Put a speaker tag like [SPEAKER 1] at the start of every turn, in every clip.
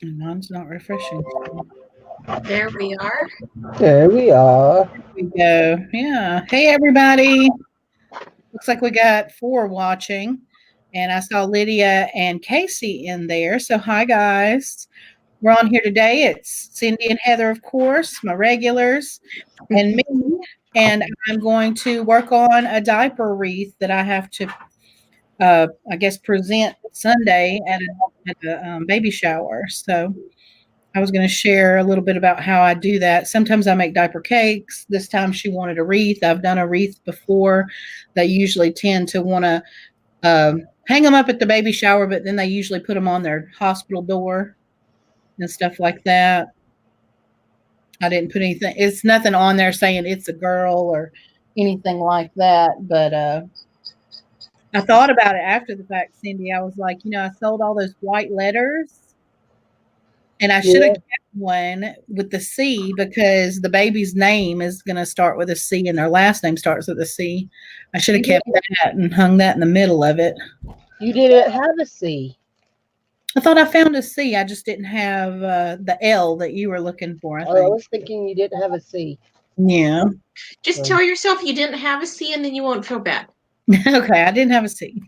[SPEAKER 1] And mine's not refreshing.
[SPEAKER 2] There we are.
[SPEAKER 3] There we are.
[SPEAKER 1] There we go. Yeah. Hey, everybody. Looks like we got 4 watching. And I saw Lydia and Casey in there. So, hi, guys. We're on here today. It's Cindy and Heather, of course, my regulars, and me. And I'm going to work on a diaper wreath that I have to, I guess, present Sunday at a baby shower. So, I was going to share a little bit about how I do that. Sometimes I make diaper cakes. This time she wanted a wreath. I've done a wreath before. They usually tend to want to hang them up at the baby shower, but then they usually put them on their hospital door and stuff like that. I didn't put anything, it's nothing on there saying it's a girl or anything like that. But I thought about it after the fact, Cindy. I was like, I sold all those white letters. And I should have
[SPEAKER 3] Yeah.
[SPEAKER 1] kept one with the C because the baby's name is going to start with a C and their last name starts with a C. I should have
[SPEAKER 3] You
[SPEAKER 1] kept
[SPEAKER 3] didn't,
[SPEAKER 1] that and hung that in the middle of it.
[SPEAKER 3] you didn't have a C.
[SPEAKER 1] I thought I found a C. I just didn't have the L that you were looking for, I
[SPEAKER 3] Oh, I
[SPEAKER 1] think.
[SPEAKER 3] was thinking you didn't have a C.
[SPEAKER 1] Yeah.
[SPEAKER 2] Just
[SPEAKER 3] Um,
[SPEAKER 2] tell yourself you didn't have a C and then you won't feel bad.
[SPEAKER 1] Okay. I didn't have a C.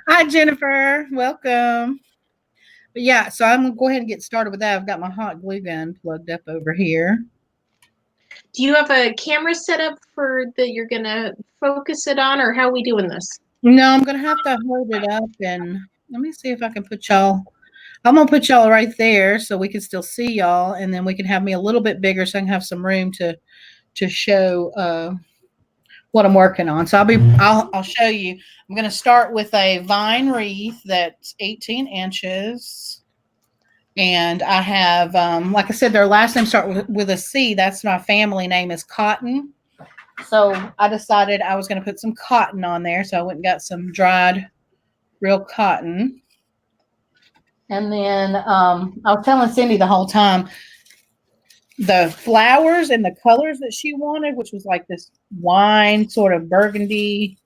[SPEAKER 1] Hi, Jennifer. Welcome. But yeah, so I'm going to go ahead and get started with that. I've got my hot glue gun plugged up over here.
[SPEAKER 2] Do you have a camera set up for that you're going to focus it on, or how are we doing this?
[SPEAKER 1] No, I'm going to have to hold it up and let me see if I can put y'all. I'm gonna put y'all right there so we can still see y'all, and then we can have me a little bit bigger so I can have some room to show what I'm working on. So I'll show you. I'm gonna start with a vine wreath that's 18 inches, and I have like I said, their last name start with a C. That's my family name is Cotton. So I decided I was gonna put some cotton on there. So I went and got some dried real cotton. And then I was telling Cindy the whole time the flowers and the colors that she wanted, which was like this wine sort of burgundy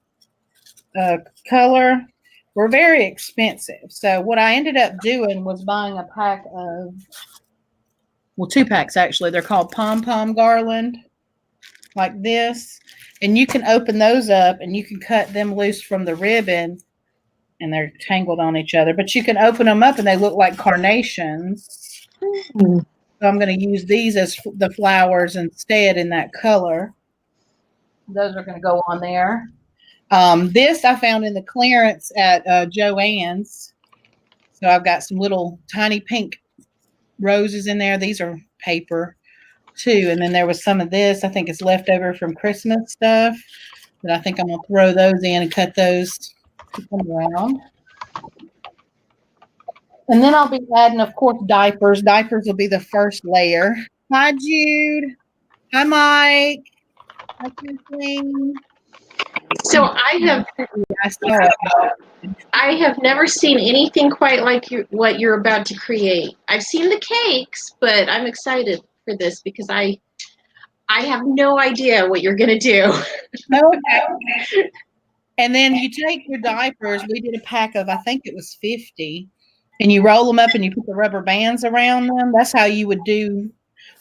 [SPEAKER 1] uh, color, were very expensive. So what I ended up doing was buying a pack of, well, 2 packs actually. They're called pom pom garland, like this, and you can open those up and you can cut them loose from the ribbon, and they're tangled on each other. But you can open them up and they look like carnations.
[SPEAKER 3] mm,
[SPEAKER 1] So I'm going to use these as the flowers instead in that color. Those are going to go on there. This I found in the clearance at Joann's. So I've got some little tiny pink roses in there. These are paper too. And then there was some of this. I think it's leftover from Christmas stuff. But I think I'm going to throw those in and cut those to come around. And then I'll be adding, of course, diapers. Diapers will be the first layer. Hi, Jude. Hi, Mike. Hi, Kathleen.
[SPEAKER 2] So
[SPEAKER 1] I saw it.
[SPEAKER 2] I have never seen anything quite like what you're about to create. I've seen the cakes, but I'm excited for this because I have no idea what you're going to do.
[SPEAKER 1] Okay. And then you take your diapers. We did a pack of, I think it was 50, and you roll them up and you put the rubber bands around them. That's how you would do.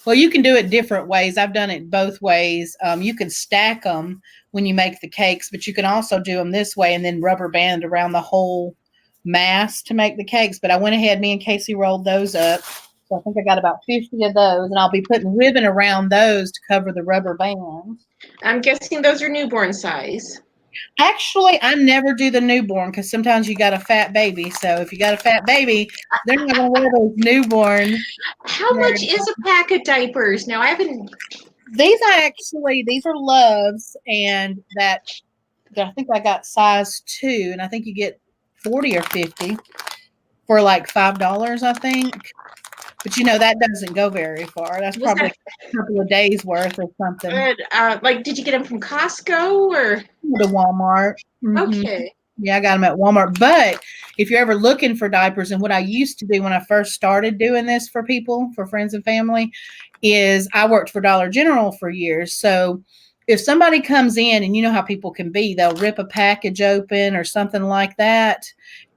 [SPEAKER 1] Well, you can do it different ways. I've done it both ways. You can stack them when you make the cakes, but you can also do them this way and then rubber band around the whole mass to make the cakes. But I went ahead, me and Casey rolled those up. So I think I got about 50 of those, and I'll be putting ribbon around those to cover the rubber bands.
[SPEAKER 2] I'm guessing those are newborn size.
[SPEAKER 1] Actually, I never do the newborn because sometimes you got a fat baby. So if you got a fat baby, they're not going to wear those newborn.
[SPEAKER 2] How much is a pack of diapers? Now, I haven't.
[SPEAKER 1] These are loves, and I think I got size 2, and I think you get 40 or 50 for like $5, I think. But that doesn't go very far. That's
[SPEAKER 2] Was
[SPEAKER 1] probably
[SPEAKER 2] that
[SPEAKER 1] a couple of days worth or something.
[SPEAKER 2] good? Like, did you get them from Costco or?
[SPEAKER 1] To Walmart. Mm-hmm.
[SPEAKER 2] Okay.
[SPEAKER 1] Yeah, I got them at Walmart. But if you're ever looking for diapers, and what I used to do when I first started doing this for people, for friends and family, is I worked for Dollar General for years. So if somebody comes in and you know how people can be, they'll rip a package open or something like that.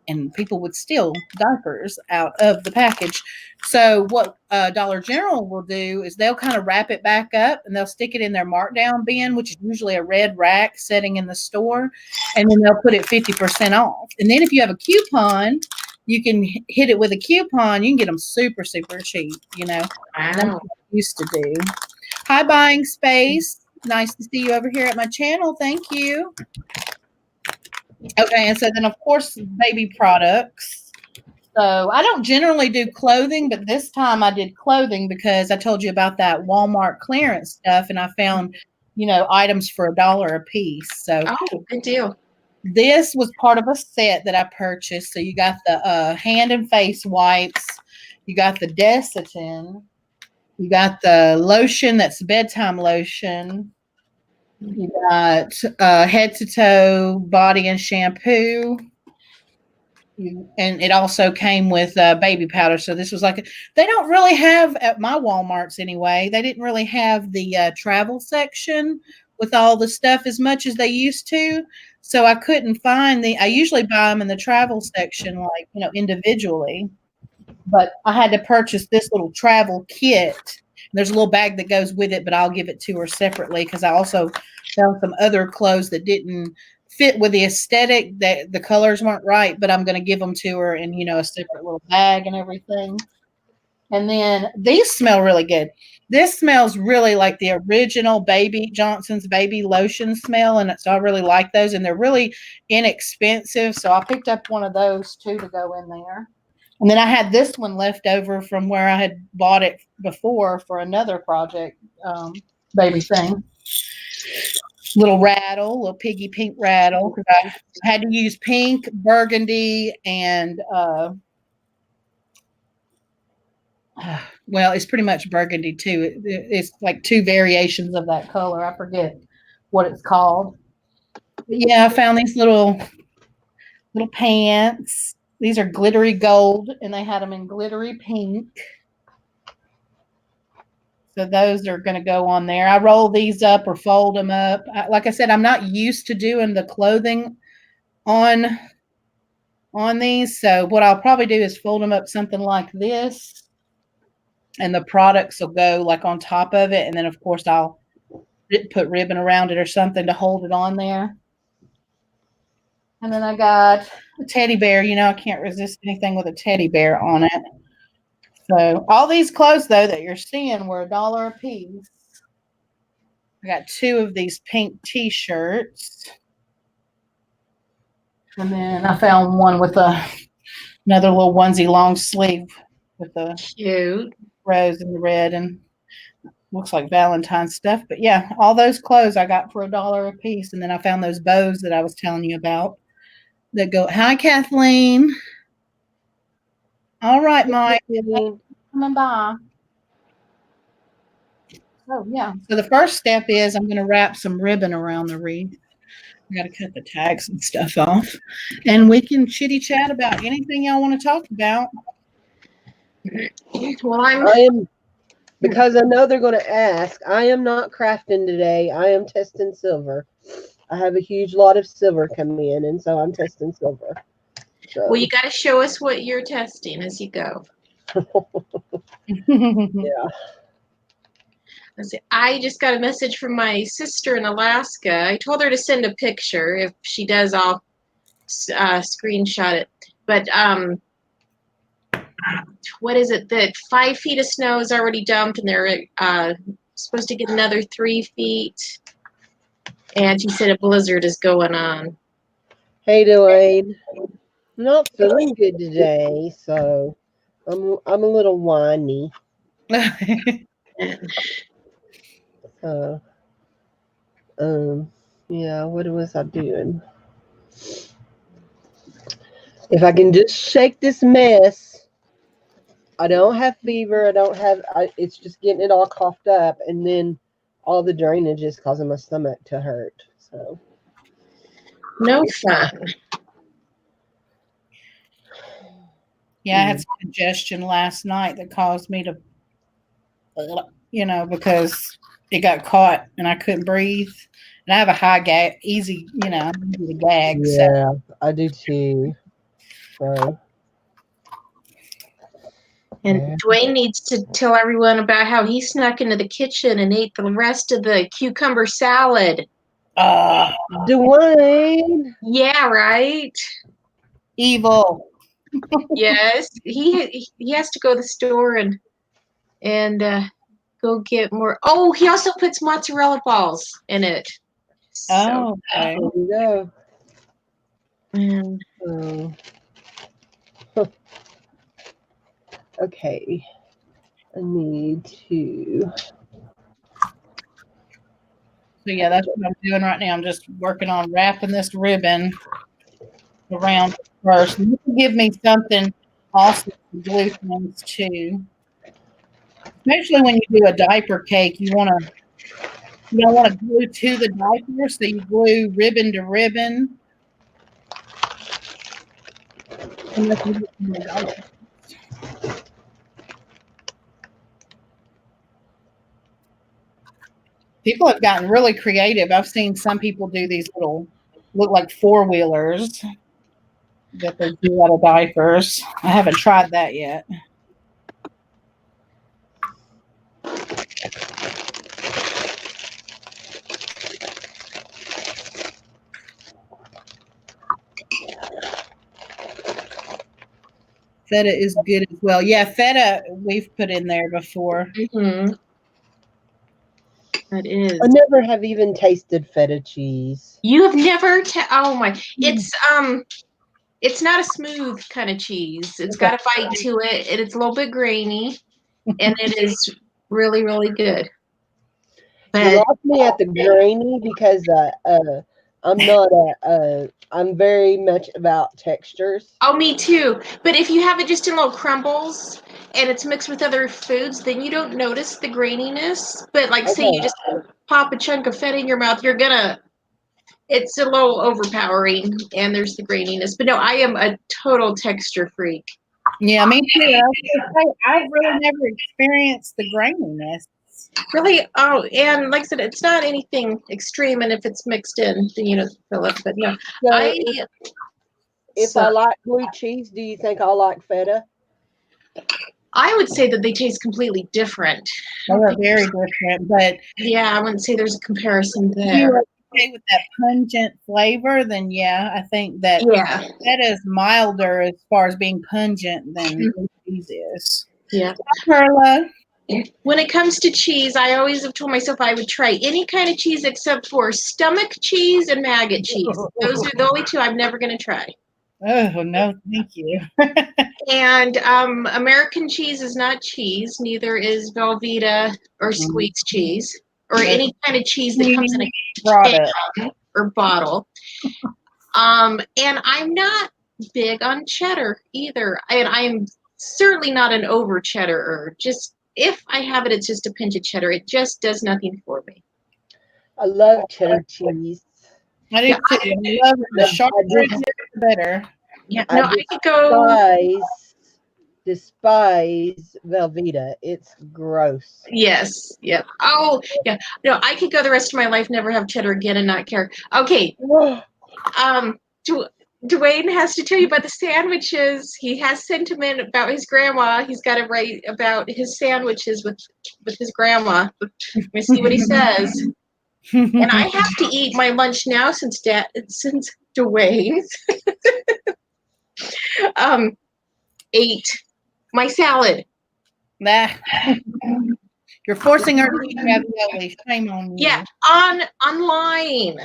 [SPEAKER 1] and people would steal diapers out of the package. So what Dollar General will do is they'll kind of wrap it back up and they'll stick it in their markdown bin, which is usually a red rack setting in the store, and then they'll put it 50% off. And then if you have a coupon, you can hit it with a coupon. You can get them super, super cheap, you know. And that's
[SPEAKER 2] Wow.
[SPEAKER 1] what I used to do. Hi, Buying Space. Nice to see you over here at my channel. Thank you. Okay, and so then, of course, baby products. So I don't generally do clothing, but this time I did clothing because I told you about that Walmart clearance stuff, and I found, you know, items for $1 a piece. So
[SPEAKER 2] Oh, good deal.
[SPEAKER 1] this was part of a set that I purchased. So you got the hand and face wipes, you got the Desitin, you got the lotion that's bedtime lotion. You got head to toe body and shampoo. And it also came with baby powder. So this was like, they don't really have at my Walmarts anyway. They didn't really have the travel section with all the stuff as much as they used to. So I couldn't find I usually buy them in the travel section, like, you know, individually. But I had to purchase this little travel kit. There's a little bag that goes with it, but I'll give it to her separately because I also found some other clothes that didn't fit with the aesthetic, that the colors weren't right, but I'm going to give them to her in, you know, a separate little bag and everything. And then these smell really good. This smells really like the original Baby Johnson's baby lotion smell, and so I really like those, and they're really inexpensive. So I picked up one of those too to go in there. And then I had this one left over from where I had bought it before for another project, baby thing. Little rattle, little piggy pink rattle. I had to use pink, burgundy, and well, it's pretty much burgundy too. It's like two variations of that color. I forget what it's called. But yeah, I found these little pants. These are glittery gold, and they had them in glittery pink. So those are going to go on there. I roll these up or fold them up. Like I said, I'm not used to doing the clothing on these. So what I'll probably do is fold them up something like this, and the products will go like on top of it. And then, of course, I'll put ribbon around it or something to hold it on there. And then I got a teddy bear. You know, I can't resist anything with a teddy bear on it. So all these clothes, though, that you're seeing were $1 a piece. I got 2 of these pink T-shirts. And then I found one with another little onesie long sleeve with the
[SPEAKER 2] Cute.
[SPEAKER 1] rose and the red, and looks like Valentine's stuff. But yeah, all those clothes I got for $1 a piece. And then I found those bows that I was telling you about that go. Hi, Kathleen. All right, Mike. Coming by. Oh, yeah. So the first step is I'm going to wrap some ribbon around the wreath. I got to cut the tags and stuff off. And we can chitty chat about anything y'all want to talk about.
[SPEAKER 2] Well,
[SPEAKER 3] I am, because I know they're going to ask, I am not crafting today. I am testing silver. I have a huge lot of silver coming in, and so I'm testing silver. So.
[SPEAKER 2] Well, you got to show us what you're testing as you go.
[SPEAKER 3] Yeah.
[SPEAKER 2] I just got a message from my sister in Alaska. I told her to send a picture. If she does, I'll screenshot it. But what is it? That 5 feet of snow is already dumped, and they're supposed to get another 3 feet. And she said a blizzard is going on.
[SPEAKER 3] Hey, Dwayne. I'm not feeling good today, so I'm a little whiny. Yeah, what was I doing? If I can just shake this mess. I don't have fever. It's just getting it all coughed up, and then all the drainage is causing my stomach to hurt. So
[SPEAKER 2] No fun.
[SPEAKER 1] Yeah, I had some congestion last night that caused me to, you know, because it got caught and I couldn't breathe. And I have a high gag, easy, you know, I'm easy to gag.
[SPEAKER 3] Yeah, so. I do too. So.
[SPEAKER 2] And
[SPEAKER 3] Yeah.
[SPEAKER 2] Dwayne needs to tell everyone about how he snuck into the kitchen and ate the rest of the cucumber salad.
[SPEAKER 3] Dwayne.
[SPEAKER 2] Yeah, right?
[SPEAKER 1] Evil.
[SPEAKER 2] Yes. He has to go to the store and go get more. Oh, he also puts mozzarella balls in it. So,
[SPEAKER 1] Okay.
[SPEAKER 3] There you go.
[SPEAKER 2] and
[SPEAKER 3] Okay. I need to.
[SPEAKER 1] So yeah, that's what I'm doing right now. I'm just working on wrapping this ribbon around first. And you can give me something also to glue things to. Especially when you do a diaper cake, you don't want to glue to the diaper, so you glue ribbon to ribbon. Unless you get some diaper. People have gotten really creative. I've seen some people do these little look like four-wheelers that they do out of diapers. I haven't tried that yet. Feta is good as well. Yeah, feta we've put in there before.
[SPEAKER 2] mm-hmm. That is.
[SPEAKER 3] I never have even tasted feta cheese.
[SPEAKER 2] You have never oh my. It's not a smooth kind of cheese. It's got a bite to it, and it's a little bit grainy, and it is really, really good.
[SPEAKER 3] You
[SPEAKER 2] But
[SPEAKER 3] lost me at the grainy because I'm not I'm very much about textures.
[SPEAKER 2] oh, me too. But if you have it just in little crumbles and it's mixed with other foods, then you don't notice the graininess. But like, say you
[SPEAKER 3] Okay.
[SPEAKER 2] just pop a chunk of feta in your mouth, it's a little overpowering, and there's the graininess. But no, I am a total texture freak.
[SPEAKER 1] Yeah, me too. I was gonna say, I've really never experienced the graininess.
[SPEAKER 2] Really? Oh, and like I said, it's not anything extreme, and if it's mixed in, then fill it. But no,
[SPEAKER 3] So if
[SPEAKER 2] so
[SPEAKER 3] I like blue cheese, do you think I'll like feta?
[SPEAKER 2] I would say that they taste completely different.
[SPEAKER 1] They are very different, but
[SPEAKER 2] Yeah, I wouldn't say there's a comparison
[SPEAKER 1] if you
[SPEAKER 2] there.
[SPEAKER 1] are okay with that pungent flavor, then yeah, I think that
[SPEAKER 2] Yeah,
[SPEAKER 1] that is milder as far as being pungent than blue cheese is.
[SPEAKER 2] yeah.
[SPEAKER 1] Perla.
[SPEAKER 2] When it comes to cheese, I always have told myself I would try any kind of cheese except for stomach cheese and maggot cheese. Those are the only two I'm never going to try.
[SPEAKER 1] Oh no, thank you.
[SPEAKER 2] And American cheese is not cheese. Neither is Velveeta or squeeze cheese or any kind of cheese that comes in a
[SPEAKER 1] Product.
[SPEAKER 2] can or bottle. And I'm not big on cheddar either. And I'm certainly not an over cheddar. Just if I have it, it's just a pinch of cheddar. It just does nothing for me.
[SPEAKER 3] I love cheddar cheese.
[SPEAKER 1] I do too. I love it. The sharper it is, the better.
[SPEAKER 2] Yeah, no, I could go.
[SPEAKER 3] Despise Velveeta. It's gross.
[SPEAKER 2] Yes, yeah. Oh, yeah. No, I could go the rest of my life, never have cheddar again, and not care. Okay. Dwayne has to tell you about the sandwiches. He has sentiment about his grandma. He's got to write about his sandwiches with his grandma. Let me see what he says. And I have to eat my lunch now since Dwayne ate my salad.
[SPEAKER 1] Nah. You're forcing her to eat ravioli. Shame on you.
[SPEAKER 2] Yeah, online.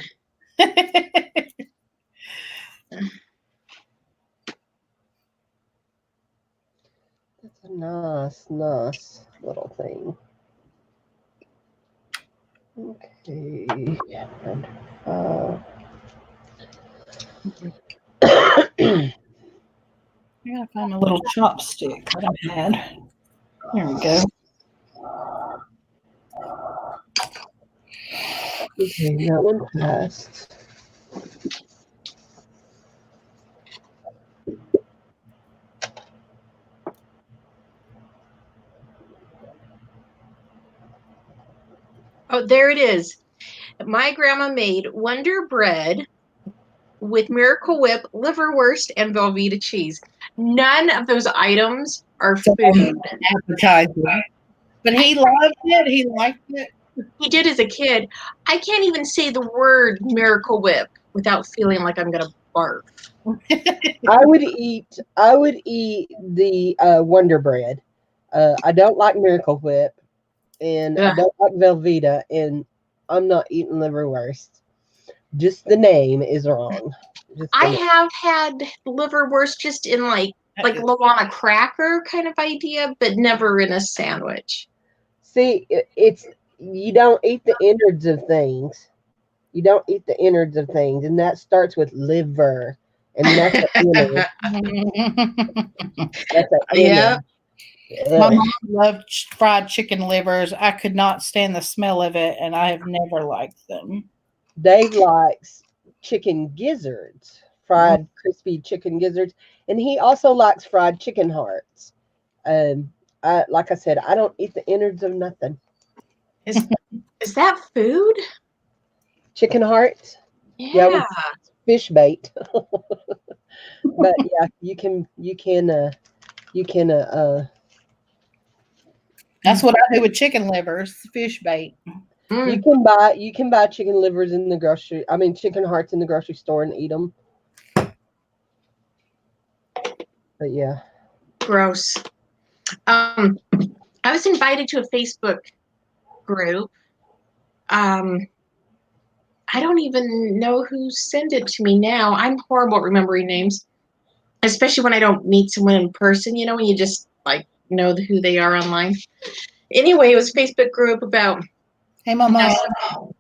[SPEAKER 3] That's a nice little thing. Okay. And,
[SPEAKER 1] I gotta find a little chopstick that I had. There we go.
[SPEAKER 3] okay, that one passed.
[SPEAKER 2] Oh, there it is. My grandma made Wonder Bread with Miracle Whip, liverwurst, and Velveeta cheese. None of those items are food.
[SPEAKER 1] Appetizer. But he loved it. He liked it.
[SPEAKER 2] He did as a kid. I can't even say the word Miracle Whip without feeling like I'm gonna barf.
[SPEAKER 3] I would eat the Wonder Bread. I don't like Miracle Whip, and I
[SPEAKER 2] Ugh.
[SPEAKER 3] don't like Velveeta, and I'm not eating liverwurst. Just the name is wrong. Just the
[SPEAKER 2] I
[SPEAKER 3] name.
[SPEAKER 2] have had liverwurst just in like Luana cracker kind of idea, but never in a sandwich.
[SPEAKER 3] See, it's you don't eat the innards of things. You don't eat the innards of things, and that starts with liver, and that's an innard. That's an
[SPEAKER 2] Yeah.
[SPEAKER 3] innard.
[SPEAKER 1] My
[SPEAKER 3] Ugh.
[SPEAKER 1] mom loved fried chicken livers. I could not stand the smell of it, and I have never liked them.
[SPEAKER 3] Dave likes chicken gizzards, fried crispy chicken gizzards, and he also likes fried chicken hearts. Like I said, I don't eat the innards of nothing.
[SPEAKER 2] Is that food?
[SPEAKER 3] Chicken hearts,
[SPEAKER 2] Yeah.
[SPEAKER 3] with fish bait. But yeah, you can
[SPEAKER 1] That's what I do with chicken livers, fish bait.
[SPEAKER 3] you
[SPEAKER 2] Mm,
[SPEAKER 3] can buy chicken livers in the grocery. I mean, chicken hearts in the grocery store and eat them. But yeah,
[SPEAKER 2] gross. I was invited to a Facebook group. I don't even know who sent it to me now. I'm horrible at remembering names, especially when I don't meet someone in person, you know, when you just like know who they are online. Anyway, it was a Facebook group about
[SPEAKER 1] Hey, Mama.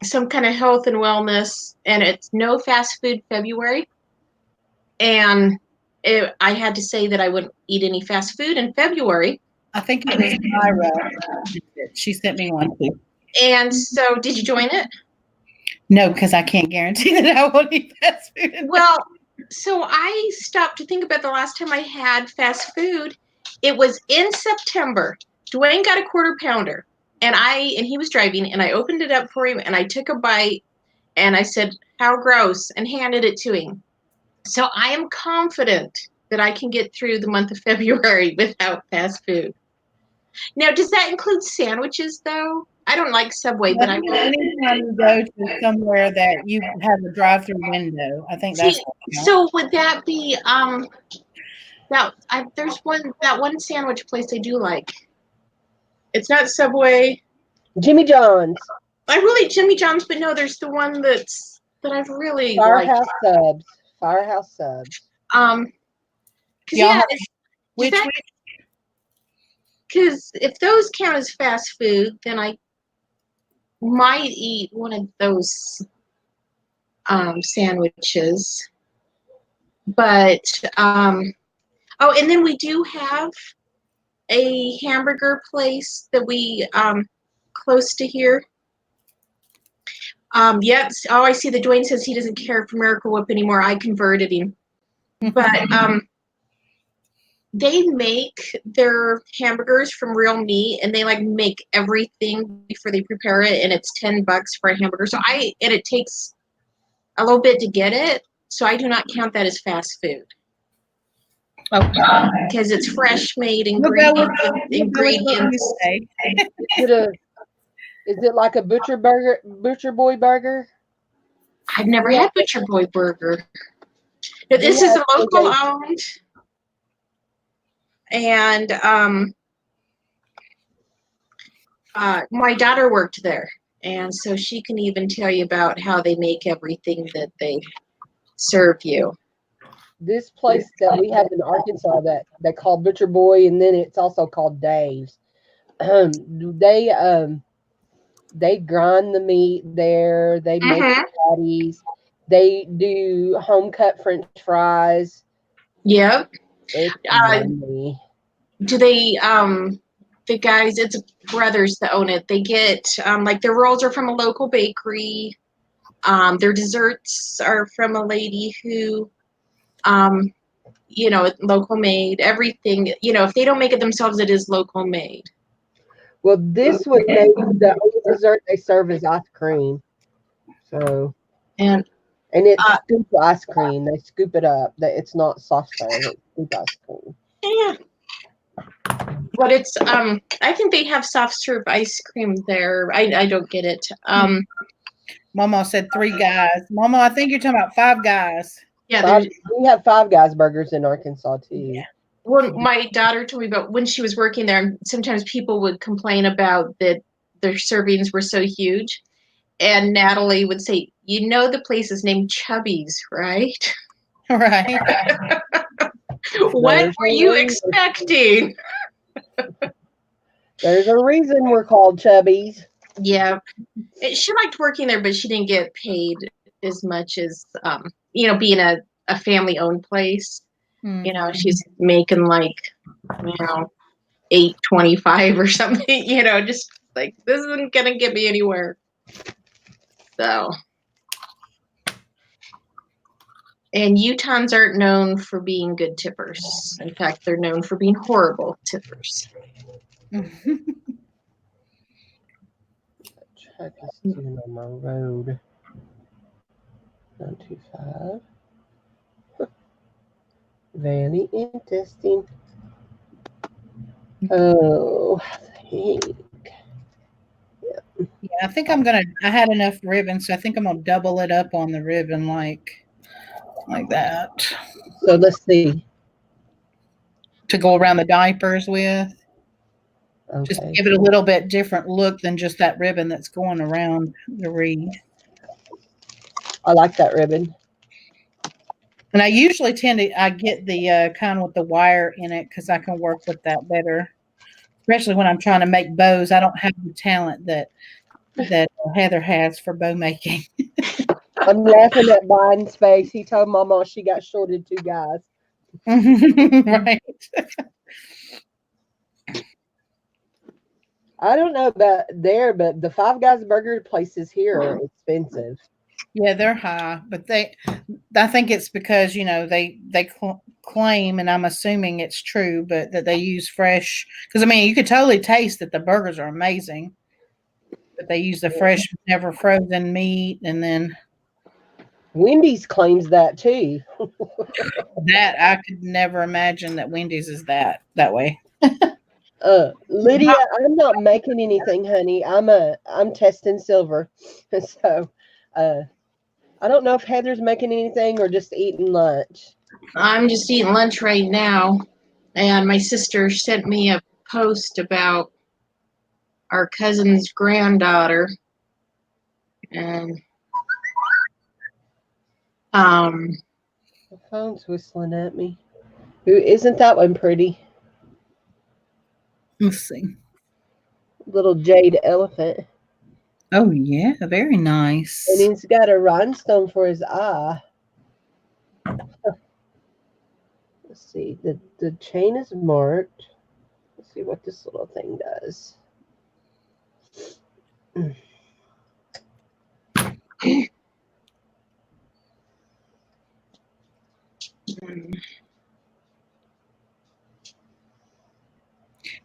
[SPEAKER 2] some kind of health and wellness, and it's No Fast Food February. And I had to say that I wouldn't eat any fast food in February.
[SPEAKER 1] I think it was Myra. She sent me one too.
[SPEAKER 2] And so, did you join it?
[SPEAKER 1] No, because I can't guarantee that I won't eat fast food.
[SPEAKER 2] Well, so I stopped to think about the last time I had fast food. It was in September. Dwayne got a quarter pounder, and he was driving, and I opened it up for him, and I took a bite, and I said, "How gross," and handed it to him. So I am confident that I can get through the month of February without fast food. Now, does that include sandwiches, though? I don't like Subway, but I will.
[SPEAKER 1] Anytime you go to somewhere that you have a drive-through window, I think that's
[SPEAKER 2] See,
[SPEAKER 1] what counts.
[SPEAKER 2] so would that be there's one sandwich place I do like. It's not Subway.
[SPEAKER 3] Jimmy John's,
[SPEAKER 2] I really Jimmy John's, but no, there's the one that I've really liked.
[SPEAKER 3] Firehouse Subs.
[SPEAKER 2] 'Cause
[SPEAKER 1] Yeah.
[SPEAKER 2] yeah,
[SPEAKER 1] Which
[SPEAKER 2] because if those count as fast food, then I might eat one of those sandwiches. But oh, and then we do have a hamburger place that we close to here. Yep. Oh, I see that Dwayne says he doesn't care for Miracle Whip anymore. I converted him. But they make their hamburgers from real meat, and they like make everything before they prepare it, and it's $10 for a hamburger. So and it takes a little bit to get it. So I do not count that as fast food.
[SPEAKER 1] Okay.
[SPEAKER 2] Because it's fresh made
[SPEAKER 1] ingredients.
[SPEAKER 3] Is it like a Butcher Boy burger?
[SPEAKER 2] I've never had Butcher Boy burger. Now, this is a local owned, and my daughter worked there, and so she can even tell you about how they make everything that they serve you.
[SPEAKER 3] This place that we have in Arkansas that they call Butcher Boy, and then it's also called Dave's. They grind the meat there. They make the patties. They do home cut French fries.
[SPEAKER 2] Yep.
[SPEAKER 3] It's yummy.
[SPEAKER 2] Do they the guys, it's brothers that own it, they get like their rolls are from a local bakery. Their desserts are from a lady who local made. Everything, if they don't make it themselves, it is local made.
[SPEAKER 3] Well, the only dessert they serve is ice cream. So
[SPEAKER 2] and
[SPEAKER 3] And it's scoop ice cream. They scoop it up. It's not soft serve. It's scoop ice cream.
[SPEAKER 2] Yeah. But it's I think they have soft serve ice cream there. I don't get it.
[SPEAKER 1] Mama said 3 guys. Mama, I think you're talking about 5 guys.
[SPEAKER 2] Yeah,
[SPEAKER 3] We have Five Guys burgers in Arkansas too.
[SPEAKER 1] Yeah.
[SPEAKER 2] when my daughter told me about when she was working there, and sometimes people would complain about that their servings were so huge. And Natalie would say, "You know the place is named Chubby's, right?"
[SPEAKER 1] Right.
[SPEAKER 2] What were you expecting?
[SPEAKER 3] There's a reason we're called Chubbies.
[SPEAKER 2] Yeah. She liked working there, but she didn't get paid as much as being a family owned place.
[SPEAKER 1] Mhm.
[SPEAKER 2] She's making like, $8.25 or something, just like this isn't gonna get me anywhere. So, and Utahns aren't known for being good tippers. In fact, they're known for being horrible tippers.
[SPEAKER 3] Truck is doing on my road. 925. Very interesting. Oh,
[SPEAKER 1] Yeah, I think I had enough ribbon, so I think I'm gonna double it up on the ribbon like that
[SPEAKER 3] so let's see.
[SPEAKER 1] to go around the diapers with. Just
[SPEAKER 3] Okay.
[SPEAKER 1] give it a little bit different look than just that ribbon that's going around the wreath.
[SPEAKER 3] I like that ribbon.
[SPEAKER 1] And I usually I get the kind with the wire in it because I can work with that better, especially when I'm trying to make bows. I don't have the talent that Heather has for bow making.
[SPEAKER 3] I'm laughing at Biden's face. He told Mama she got shorted 2 guys.
[SPEAKER 1] Right.
[SPEAKER 3] I don't know about there, but the Five Guys burger places here are expensive.
[SPEAKER 1] Yeah, they're high, but I think it's because they claim, and I'm assuming it's true, but that they use fresh. Because I mean, you could totally taste that the burgers are amazing, but they use the fresh, never frozen meat, and then
[SPEAKER 3] Wendy's claims that too.
[SPEAKER 1] that I could never imagine that Wendy's is that way.
[SPEAKER 3] Lydia, I'm not making anything, honey. I'm testing silver. So I don't know if Heather's making anything or just eating lunch.
[SPEAKER 2] I'm just eating lunch right now, and my sister sent me a post about our cousin's granddaughter, and
[SPEAKER 3] The phone's whistling at me. Ooh, isn't that one pretty?
[SPEAKER 1] Let's see.
[SPEAKER 3] Little jade elephant.
[SPEAKER 1] Oh yeah, very nice.
[SPEAKER 3] And he's got a rhinestone for his eye. Let's see. The chain is marked. Let's see what this little thing does.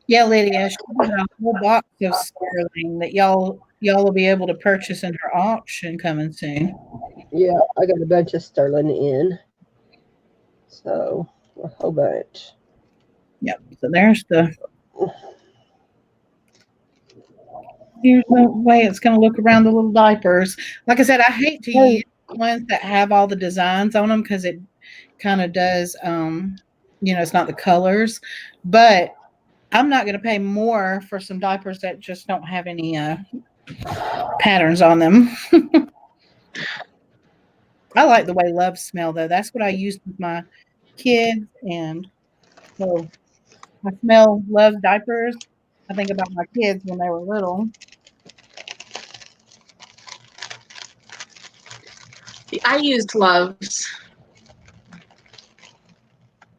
[SPEAKER 1] Yeah, Lydia, she got a whole box of sterling that y'all will be able to purchase in her auction coming soon.
[SPEAKER 3] Yeah, I got a bunch of sterling in. So a whole bunch.
[SPEAKER 1] Yep. So here's the way it's going to look around the little diapers. Like I said, I hate to use ones that have all the designs on them because it kind of does, it's not the colors, but I'm not going to pay more for some diapers that just don't have any patterns on them. I like the way Love smell, though. That's what I used with my kids, and so I smell Love diapers. I think about my kids when they were little.
[SPEAKER 2] I used Love's.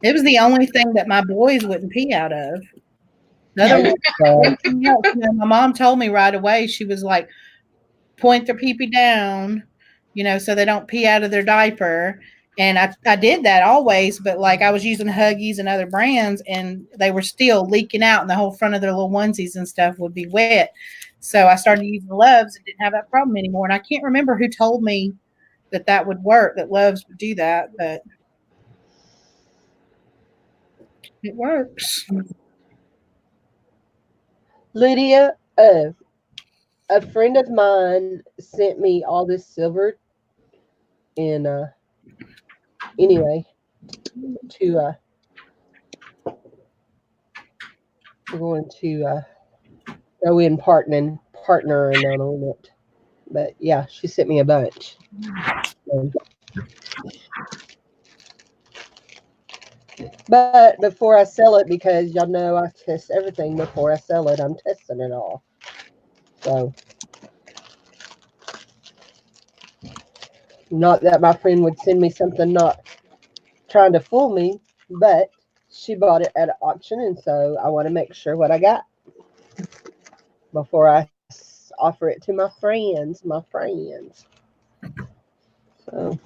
[SPEAKER 1] It was the only thing that my boys wouldn't pee out of. My mom told me right away, she was like, point their pee-pee down, so they don't pee out of their diaper. And I did that always, but like I was using Huggies and other brands and they were still leaking out and the whole front of their little onesies and stuff would be wet. So I started using Love's and didn't have that problem anymore. And I can't remember who told me that would work, that Loves would do that, but it works.
[SPEAKER 3] Lydia, a friend of mine sent me all this silver, and anyway, to we're going to go in partnering on it. But yeah, she sent me a bunch. But before I sell it, because y'all know I test everything before I sell it, I'm testing it all. So, not that my friend would send me something not trying to fool me, but she bought it at an auction, and so I want to make sure what I got before I offer it to my friends. So,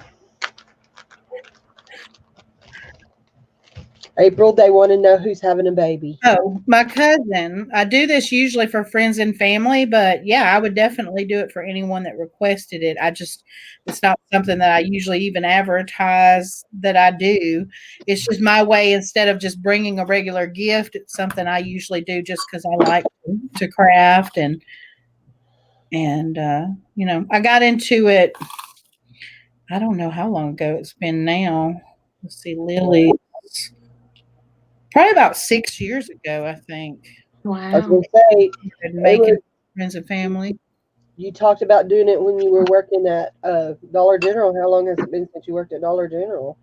[SPEAKER 3] April, they want to know who's having a baby.
[SPEAKER 1] Oh, my cousin. I do this usually for friends and family, but yeah, I would definitely do it for anyone that requested it. It's not something that I usually even advertise that I do. It's just my way instead of just bringing a regular gift. It's something I usually do just because I like to craft and I got into it. I don't know how long ago it's been now. Let's see, Lily. Probably about 6 years ago, I think.
[SPEAKER 3] I was
[SPEAKER 2] Wow.
[SPEAKER 3] going to say,
[SPEAKER 1] And making
[SPEAKER 3] was,
[SPEAKER 1] friends and family.
[SPEAKER 3] you talked about doing it when you were working at Dollar General. How long has it been since you worked at Dollar General?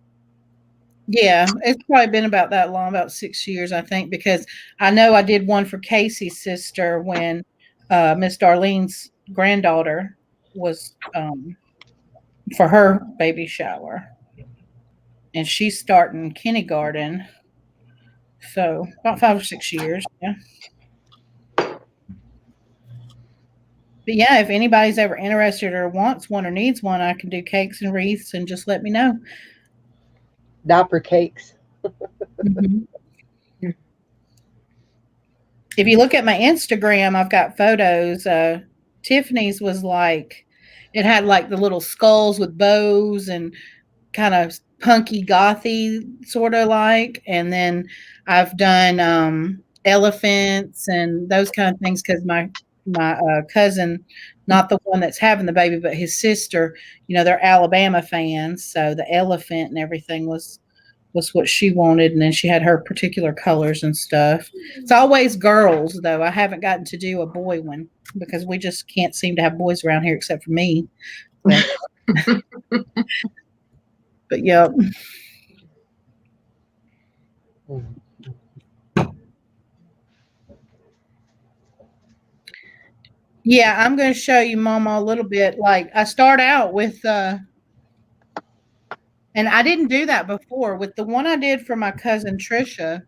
[SPEAKER 1] Yeah, it's probably been about that long, about 6 years, I think, because I know I did one for Casey's sister when Miss Darlene's granddaughter was for her baby shower. And she's starting kindergarten. So about 5 or 6 years. Yeah. But yeah, if anybody's ever interested or wants one or needs one, I can do cakes and wreaths and just let me know.
[SPEAKER 3] Diaper cakes.
[SPEAKER 1] Mhm. If you look at my Instagram, I've got photos. Tiffany's was like, it had like the little skulls with bows and kind of punky gothy sort of like. And then I've done elephants and those kind of things because my cousin, not the one that's having the baby, but his sister, they're Alabama fans. So the elephant and everything was what she wanted, and then she had her particular colors and stuff. It's always girls, though. I haven't gotten to do a boy one because we just can't seem to have boys around here except for me. But, but yeah. Yeah, I'm going to show you, Mama, a little bit. Like I start out with, and I didn't do that before. With the one I did for my cousin Trisha,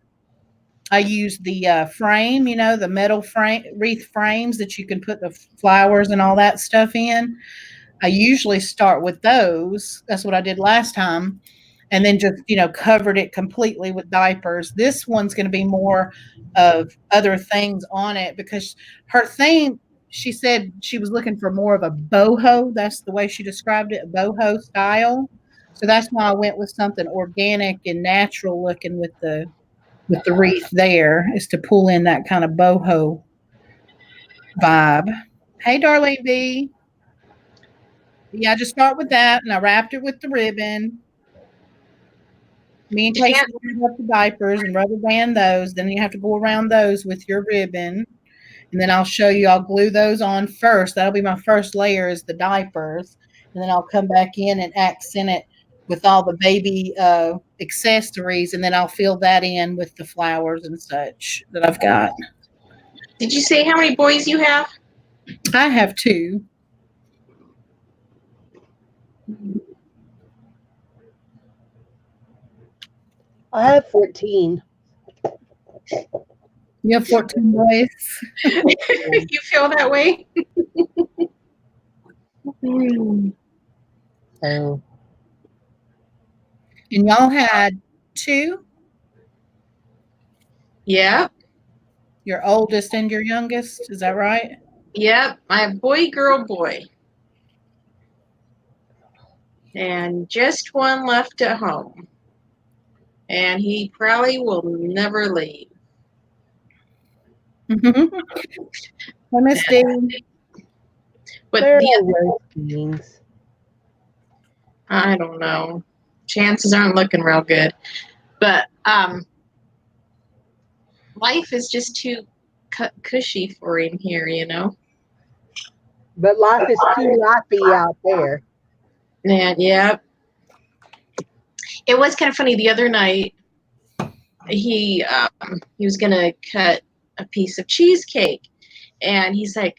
[SPEAKER 1] I used the frame, the metal frame wreath frames that you can put the flowers and all that stuff in. I usually start with those. That's what I did last time. And then just, covered it completely with diapers. This one's going to be more of other things on it because her theme, she said she was looking for more of a boho. That's the way she described it, a boho style. So that's why I went with something organic and natural looking with the wreath there, is to pull in that kind of boho vibe. Hey, Darlene B. Yeah, I just start with that, and I wrapped it with the ribbon. Me and Casey
[SPEAKER 2] Can't
[SPEAKER 1] up the diapers and rubber band those. Then you have to go around those with your ribbon. And then I'll show you, I'll glue those on first. That'll be my first layer is the diapers. And then I'll come back in and accent it with all the baby accessories. And then I'll fill that in with the flowers and such that I've got.
[SPEAKER 2] Did you say how many boys you have?
[SPEAKER 1] I have 2.
[SPEAKER 3] I have 14.
[SPEAKER 1] You have 14 boys?
[SPEAKER 2] You feel that way?
[SPEAKER 3] So,
[SPEAKER 1] And y'all had 2?
[SPEAKER 2] Yeah.
[SPEAKER 1] Your oldest and your youngest? Is that right?
[SPEAKER 2] Yep. I have boy, girl, boy. and just one left at home. And he probably will never leave.
[SPEAKER 1] I miss Dean.
[SPEAKER 2] But
[SPEAKER 3] There
[SPEAKER 2] the
[SPEAKER 3] are worse things.
[SPEAKER 2] I don't know. Chances aren't looking real good. But life is just too cushy for him here, you know?
[SPEAKER 3] But life is too lifey out there.
[SPEAKER 2] And yeah. It was kind of funny the other night. He was gonna cut a piece of cheesecake, and he's like,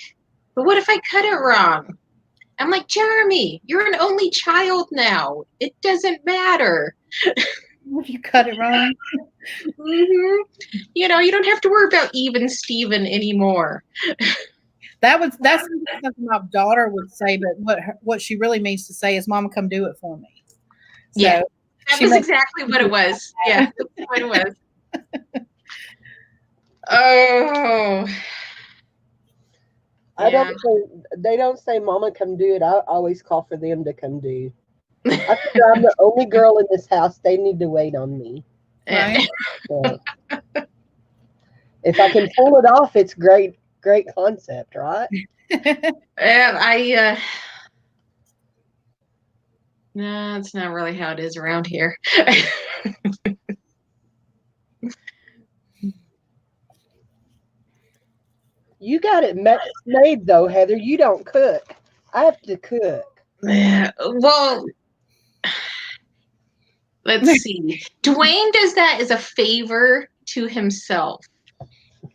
[SPEAKER 2] "But what if I cut it wrong?" I'm like, "Jeremy, you're an only child now. It doesn't matter.
[SPEAKER 1] If you cut it wrong.
[SPEAKER 2] Mm-hmm. You know, you don't have to worry about even Steven anymore."
[SPEAKER 1] That's something my daughter would say, but what she really means to say is, "Mama, come do it for me." So
[SPEAKER 2] Yeah, that
[SPEAKER 1] she
[SPEAKER 2] was
[SPEAKER 1] makes
[SPEAKER 2] exactly what it was. Yeah, that's what it was. Oh,
[SPEAKER 3] I
[SPEAKER 2] yeah.
[SPEAKER 3] don't say they don't say mama come do it. I always call for them to come do. I figure I'm the only girl in this house. They need to wait on me.
[SPEAKER 1] right.
[SPEAKER 3] So, if I can pull it off, it's great concept, right?
[SPEAKER 2] No, it's not really how it is around here.
[SPEAKER 3] You got it made though, Heather. You don't cook. I have to cook.
[SPEAKER 2] Well, let's see. Dwayne does that as a favor to himself.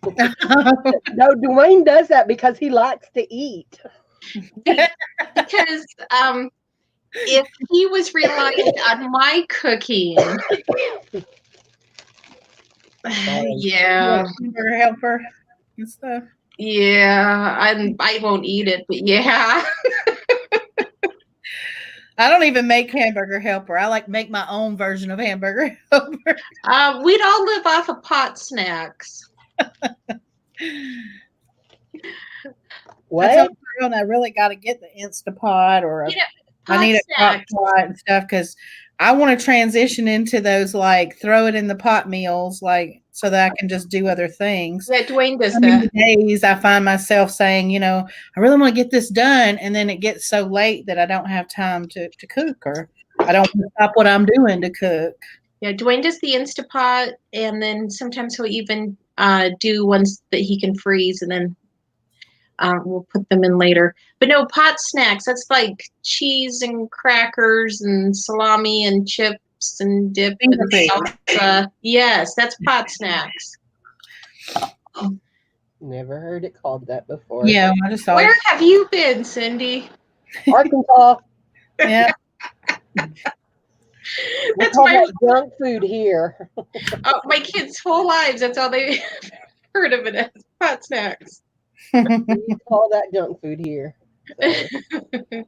[SPEAKER 3] No, Dwayne does that because he likes to eat.
[SPEAKER 2] Because if he was relying on my cooking, yeah,
[SPEAKER 1] Hamburger helper and stuff.
[SPEAKER 2] yeah, I won't eat it, but yeah.
[SPEAKER 1] I don't even make hamburger helper. I like make my own version of hamburger helper.
[SPEAKER 2] We'd all live off of pot snacks.
[SPEAKER 3] What?
[SPEAKER 1] I told Carol I really got to get the Instapot or I need a crock pot and stuff because I want to transition into those like throw it in the pot meals, like so that I can just do other things.
[SPEAKER 2] Yeah, Dwayne does
[SPEAKER 1] How many days I find myself saying, I really want to get this done, and then it gets so late that I don't have time to cook, or I don't stop what I'm doing to cook.
[SPEAKER 2] Yeah, Dwayne does the Instapot, and then sometimes he'll even do ones that he can freeze, and then we'll put them in later. But no, pot snacks, that's like cheese and crackers and salami and chips and dip and salsa. Yes, that's pot snacks.
[SPEAKER 3] Never heard it called that before.
[SPEAKER 1] Yeah, I just
[SPEAKER 2] Where have you been, Cindy?
[SPEAKER 3] Arkansas.
[SPEAKER 1] Yeah.
[SPEAKER 3] We call that junk food here.
[SPEAKER 2] Oh, my kids' whole lives, that's all they heard of it as pot snacks.
[SPEAKER 3] We call that junk food here. So.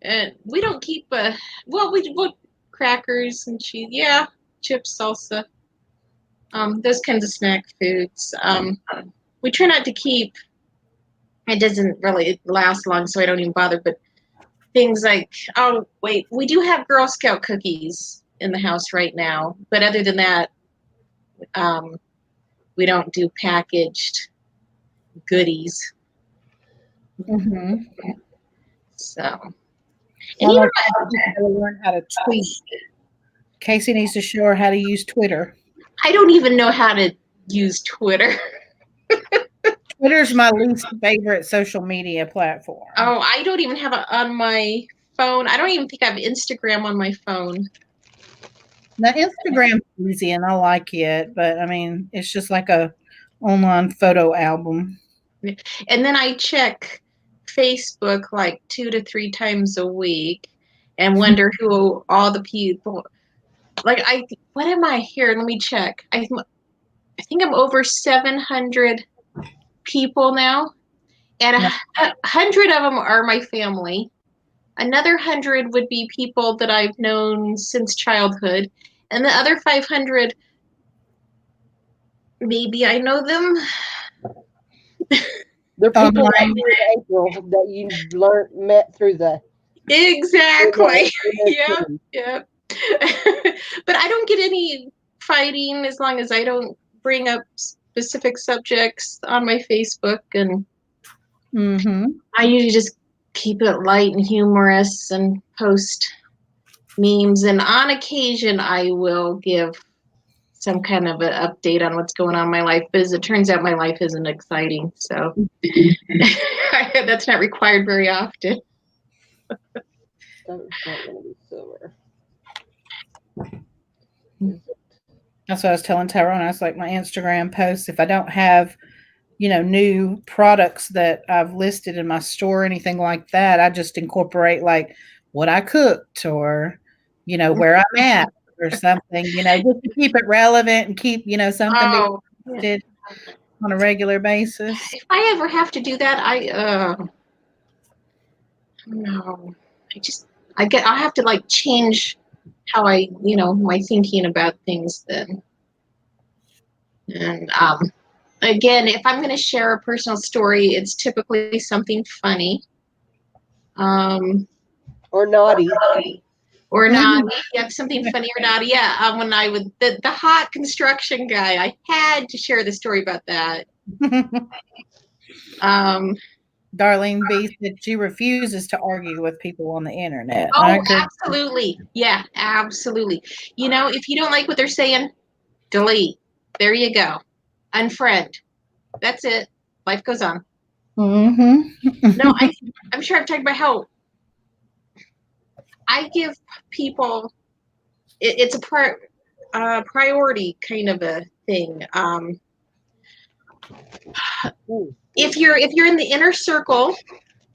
[SPEAKER 2] And we don't keep we crackers and cheese, chips, salsa, those kinds of snack foods. We try not to keep. It doesn't really last long, so I don't even bother. But things like, oh wait, we do have Girl Scout cookies in the house right now, but other than that, we don't do packaged goodies.
[SPEAKER 1] Mm-hmm.
[SPEAKER 2] So,
[SPEAKER 1] and you gotta learn how to tweet. Casey needs to show her how to use Twitter.
[SPEAKER 2] I don't even know how to use Twitter.
[SPEAKER 1] Twitter's my least favorite social media platform.
[SPEAKER 2] Oh, I don't even have it on my phone. I don't even think I have Instagram on my phone.
[SPEAKER 1] Now, Instagram's easy and I like it, but I mean, it's just like a online photo album.
[SPEAKER 2] And then I check Facebook like 2 to 3 times a week and wonder who all the people. Like what am I here? Let me check. I think I'm over 700 people now, and 100 of them are my family. Another 100 would be people that I've known since childhood, and the other 500, maybe I know them.
[SPEAKER 3] They're people like you in April that you met through the
[SPEAKER 2] Exactly.
[SPEAKER 3] Yeah.
[SPEAKER 2] Yeah. But I don't get any fighting as long as I don't bring up specific subjects on my Facebook, and
[SPEAKER 1] Mm-hmm.
[SPEAKER 2] I usually just keep it light and humorous and post memes, and on occasion I will give some kind of an update on what's going on in my life, but as it turns out my life isn't exciting, so that's not required very often.
[SPEAKER 3] That was not going to be silver.
[SPEAKER 1] That's what I was telling Tyrone. I was like, my Instagram posts, if I don't have, new products that I've listed in my store, anything like that, I just incorporate like what I cooked or, where I'm at or something, just to keep it relevant and keep, something being
[SPEAKER 2] Oh,
[SPEAKER 1] posted on a regular basis.
[SPEAKER 2] if I ever have to do that, no, I'll have to like change how my thinking about things then. And again, if I'm going to share a personal story, it's typically something funny.
[SPEAKER 3] Or naughty.
[SPEAKER 2] Or not. Yeah, something funny or not. Yeah, when I would the hot construction guy, I had to share the story about that.
[SPEAKER 1] Darlene B said she refuses to argue with people on the internet. I
[SPEAKER 2] Oh,
[SPEAKER 1] agree.
[SPEAKER 2] absolutely. Yeah, absolutely. If you don't like what they're saying, delete. There you go. Unfriend. That's it. Life goes on.
[SPEAKER 1] Mm-hmm.
[SPEAKER 2] No, I'm sure I've talked about how I give people. It's a priority kind of a thing. If you're in the inner circle,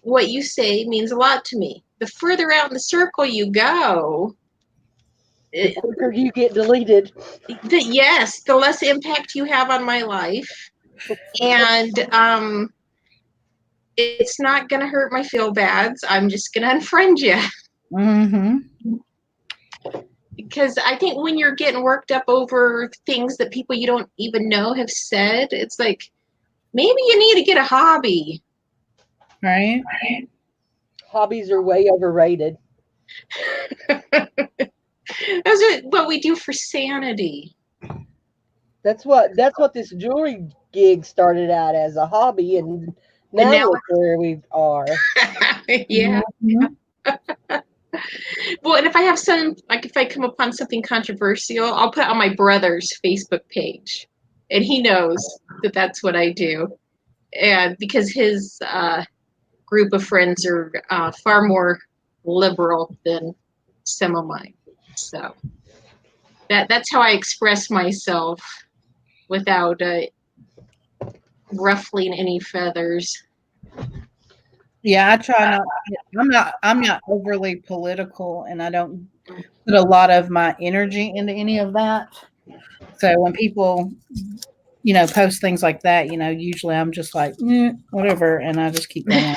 [SPEAKER 2] what you say means a lot to me. The further out in the circle you go,
[SPEAKER 3] The quicker you get deleted.
[SPEAKER 2] yes, the less impact you have on my life, and it's not going to hurt my feel bads. I'm just going to unfriend you.
[SPEAKER 1] Mm-hmm.
[SPEAKER 2] Because I think when you're getting worked up over things that people you don't even know have said, it's like maybe you need to get a hobby.
[SPEAKER 1] Right.
[SPEAKER 3] Hobbies are way overrated.
[SPEAKER 2] That's what we do for sanity.
[SPEAKER 3] That's what this jewelry gig started out as, a hobby, and now
[SPEAKER 2] now
[SPEAKER 3] look where we are.
[SPEAKER 2] Yeah.
[SPEAKER 1] Mm-hmm.
[SPEAKER 2] Well, and if I have if I come upon something controversial, I'll put it on my brother's Facebook page, and he knows that that's what I do. And because his group of friends are far more liberal than some of mine, so that's how I express myself without ruffling any feathers.
[SPEAKER 1] Yeah, I try not. I'm not overly political, and I don't put a lot of my energy into any of that. So when people, post things like that, usually I'm just like, whatever, and I just keep going.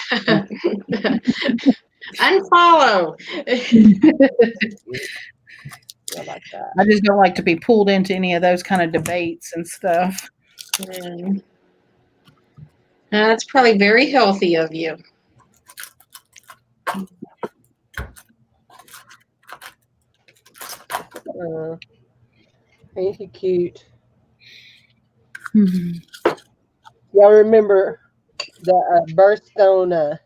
[SPEAKER 2] Unfollow.
[SPEAKER 3] I like that.
[SPEAKER 1] I just don't like to be pulled into any of those kind of debates and stuff.
[SPEAKER 2] And that's probably very healthy of you.
[SPEAKER 3] Ain't he cute?
[SPEAKER 1] Mm-hmm.
[SPEAKER 3] Y'all remember the birthstone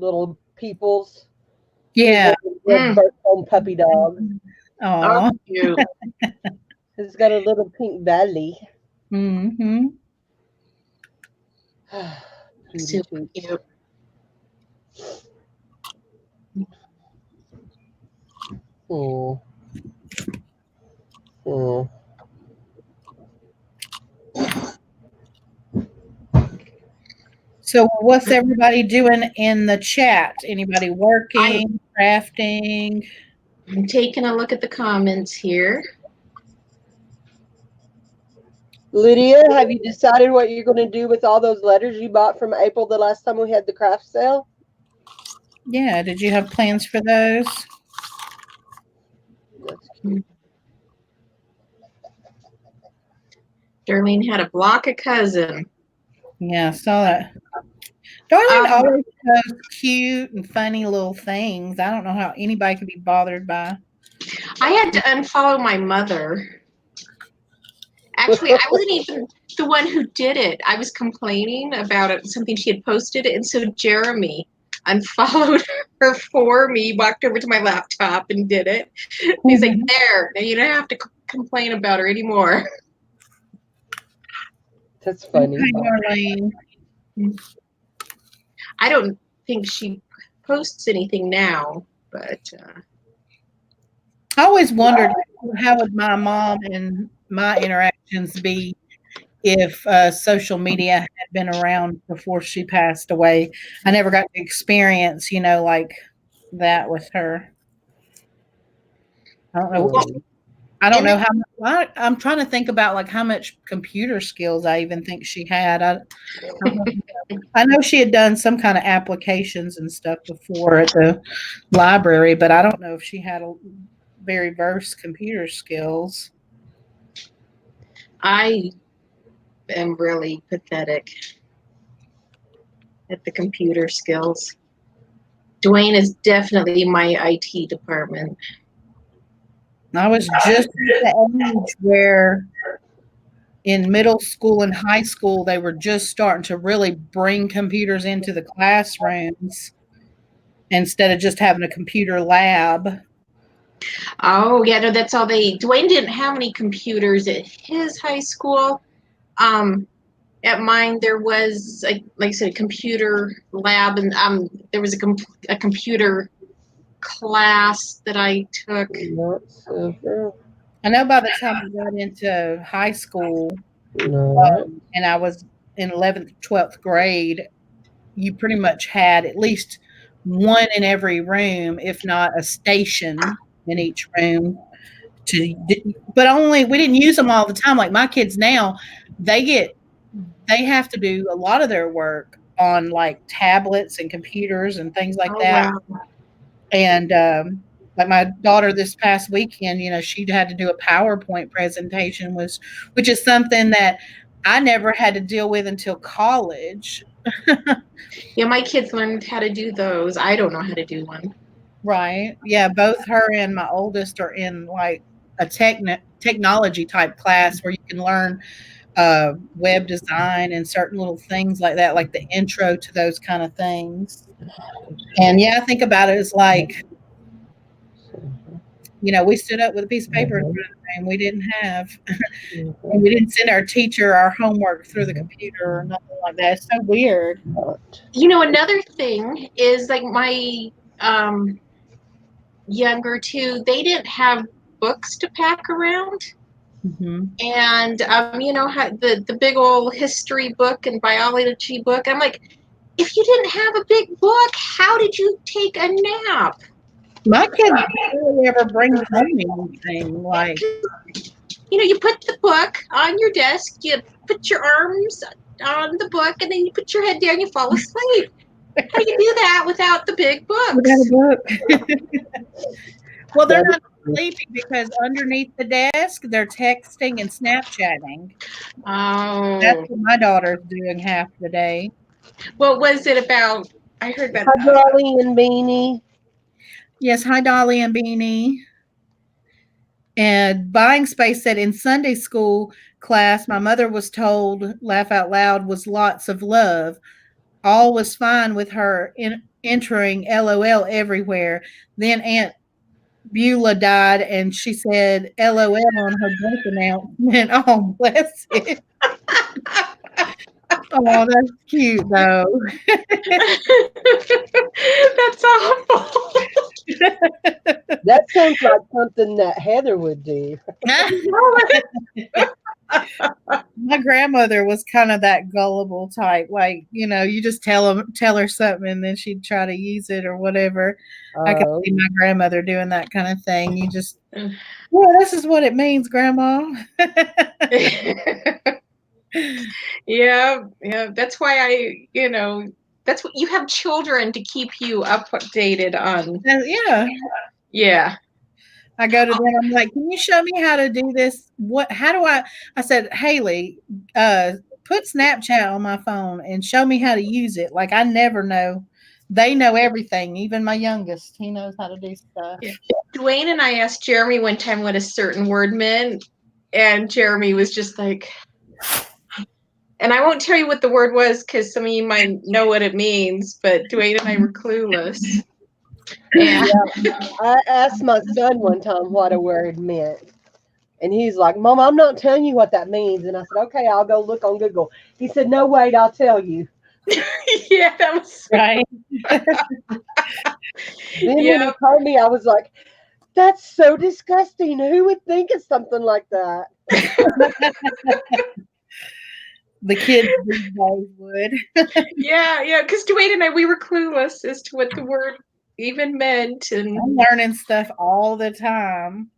[SPEAKER 3] little peoples?
[SPEAKER 1] Yeah.
[SPEAKER 3] The birthstone puppy dog.
[SPEAKER 1] Oh.
[SPEAKER 2] Cute.
[SPEAKER 3] He's got a little pink belly.
[SPEAKER 1] Mm-hmm.
[SPEAKER 2] Super cute.
[SPEAKER 3] Oh. Oh.
[SPEAKER 1] So what's everybody doing in the chat? Anybody working, crafting?
[SPEAKER 2] I'm taking a look at the comments here.
[SPEAKER 3] Lydia, have you decided what you're going to do with all those letters you bought from April the last time we had the craft sale?
[SPEAKER 1] Yeah, did you have plans for those?
[SPEAKER 3] That's cute.
[SPEAKER 2] Darlene had a block a cousin.
[SPEAKER 1] Yeah, I saw that. Darlene
[SPEAKER 2] Um,
[SPEAKER 1] always posts cute and funny little things. I don't know how anybody could be bothered by.
[SPEAKER 2] I had to unfollow my mother. Actually, I wasn't even the one who did it. I was complaining about something she had posted, and so Jeremy unfollowed her for me, walked over to my laptop and did it. He's like, there, now you don't have to complain about her anymore.
[SPEAKER 3] That's funny.
[SPEAKER 1] Okay, Darlene.
[SPEAKER 2] I don't think she posts anything now, but
[SPEAKER 1] I always wondered how would my mom and my interactions be if social media had been around before she passed away. I never got to experience, like that with her. I don't know.
[SPEAKER 3] Hmm.
[SPEAKER 1] I don't
[SPEAKER 2] and
[SPEAKER 1] know how much. I'm trying to think about like how much computer skills I even think she had. I know she had done some kind of applications and stuff before at the library, but I don't know if she had a very versed computer skills.
[SPEAKER 2] I am really pathetic at the computer skills. Dwayne is definitely my IT department.
[SPEAKER 1] I was just at the age where in middle school and high school, they were just starting to really bring computers into the classrooms instead of just having a computer lab.
[SPEAKER 2] Oh, yeah, no, that's all they. Dwayne didn't have any computers at his high school. Um, at mine, there was, like I said, a computer lab, and there was a computer class that I took.
[SPEAKER 3] Not silver.
[SPEAKER 1] I know by the time I got into high school
[SPEAKER 3] No.
[SPEAKER 1] and I was in 11th, 12th grade, you pretty much had at least one in every room, if not a station in each room. But only we didn't use them all the time. Like my kids now, they have to do a lot of their work on like tablets and computers and things like
[SPEAKER 2] Oh,
[SPEAKER 1] that.
[SPEAKER 2] wow.
[SPEAKER 1] And like my daughter this past weekend, she had to do a PowerPoint presentation, which is something that I never had to deal with until college.
[SPEAKER 2] Yeah, my kids learned how to do those. I don't know how to do one.
[SPEAKER 1] Right. Yeah, both her and my oldest are in like a technology type class where you can learn web design and certain little things like that, like the intro to those kind of things. And yeah, I think about it as like, we stood up with a piece of paper in front of the room. We didn't have, and we didn't send our teacher our homework through the computer or nothing like that. It's so weird.
[SPEAKER 2] Another thing is like my younger two, they didn't have books to pack around.
[SPEAKER 1] Mm-hmm.
[SPEAKER 2] And the big old history book and biology book. I'm like, if you didn't have a big book, how did you take a nap?
[SPEAKER 1] My kids barely ever bring home anything. Like,
[SPEAKER 2] You put the book on your desk, you put your arms on the book, and then you put your head down, you fall asleep. How do you do that without the big books?
[SPEAKER 1] without a book. Well, they're not sleeping because underneath the desk, they're texting and Snapchatting.
[SPEAKER 2] Oh.
[SPEAKER 1] That's what my daughter's doing half the day.
[SPEAKER 2] What was it about? I heard about
[SPEAKER 3] Hi, Dolly and Beanie.
[SPEAKER 1] Yes, hi, Dolly and Beanie. And Buying Space said in Sunday school class, my mother was told, laugh out loud, was lots of love. All was fine with her entering LOL everywhere. Then Aunt Beulah died, and she said LOL on her death announcement. Oh, bless it. Oh, that's cute, though.
[SPEAKER 2] That's awful.
[SPEAKER 3] That sounds like something that Heather would do.
[SPEAKER 1] My grandmother was kind of that gullible type. Like, you just tell her something, and then she'd try to use it or whatever. I could see my grandmother doing that kind of thing. You just, well, this is what it means, Grandma.
[SPEAKER 2] Yeah. That's why that's what you have children to keep you updated on.
[SPEAKER 1] Yeah.
[SPEAKER 2] Yeah.
[SPEAKER 1] I go to them. I'm like, can you show me how to do this? How do I said, Haley, put put Snapchat on my phone and show me how to use it. Like I never know. They know everything. Even my youngest, he knows how to do stuff.
[SPEAKER 2] Yeah. Dwayne and I asked Jeremy one time what a certain word meant, and Jeremy was just like, and I won't tell you what the word was because some of you might know what it means, but Dwayne and I were clueless. And
[SPEAKER 3] I asked my son one time what a word meant. And he's like, Mom, I'm not telling you what that means. And I said, okay, I'll go look on Google. He said, no, wait, I'll tell you.
[SPEAKER 2] yeah, that was
[SPEAKER 1] Right.
[SPEAKER 3] Then when he told me, I was like, that's so disgusting. Who would think of something like that?
[SPEAKER 1] The kids these days would.
[SPEAKER 2] yeah, because Dwayne and I, we were clueless as to what the word even meant. And
[SPEAKER 1] I'm learning stuff all the time,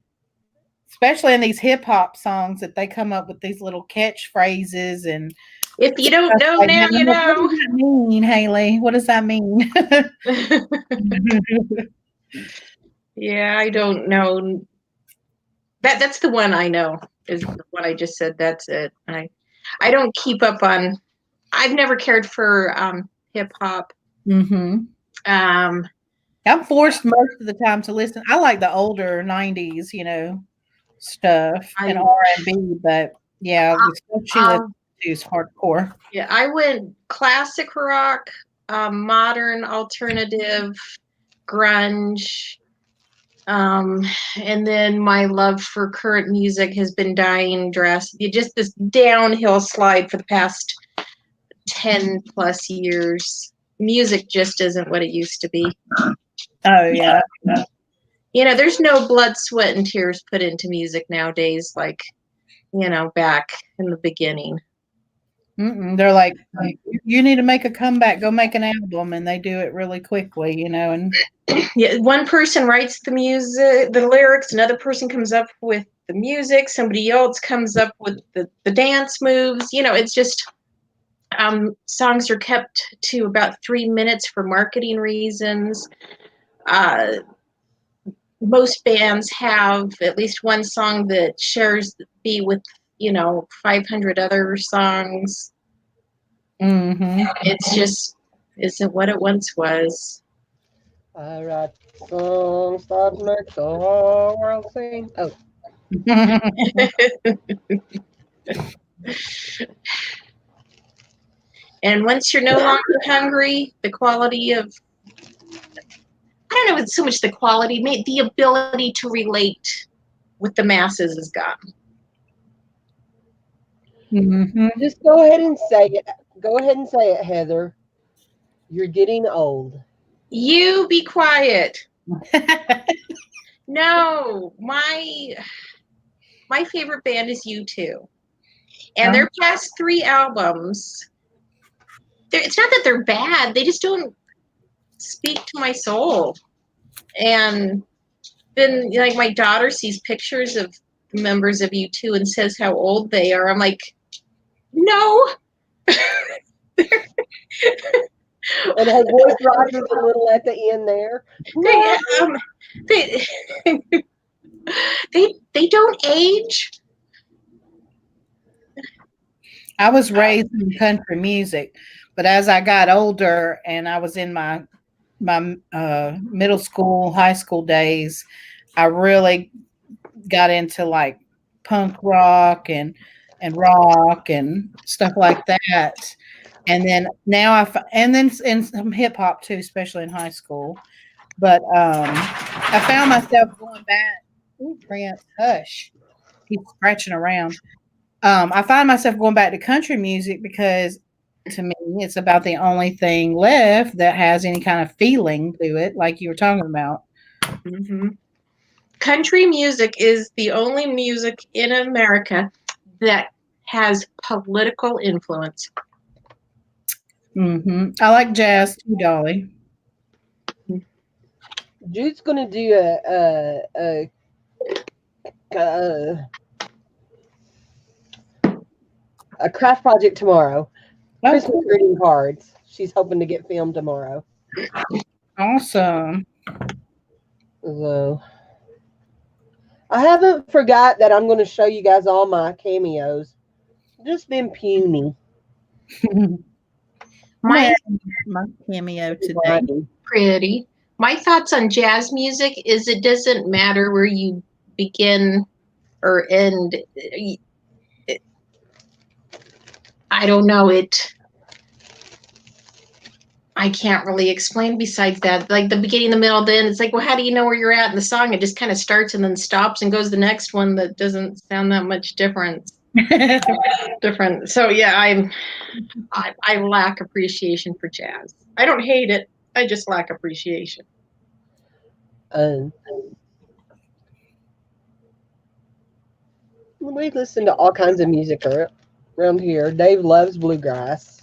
[SPEAKER 1] especially in these hip hop songs that they come up with these little catchphrases and.
[SPEAKER 2] if you don't know
[SPEAKER 1] Like,
[SPEAKER 2] now, you
[SPEAKER 1] what
[SPEAKER 2] know.
[SPEAKER 1] does that mean, Haley? What does that mean?
[SPEAKER 2] Yeah, I don't know. That's the one I know is the one I just said. That's it. I don't keep up on. I've never cared for hip hop.
[SPEAKER 1] Mm-hmm. I'm forced most of the time to listen. I like the older '90s, stuff and R&B, but yeah, the stuff she listens to is hardcore.
[SPEAKER 2] Yeah, I went classic rock, modern alternative, grunge. And then my love for current music has been dying drastically. Just this downhill slide for the past 10 plus years. Music just isn't what it used to be.
[SPEAKER 1] Oh yeah.
[SPEAKER 2] There's no blood, sweat, and tears put into music nowadays, like, back in the beginning.
[SPEAKER 1] They're like, you need to make a comeback, go make an album, and they do it really quickly, and
[SPEAKER 2] yeah, one person writes the music, the lyrics, another person comes up with the music, somebody else comes up with the dance moves. It's just songs are kept to about 3 minutes for marketing reasons. Most bands have at least one song that shares the beat with 500 other songs. It's just isn't what it once was.
[SPEAKER 3] I write songs that make the whole world sing. Oh.
[SPEAKER 2] And once you're no longer hungry, the quality of, I don't know if it's so much the quality, the ability to relate with the masses is gone.
[SPEAKER 3] Just go ahead and say it. Go ahead and say it, Heather. You're getting old.
[SPEAKER 2] You be quiet. No, my favorite band is U2. And their past 3 albums, it's not that they're bad, they just don't speak to my soul. And then, like, my daughter sees pictures of members of U2 and says how old they are. I'm like, no.
[SPEAKER 3] And her voice rises a little at the end there.
[SPEAKER 2] They don't age.
[SPEAKER 1] I was raised in country music, but as I got older and I was in my middle school, high school days, I really got into like punk rock and rock and stuff like that. And then now and then some hip hop too, especially in high school. But I found myself going back. Ooh, Grant, hush! He's scratching around. I find myself going back to country music because to me it's about the only thing left that has any kind of feeling to it, like you were talking about.
[SPEAKER 2] Mm-hmm. Country music is the only music in America that has political influence.
[SPEAKER 1] I like jazz too, Dolly.
[SPEAKER 3] Jude's gonna do a craft project tomorrow. Christmas greeting cards. She's hoping to get filmed tomorrow.
[SPEAKER 1] Awesome.
[SPEAKER 3] So I haven't forgot that I'm going to show you guys all my cameos. Just been puny.
[SPEAKER 2] My
[SPEAKER 1] My cameo today.
[SPEAKER 2] pretty. My thoughts on jazz music is it doesn't matter where you begin or end. I don't know it. I can't really explain besides that. Like the beginning, the middle, the end. It's like, well, how do you know where you're at in the song? It just kind of starts and then stops and goes to the next one that doesn't sound that much different. So yeah, I lack appreciation for jazz. I don't hate it. I just lack appreciation.
[SPEAKER 3] We listen to all kinds of music around here. Dave loves bluegrass.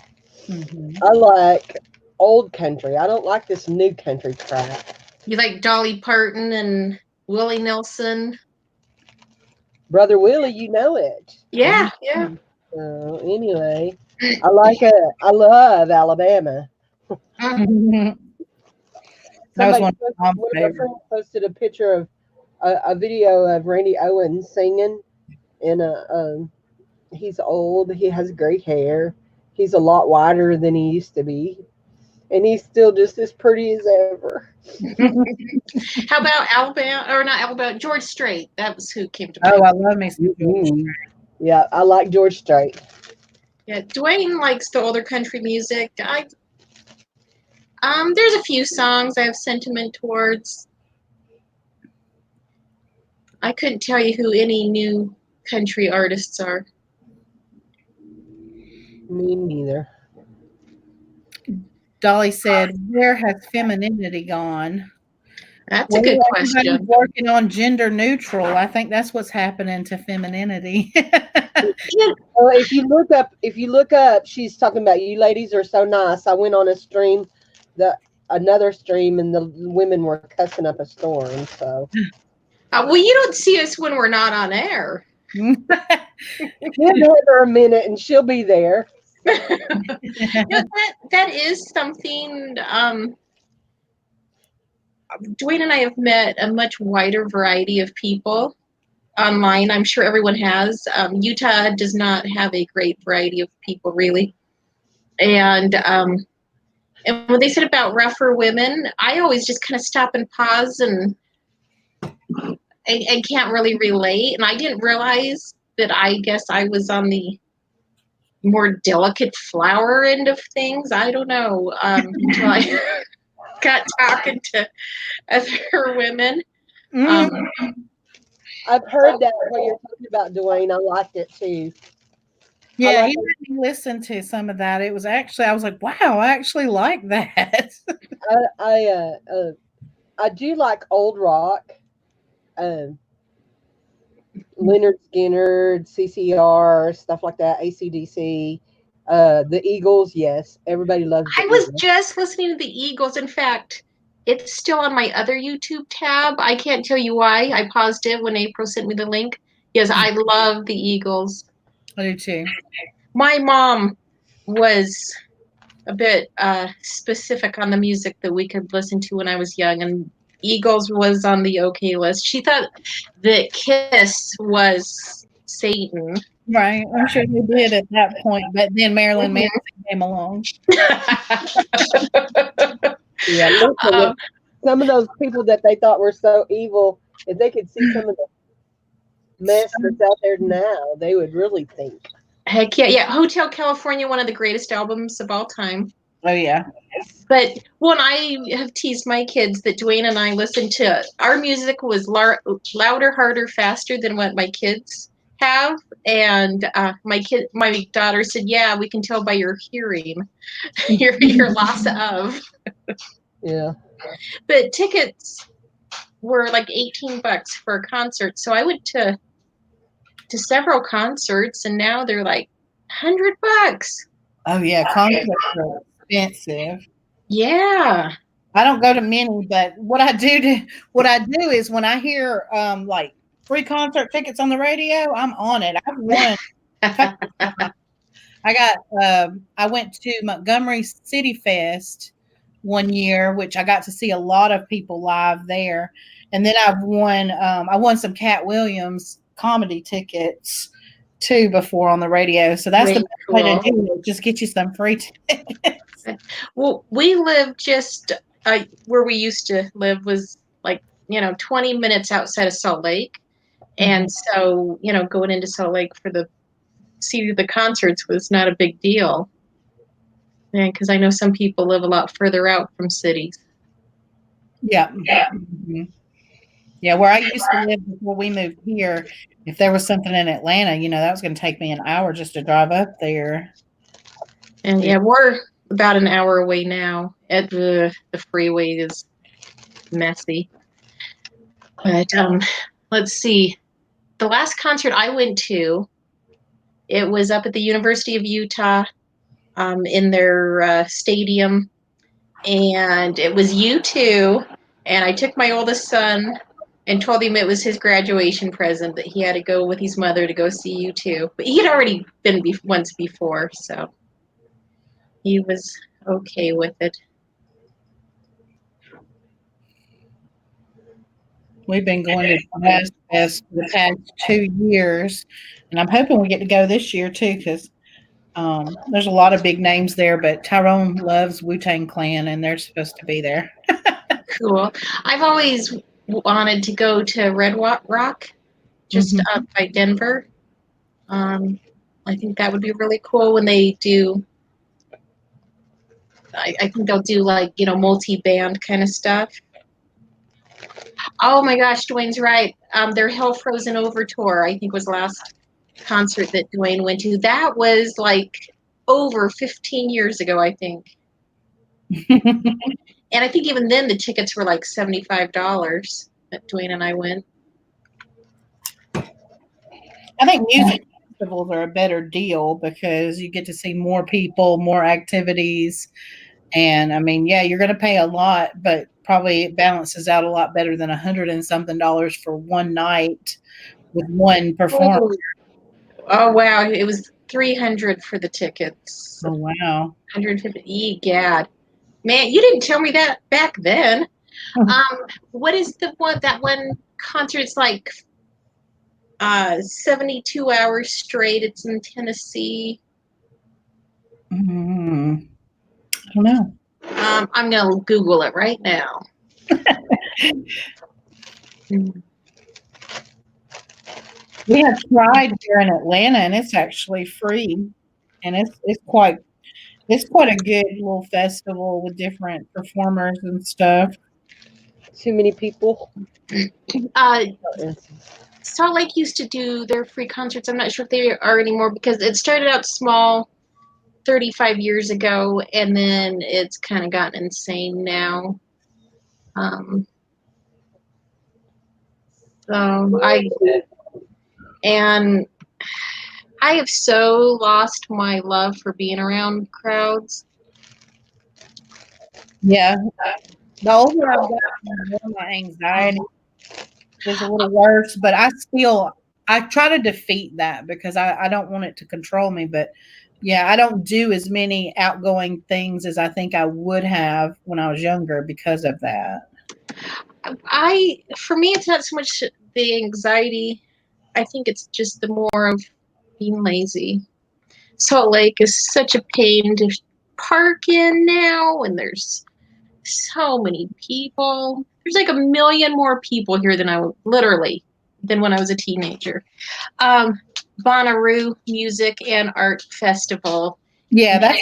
[SPEAKER 1] Mhm.
[SPEAKER 3] I like old country. I don't like this new country crap.
[SPEAKER 2] You like Dolly Parton and Willie Nelson?
[SPEAKER 3] Brother Willie, you know it.
[SPEAKER 2] Yeah.
[SPEAKER 3] Anyway, I love Alabama.
[SPEAKER 2] Mm.
[SPEAKER 1] That was
[SPEAKER 3] Somebody
[SPEAKER 1] one of Mom's
[SPEAKER 3] one of my
[SPEAKER 1] favorites.
[SPEAKER 3] friends posted a picture of a video of Randy Owens singing, and he's old. He has gray hair. He's a lot wider than he used to be, and he's still just as pretty as ever.
[SPEAKER 2] How about Alabama, or not Alabama, George Strait? That was who came to
[SPEAKER 1] Oh,
[SPEAKER 2] mind.
[SPEAKER 1] I love me some George.
[SPEAKER 3] Mhm. Yeah, I like George Strait.
[SPEAKER 2] Yeah, Dwayne likes the older country music. There's a few songs I have sentiment towards. I couldn't tell you who any new country artists are.
[SPEAKER 3] Me neither.
[SPEAKER 1] Dolly said, "Where has femininity gone?"
[SPEAKER 2] That's a
[SPEAKER 1] Well,
[SPEAKER 2] good
[SPEAKER 1] everybody's
[SPEAKER 2] question.
[SPEAKER 1] working on gender neutral. I think that's what's happening to femininity.
[SPEAKER 2] Yeah,
[SPEAKER 3] Well, if you look up, she's talking about you ladies are so nice. I went on a stream, another stream, and the women were cussing up a storm. So
[SPEAKER 2] well, you don't see us when we're not on air.
[SPEAKER 3] give her a minute, and she'll be there.
[SPEAKER 2] That is something. Dwayne and I have met a much wider variety of people online. I'm sure everyone has. Utah does not have a great variety of people, really. And when they said about rougher women, I always just kind of stop and pause and can't really relate. And I didn't realize that I guess I was on the more delicate flower end of things. I don't know until I got talking to other women.
[SPEAKER 3] I've heard that what you're talking about, Dwayne. I liked it too.
[SPEAKER 1] Yeah,
[SPEAKER 3] like
[SPEAKER 1] he made me listen to some of that. It was actually, I was like, wow, I actually like that.
[SPEAKER 3] I do like old rock. Leonard Skinner, CCR, stuff like that, ACDC, the Eagles. Yes, everybody loves the
[SPEAKER 2] I was
[SPEAKER 3] Eagles.
[SPEAKER 2] just listening to the Eagles. In fact, it's still on my other YouTube tab. I can't tell you why. I paused it when April sent me the link. Yes, I love the Eagles.
[SPEAKER 1] I do too.
[SPEAKER 2] My mom was a bit specific on the music that we could listen to when I was young, and Eagles was on the okay list. She thought that Kiss was Satan.
[SPEAKER 1] Right. I'm sure they did at that point, but then Marilyn Manson came along.
[SPEAKER 3] Yeah, listen, some of those people that they thought were so evil, if they could see some of the mess that's out there now, they would really think.
[SPEAKER 2] Heck yeah, yeah. Hotel California, one of the greatest albums of all time.
[SPEAKER 1] Oh yeah.
[SPEAKER 2] But when I have teased my kids that Dwayne and I listened to, our music was louder, harder, faster than what my kids have. And my daughter said, "Yeah, we can tell by your hearing, your loss of."
[SPEAKER 3] Yeah.
[SPEAKER 2] But tickets were like $18 for a concert, so I went to several concerts, and now they're like $100.
[SPEAKER 1] Oh yeah, concerts are expensive.
[SPEAKER 2] Yeah.
[SPEAKER 1] I don't go to many, but what I do is when I hear like free concert tickets on the radio, I'm on it. I've won. I went to Montgomery City Fest one year, which I got to see a lot of people live there. And then I won some Cat Williams comedy tickets too before on the radio. So that's the
[SPEAKER 2] Way
[SPEAKER 1] best way to
[SPEAKER 2] cool.
[SPEAKER 1] do it. Just get you some free tickets.
[SPEAKER 2] Well, we live just where we used to live was like 20 minutes outside of Salt Lake, and so going into Salt Lake for see the concerts was not a big deal. And because I know some people live a lot further out from cities.
[SPEAKER 1] Yeah. Mhm. Yeah, where I used to live before we moved here, if there was something in Atlanta, that was going to take me an hour just to drive up there.
[SPEAKER 2] And yeah, we're about an hour away now. The freeway is messy. But let's see. The last concert I went to, it was up at the University of Utah, in their stadium, and it was U2. And I took my oldest son and told him it was his graduation present that he had to go with his mother to go see U2. But he had already been once before, so he was okay with it.
[SPEAKER 1] We've been going to Jazz Fest for the past 2 years, and I'm hoping we get to go this year too, because there's a lot of big names there. But Tyrone loves Wu-Tang Clan, and they're supposed to be there.
[SPEAKER 2] Cool. I've always wanted to go to Red Rock, just up by Denver. I think that would be really cool when they do. I think they'll do like multi-band kind of stuff. Oh my gosh, Dwayne's right. Their Hell Frozen Over tour, I think, was the last concert that Dwayne went to. That was like over 15 years ago, I think. And I think even then the tickets were like $75 that Dwayne and I went.
[SPEAKER 1] I think music festivals are a better deal because you get to see more people, more activities. And I mean, yeah, you're going to pay a lot, but probably it balances out a lot better than $100 and something for one night with one performer.
[SPEAKER 2] Oh wow, it was 300 for the tickets.
[SPEAKER 1] Oh, wow.
[SPEAKER 2] 150. Egad. Man, you didn't tell me that back then. What is that one concert? It's like 72 hours straight. It's in Tennessee.
[SPEAKER 1] I don't know.
[SPEAKER 2] I'm gonna Google it right now.
[SPEAKER 1] We have tried here in Atlanta, and it's actually free, and it's quite a good little festival with different performers and stuff.
[SPEAKER 3] Too many people.
[SPEAKER 2] Salt Lake used to do their free concerts. I'm not sure if they are anymore because it started out small 35 years ago, and then it's kind of gotten insane now. So I have so lost my love for being around crowds.
[SPEAKER 1] Yeah. The older I've gotten, the more my anxiety is a little worse, but I try to defeat that because I don't want it to control me. But yeah, I don't do as many outgoing things as I think I would have when I was younger because of that.
[SPEAKER 2] For me, it's not so much the anxiety. I think it's just the more of being lazy. Salt Lake is such a pain to park in now, and there's so many people. There's like 1 million more people here than when I was a teenager. Bonnaroo Music and Art Festival.
[SPEAKER 1] Yeah, that's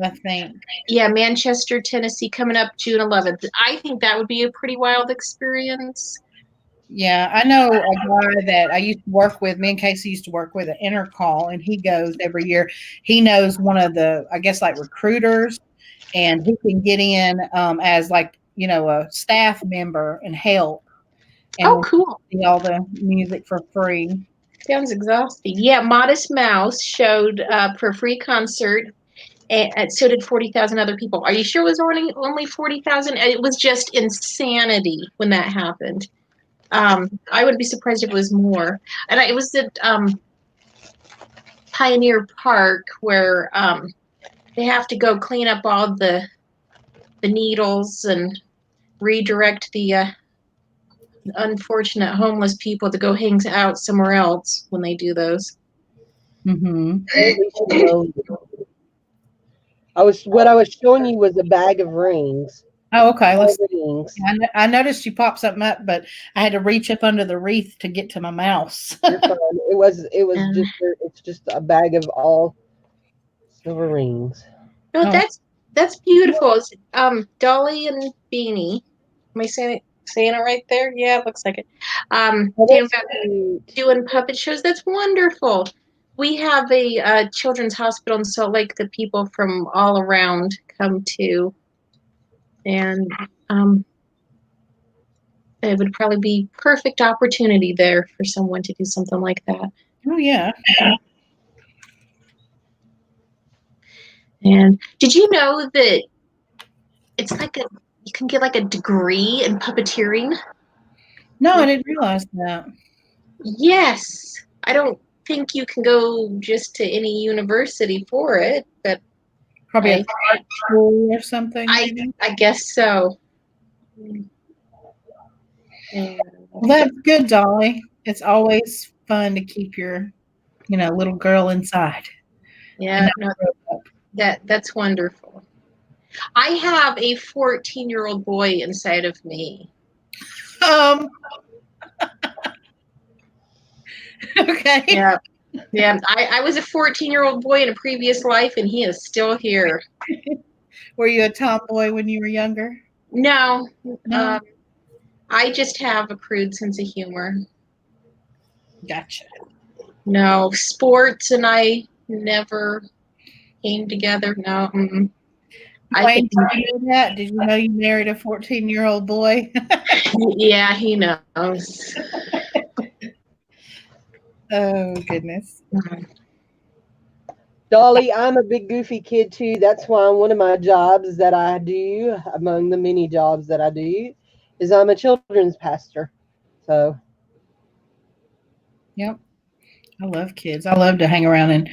[SPEAKER 1] I think.
[SPEAKER 2] Yeah, Manchester, Tennessee, coming up June 11th. I think that would be a pretty wild experience.
[SPEAKER 1] Yeah, I know a guy that I used to work with. Me and Casey used to work with at Intercall, and he goes every year. He knows one of the, I guess, like recruiters, and he can get in as like a staff member and help. And
[SPEAKER 2] cool!
[SPEAKER 1] See all the music for free.
[SPEAKER 2] Sounds exhausting. Yeah, Modest Mouse showed up for a free concert, and so did 40,000 other people. Are you sure it was only 40,000? It was just insanity when that happened. I would be surprised if it was more. And it was at Pioneer Park where they have to go clean up all the needles and redirect the unfortunate homeless people to go hang out somewhere else when they do those.
[SPEAKER 1] Mm-hmm.
[SPEAKER 3] Holy schmoly. What I was showing you was a bag of rings.
[SPEAKER 1] Oh, okay.
[SPEAKER 3] All
[SPEAKER 1] Let's.
[SPEAKER 3] rings.
[SPEAKER 1] I noticed you popped something up, but I had to reach up under the wreath to get to my mouse.
[SPEAKER 3] You're fine.
[SPEAKER 2] And
[SPEAKER 3] It's just a bag of all silver rings.
[SPEAKER 2] no,
[SPEAKER 1] Oh,
[SPEAKER 2] that's beautiful. It's, Dolly and Beanie. Am I saying it right there? Yeah, it looks like it.
[SPEAKER 3] Oh,
[SPEAKER 2] Saying
[SPEAKER 3] that's
[SPEAKER 2] about
[SPEAKER 3] cute.
[SPEAKER 2] doing puppet shows. That's wonderful. We have a children's hospital in Salt Lake that people from all around come to, and it would probably be perfect opportunity there for someone to do something like that.
[SPEAKER 1] oh yeah.
[SPEAKER 2] And did you know that it's like you can get like a degree in puppeteering?
[SPEAKER 1] No, I didn't realize that.
[SPEAKER 2] Yes. I don't think you can go just to any university for it, but
[SPEAKER 1] Probably a
[SPEAKER 2] I
[SPEAKER 1] school or something,
[SPEAKER 2] I
[SPEAKER 1] maybe.
[SPEAKER 2] I guess so. And,
[SPEAKER 1] Well, that's good, Dolly. It's always fun to keep your, little girl inside. And
[SPEAKER 2] yeah, no, that's wonderful. I have a 14-year-old boy inside of me.
[SPEAKER 1] um. Okay.
[SPEAKER 2] Yeah. Yeah, I was a 14-year-old boy in a previous life, and he is still here.
[SPEAKER 1] Were you a tomboy when you were younger?
[SPEAKER 2] No,
[SPEAKER 1] No.
[SPEAKER 2] I just have a crude sense of humor.
[SPEAKER 1] Gotcha.
[SPEAKER 2] No, sports and I never came together. No, I
[SPEAKER 1] Wayne,
[SPEAKER 2] think,
[SPEAKER 1] did you know that? Did you know you married a 14-year-old boy?
[SPEAKER 2] yeah, he knows.
[SPEAKER 1] Oh, goodness.
[SPEAKER 3] Dolly, I'm a big goofy kid too. That's why one of my jobs that I do, among the many jobs that I do, is I'm a children's pastor. So
[SPEAKER 1] Yep. I love kids. I love to hang around and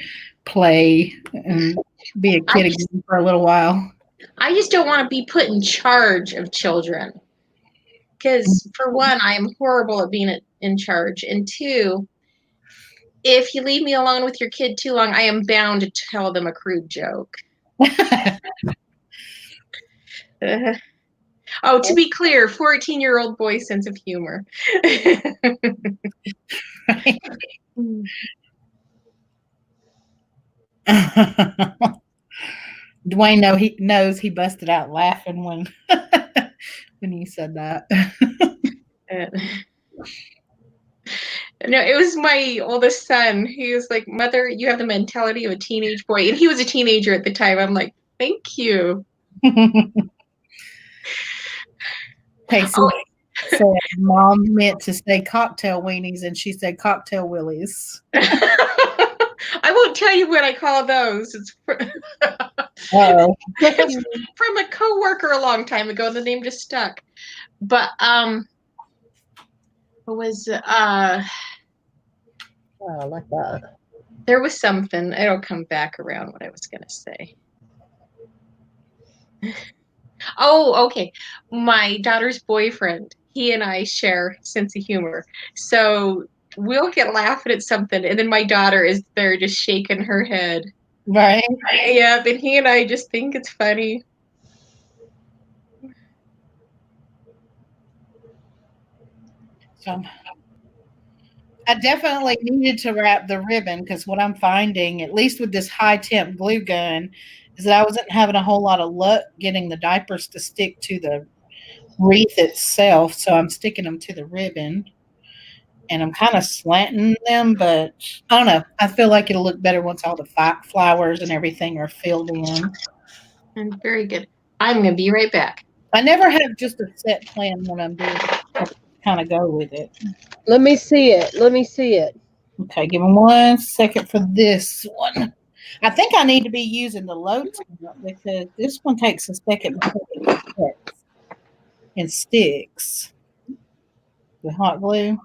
[SPEAKER 1] play and be a
[SPEAKER 2] I
[SPEAKER 1] kid
[SPEAKER 2] just,
[SPEAKER 1] again for a little while.
[SPEAKER 2] I just don't want to be put in charge of children. Because, for one, I am horrible at being in charge. And two, if you leave me alone with your kid too long, I am bound to tell them a crude joke. Oh, to be clear, 14-year-old boy sense of humor.
[SPEAKER 1] Dwayne he knows he busted out laughing when when you said that.
[SPEAKER 2] No, it was my oldest son. He was like, "Mother, you have the mentality of a teenage boy." And he was a teenager at the time. I'm like, "Thank you."
[SPEAKER 1] Casey
[SPEAKER 2] Oh,
[SPEAKER 1] said mom meant to say cocktail weenies and she said cocktail willies.
[SPEAKER 2] I won't tell you what I call those.
[SPEAKER 1] Oh.
[SPEAKER 2] It's from a coworker a long time ago. The name just stuck. But what was
[SPEAKER 3] oh, I like that.
[SPEAKER 2] there was something. It'll come back around what I was gonna say. Oh, okay. My daughter's boyfriend, he and I share sense of humor. So we'll get laughing at something, and then my daughter is there just shaking her head.
[SPEAKER 1] Right.
[SPEAKER 2] Yeah, then he and I just think it's funny.
[SPEAKER 1] So I definitely needed to wrap the ribbon because what I'm finding, at least with this high temp glue gun, is that I wasn't having a whole lot of luck getting the diapers to stick to the wreath itself. So I'm sticking them to the ribbon and I'm kind of slanting them, but I don't know. I feel like it'll look better once all the flowers and everything are filled in.
[SPEAKER 2] And very good. I'm gonna be right back.
[SPEAKER 1] I never have just a set plan when I'm doing it. I kind of go with it.
[SPEAKER 3] Let me see it. Let me see it.
[SPEAKER 1] Okay, give me 1 second for this one. I think I need to be using the low temp because this one takes a second before it sticks and sticks. The hot glue.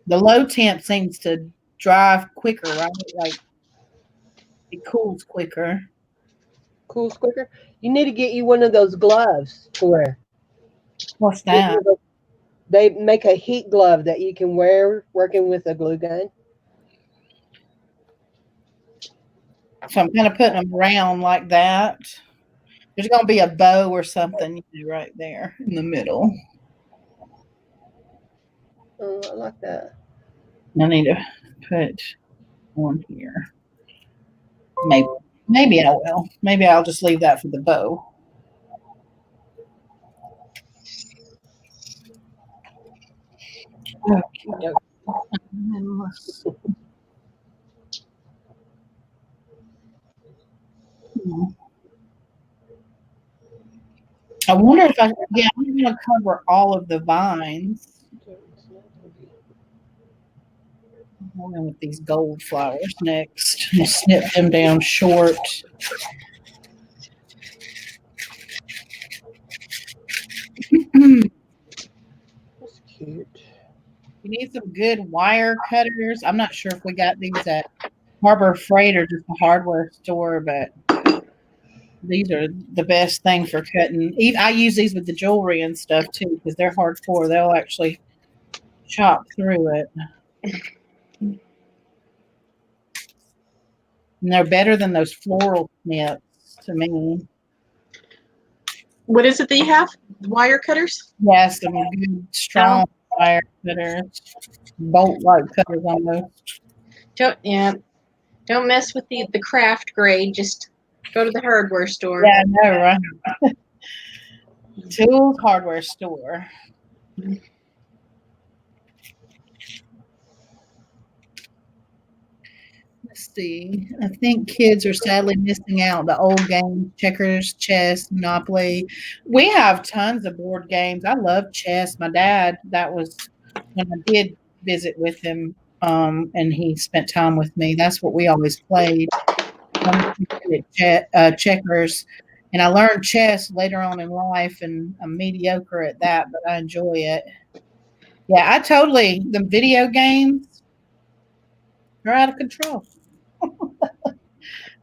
[SPEAKER 1] The low temp seems to dry quicker, right? Like it cools quicker.
[SPEAKER 3] Cool squicker. You need to get you one of those gloves to wear.
[SPEAKER 1] What's that?
[SPEAKER 3] They make a heat glove that you can wear working with a glue gun.
[SPEAKER 1] So I'm kind of putting them around like that. There's going to be a bow or something right there in the middle.
[SPEAKER 3] Oh, I like that.
[SPEAKER 1] I need to put one here. Maybe I will. Maybe I'll just leave that for the bow. Okay. I wonder if I'm going to cover all of the vines. I'm going with these gold flowers next. I'll snip them down short.
[SPEAKER 3] That's cute.
[SPEAKER 1] You need some good wire cutters. I'm not sure if we got these at Harbor Freight or just a hardware store, but these are the best thing for cutting. I use these with the jewelry and stuff too because they're hardcore. They'll actually chop through it. And they're better than those floral snips to me.
[SPEAKER 2] What is it that you have? Wire cutters?
[SPEAKER 1] Yes, some good, strong wire cutters. Bolt-like cutters almost.
[SPEAKER 2] Don't mess with the craft grade. Just go to the hardware store.
[SPEAKER 1] Yeah, I know, right? Tools hardware store. Let's see. I think kids are sadly missing out. The old games, checkers, chess, Monopoly. We have tons of board games. I love chess. My dad, that was when I did visit with him, and he spent time with me. That's what we always played. Checkers. And I learned chess later on in life, and I'm mediocre at that, but I enjoy it. Yeah, the video games are out of control.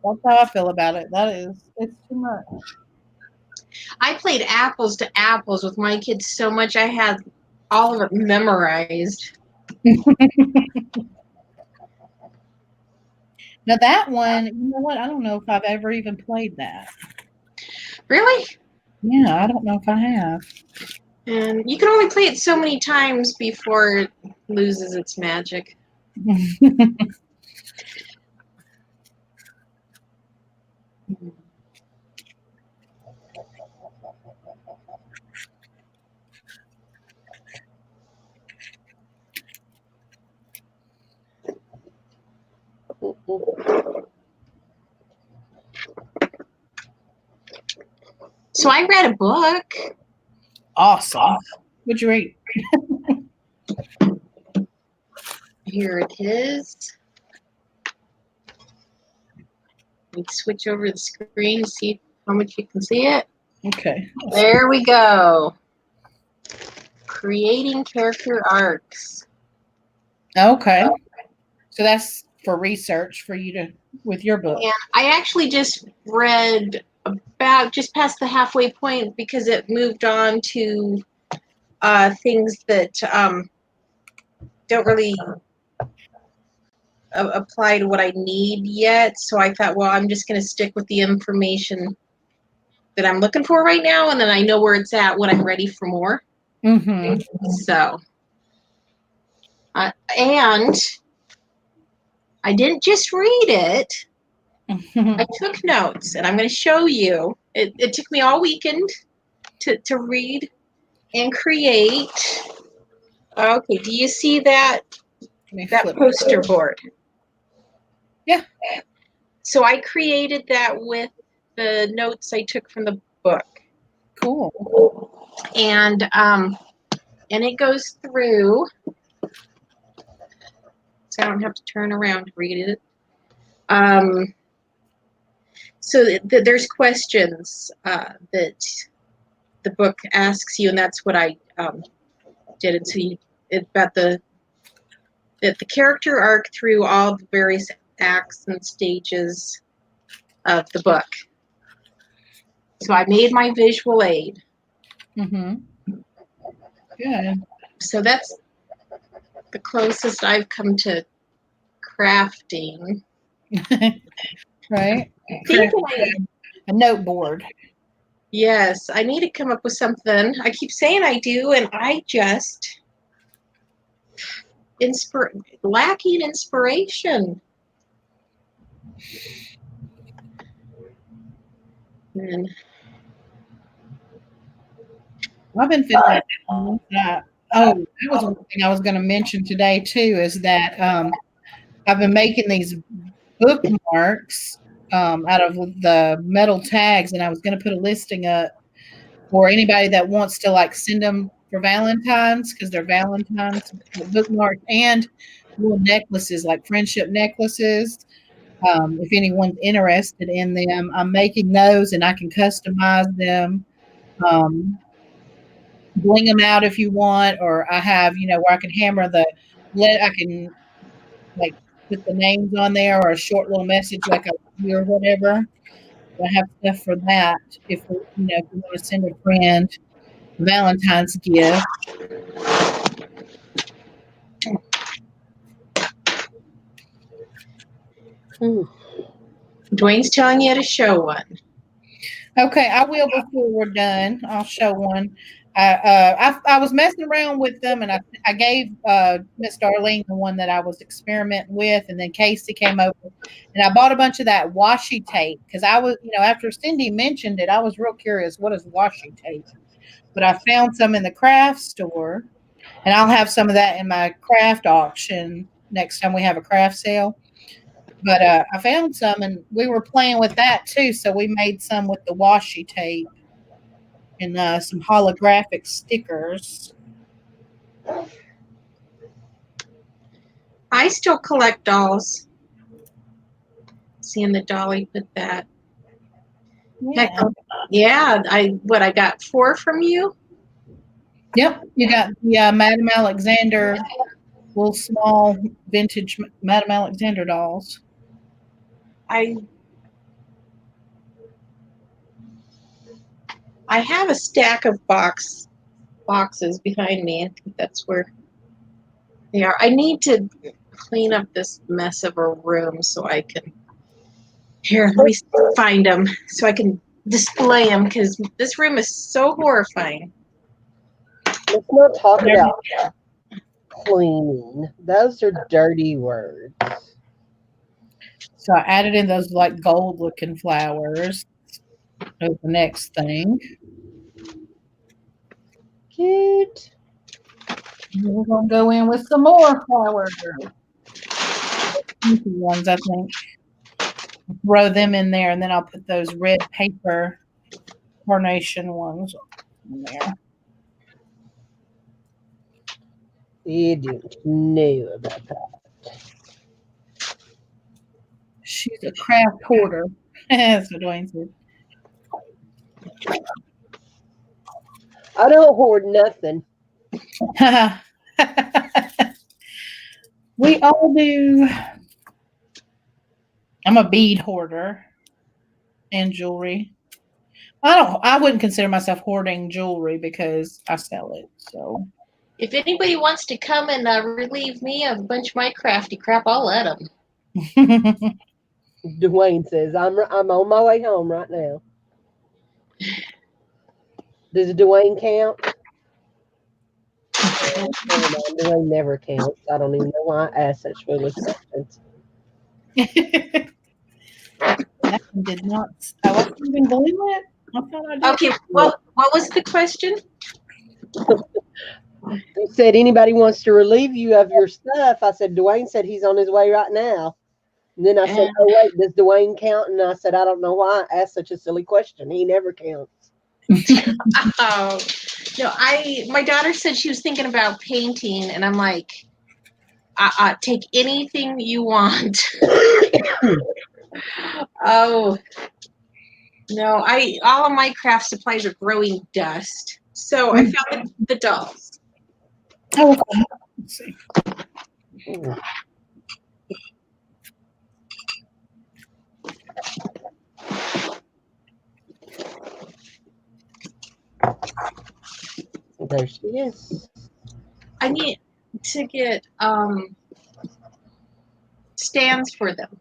[SPEAKER 1] That's how I feel about it. It's too much.
[SPEAKER 2] I played apples to apples with my kids so much I had all of it memorized.
[SPEAKER 1] Now that one, you know what? I don't know if I've ever even played that.
[SPEAKER 2] Really?
[SPEAKER 1] Yeah, I don't know if I have.
[SPEAKER 2] And you can only play it so many times before it loses its magic. So I read a book.
[SPEAKER 1] Awesome. What'd you read?
[SPEAKER 2] Here it is. Let me switch over the screen to see how much you can see it.
[SPEAKER 1] Okay.
[SPEAKER 2] There we go. Creating character arcs.
[SPEAKER 1] Okay. So that's for research for you to with your book.
[SPEAKER 2] And I actually just read about just past the halfway point because it moved on to things that don't really apply to what I need yet. So I thought, well, I'm just going to stick with the information that I'm looking for right now, and then I know where it's at when I'm ready for more.
[SPEAKER 1] Mm-hmm.
[SPEAKER 2] So, and I didn't just read it. I took notes, and I'm going to show you. It took me all weekend to read and create. Okay, do you see that poster board?
[SPEAKER 1] Yeah.
[SPEAKER 2] So I created that with the notes I took from the book.
[SPEAKER 1] Cool.
[SPEAKER 2] And it goes through, so I don't have to turn around to read it. So there's questions that the book asks you, and that's what I did. And so about the character arc through all the various acts and stages of the book. So I made my visual aid.
[SPEAKER 1] Mm-hmm. Good.
[SPEAKER 2] So that's the closest I've come to crafting.
[SPEAKER 1] right?
[SPEAKER 2] Thinking
[SPEAKER 1] A note board.
[SPEAKER 2] yes, I need to come up with something. I keep saying I do, and I just lacking inspiration. And
[SPEAKER 1] I've been feeling that. Oh, that was one thing I was going to mention today too. Is that I've been making these bookmarks out of the metal tags, and I was going to put a listing up for anybody that wants to like send them for Valentine's because they're Valentine's bookmarks and little necklaces like friendship necklaces. If anyone's interested in them, I'm making those and I can customize them. Um, Bling them out if you want, or I have, where I can hammer I can like put the names on there or a short little message like a or whatever. I have stuff for that if you want to send a friend a Valentine's gift.
[SPEAKER 2] Dwayne's telling you to show one.
[SPEAKER 1] Okay, I will before we're done. I'll show one. I was messing around with them, and I gave Miss Darlene the one that I was experimenting with, and then Casey came over, and I bought a bunch of that washi tape because I was, after Cindy mentioned it, I was real curious what is washi tape, but I found some in the craft store, and I'll have some of that in my craft auction next time we have a craft sale. But I found some, and we were playing with that too. So we made some with the washi tape and some holographic stickers.
[SPEAKER 2] I still collect dolls. Seeing the dolly put that.
[SPEAKER 1] Yeah.
[SPEAKER 2] Yeah. I got 4 from you.
[SPEAKER 1] Yep. You got the Madame Alexander, little small vintage Madame Alexander dolls.
[SPEAKER 2] I have a stack of boxes behind me. I think that's where they are. I need to clean up this mess of a room so I can. Here, let me find them so I can display them because this room is so horrifying.
[SPEAKER 3] Let's not talk about cleaning. Those are dirty words.
[SPEAKER 1] So I added in those like gold looking flowers. That's the next thing.
[SPEAKER 3] Cute.
[SPEAKER 1] We're going to go in with some more flowers. Ones, I think. Throw them in there, and then I'll put those red paper carnation ones in there.
[SPEAKER 3] You didn't know about that.
[SPEAKER 1] She's a craft hoarder. That's what Dwayne said.
[SPEAKER 3] I don't hoard nothing.
[SPEAKER 1] We all do. I'm a bead hoarder and jewelry. I wouldn't consider myself hoarding jewelry because I sell it. So
[SPEAKER 2] If anybody wants to come and relieve me of a bunch of my crafty crap, I'll let them.
[SPEAKER 3] Dwayne says, I'm on my way home right now. Does Dwayne count? Dwayne never counts. I don't even know why I asked such foolish questions.
[SPEAKER 1] That one did not. I wasn't even doing it. I thought I did.
[SPEAKER 2] Okay, well, what was the question?
[SPEAKER 3] He said, anybody wants to relieve you of your stuff? I said, Dwayne said he's on his way right now. And then I said, oh, wait, does Dwayne count? And I said, I don't know why I asked such a silly question. He never counts.
[SPEAKER 2] Oh, no, my daughter said she was thinking about painting, and I'm like, take anything you want. Oh, no, all of my craft supplies are growing dust. So I found the dolls.
[SPEAKER 1] Oh, okay. Let's see.
[SPEAKER 3] There she is.
[SPEAKER 2] I need to get stands for them.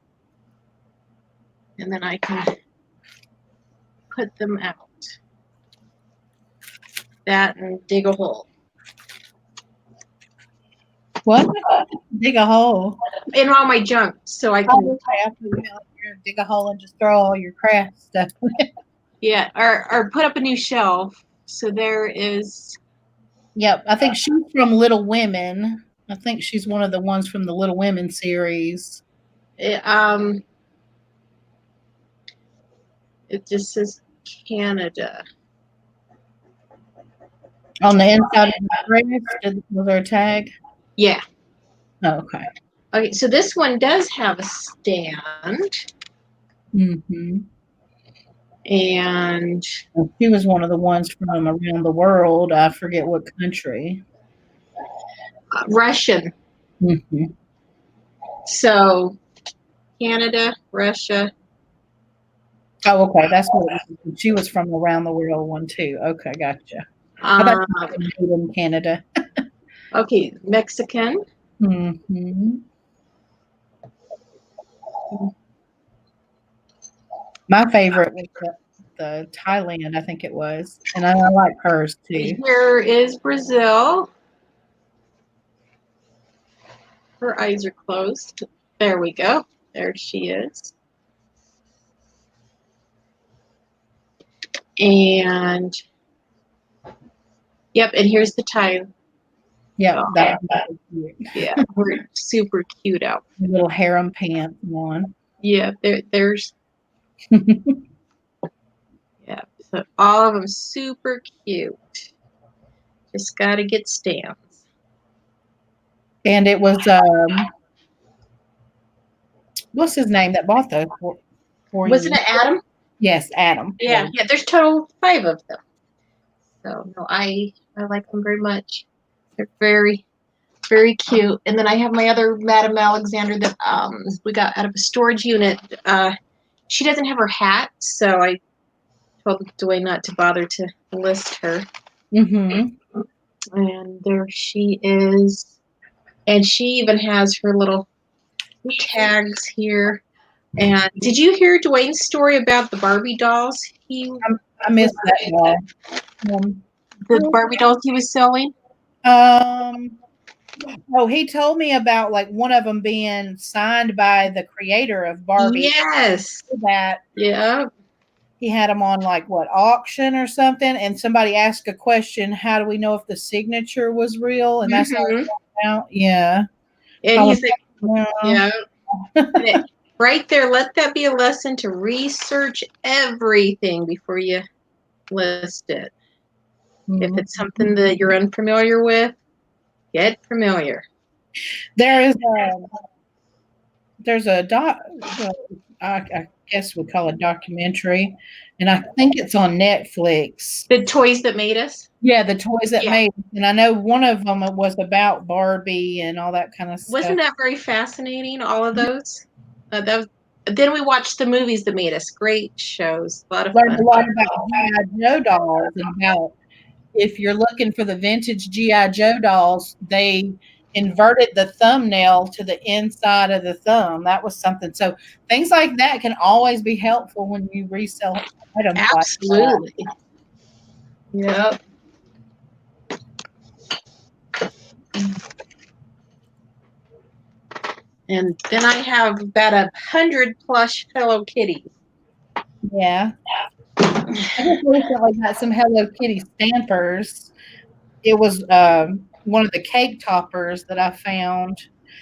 [SPEAKER 2] and then I can put them out. That and dig a hole.
[SPEAKER 1] What? Dig a hole.
[SPEAKER 2] In all my junk, so I
[SPEAKER 1] Oh,
[SPEAKER 2] can,
[SPEAKER 1] okay. I thought you meant like you're gonna dig a hole and just throw all your craft stuff.
[SPEAKER 2] yeah, or put up a new shelf. So there is,
[SPEAKER 1] Yep. I think she's from Little Women. I think she's one of the ones from the Little Women series.
[SPEAKER 2] it, it just says Canada.
[SPEAKER 1] On the inside of the dress, was there a tag?
[SPEAKER 2] Yeah.
[SPEAKER 1] Oh, okay.
[SPEAKER 2] Okay, so this one does have a stand,
[SPEAKER 1] Mm-hmm.
[SPEAKER 2] and
[SPEAKER 1] She was one of the ones from around the world. I forget what country.
[SPEAKER 2] Russian.
[SPEAKER 1] Mm-hmm.
[SPEAKER 2] So Canada, Russia.
[SPEAKER 1] Oh, okay. That's what it was. She was from around the world one too. Okay, gotcha. I thought she was made in Canada.
[SPEAKER 2] Okay, Mexican.
[SPEAKER 1] Mm-hmm. My favorite was the Thailand, I think it was, and I like hers too.
[SPEAKER 2] Here is Brazil. Her eyes are closed. There we go. There she is. And yep, and here's the Thai.
[SPEAKER 1] Yeah,
[SPEAKER 2] Oh,
[SPEAKER 1] that was really cute.
[SPEAKER 2] yeah, we're super cute out.
[SPEAKER 1] Little harem pants on.
[SPEAKER 2] Yeah, there's yeah. So all of them super cute. Just gotta get stamps.
[SPEAKER 1] And it was what's his name that bought those for
[SPEAKER 2] Wasn't
[SPEAKER 1] you?
[SPEAKER 2] it Adam?
[SPEAKER 1] Yes, Adam.
[SPEAKER 2] Yeah, yeah. There's total 5 of them. So no, I like them very much. They're very, very cute. And then I have my other Madame Alexander that we got out of a storage unit. She doesn't have her hat, so I told Dwayne not to bother to list her.
[SPEAKER 1] Mm-hmm.
[SPEAKER 2] And there she is. And she even has her little tags here. And did you hear Dwayne's story about the Barbie dolls?
[SPEAKER 1] I missed that doll.
[SPEAKER 2] The Barbie dolls he was selling?
[SPEAKER 1] Oh, he told me about like one of them being signed by the creator of Barbie.
[SPEAKER 2] Yes.
[SPEAKER 1] That
[SPEAKER 2] Yeah.
[SPEAKER 1] he had them on like what auction or something, and somebody asked a question: "How do we know if the signature was real?" And that's how it came out. Yeah.
[SPEAKER 2] And he's like,
[SPEAKER 1] yeah.
[SPEAKER 2] Right there, let that be a lesson to research everything before you list it.
[SPEAKER 1] Mm-hmm.
[SPEAKER 2] If it's something that you're unfamiliar with, get familiar.
[SPEAKER 1] There's a I guess we call it documentary, and I think it's on Netflix.
[SPEAKER 2] The Toys That Made Us?
[SPEAKER 1] Yeah, the toys that made us. And I know one of them was about Barbie and all that kind of stuff.
[SPEAKER 2] Wasn't that very fascinating, all of those? Then we watched the movies that made us. Great shows. A lot of
[SPEAKER 1] Learned
[SPEAKER 2] fun.
[SPEAKER 1] a lot about G.I. Joe dolls and about if you're looking for the vintage G.I. Joe dolls, they inverted the thumbnail to the inside of the thumb. That was something. So things like that can always be helpful when you resell items.
[SPEAKER 2] Absolutely.
[SPEAKER 1] Like
[SPEAKER 2] Yep. And then I have about 100 plush Hello Kitties.
[SPEAKER 1] Yeah. I just recently got some Hello Kitty stampers. It was one of the cake toppers that I found.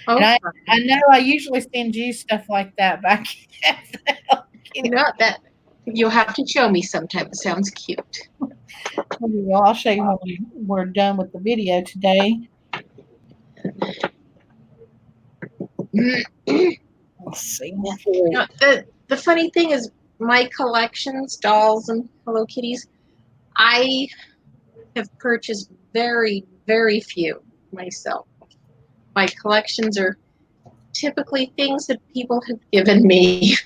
[SPEAKER 2] Oh,
[SPEAKER 1] and I know I usually send you stuff like that back.
[SPEAKER 2] That you'll have to show me sometime. It sounds cute.
[SPEAKER 1] Well, I'll show you when we're done with the video today. Let's see.
[SPEAKER 2] The funny thing is, my collections, dolls and Hello Kitties, I have purchased very, very few myself. My collections are typically things that people have given me.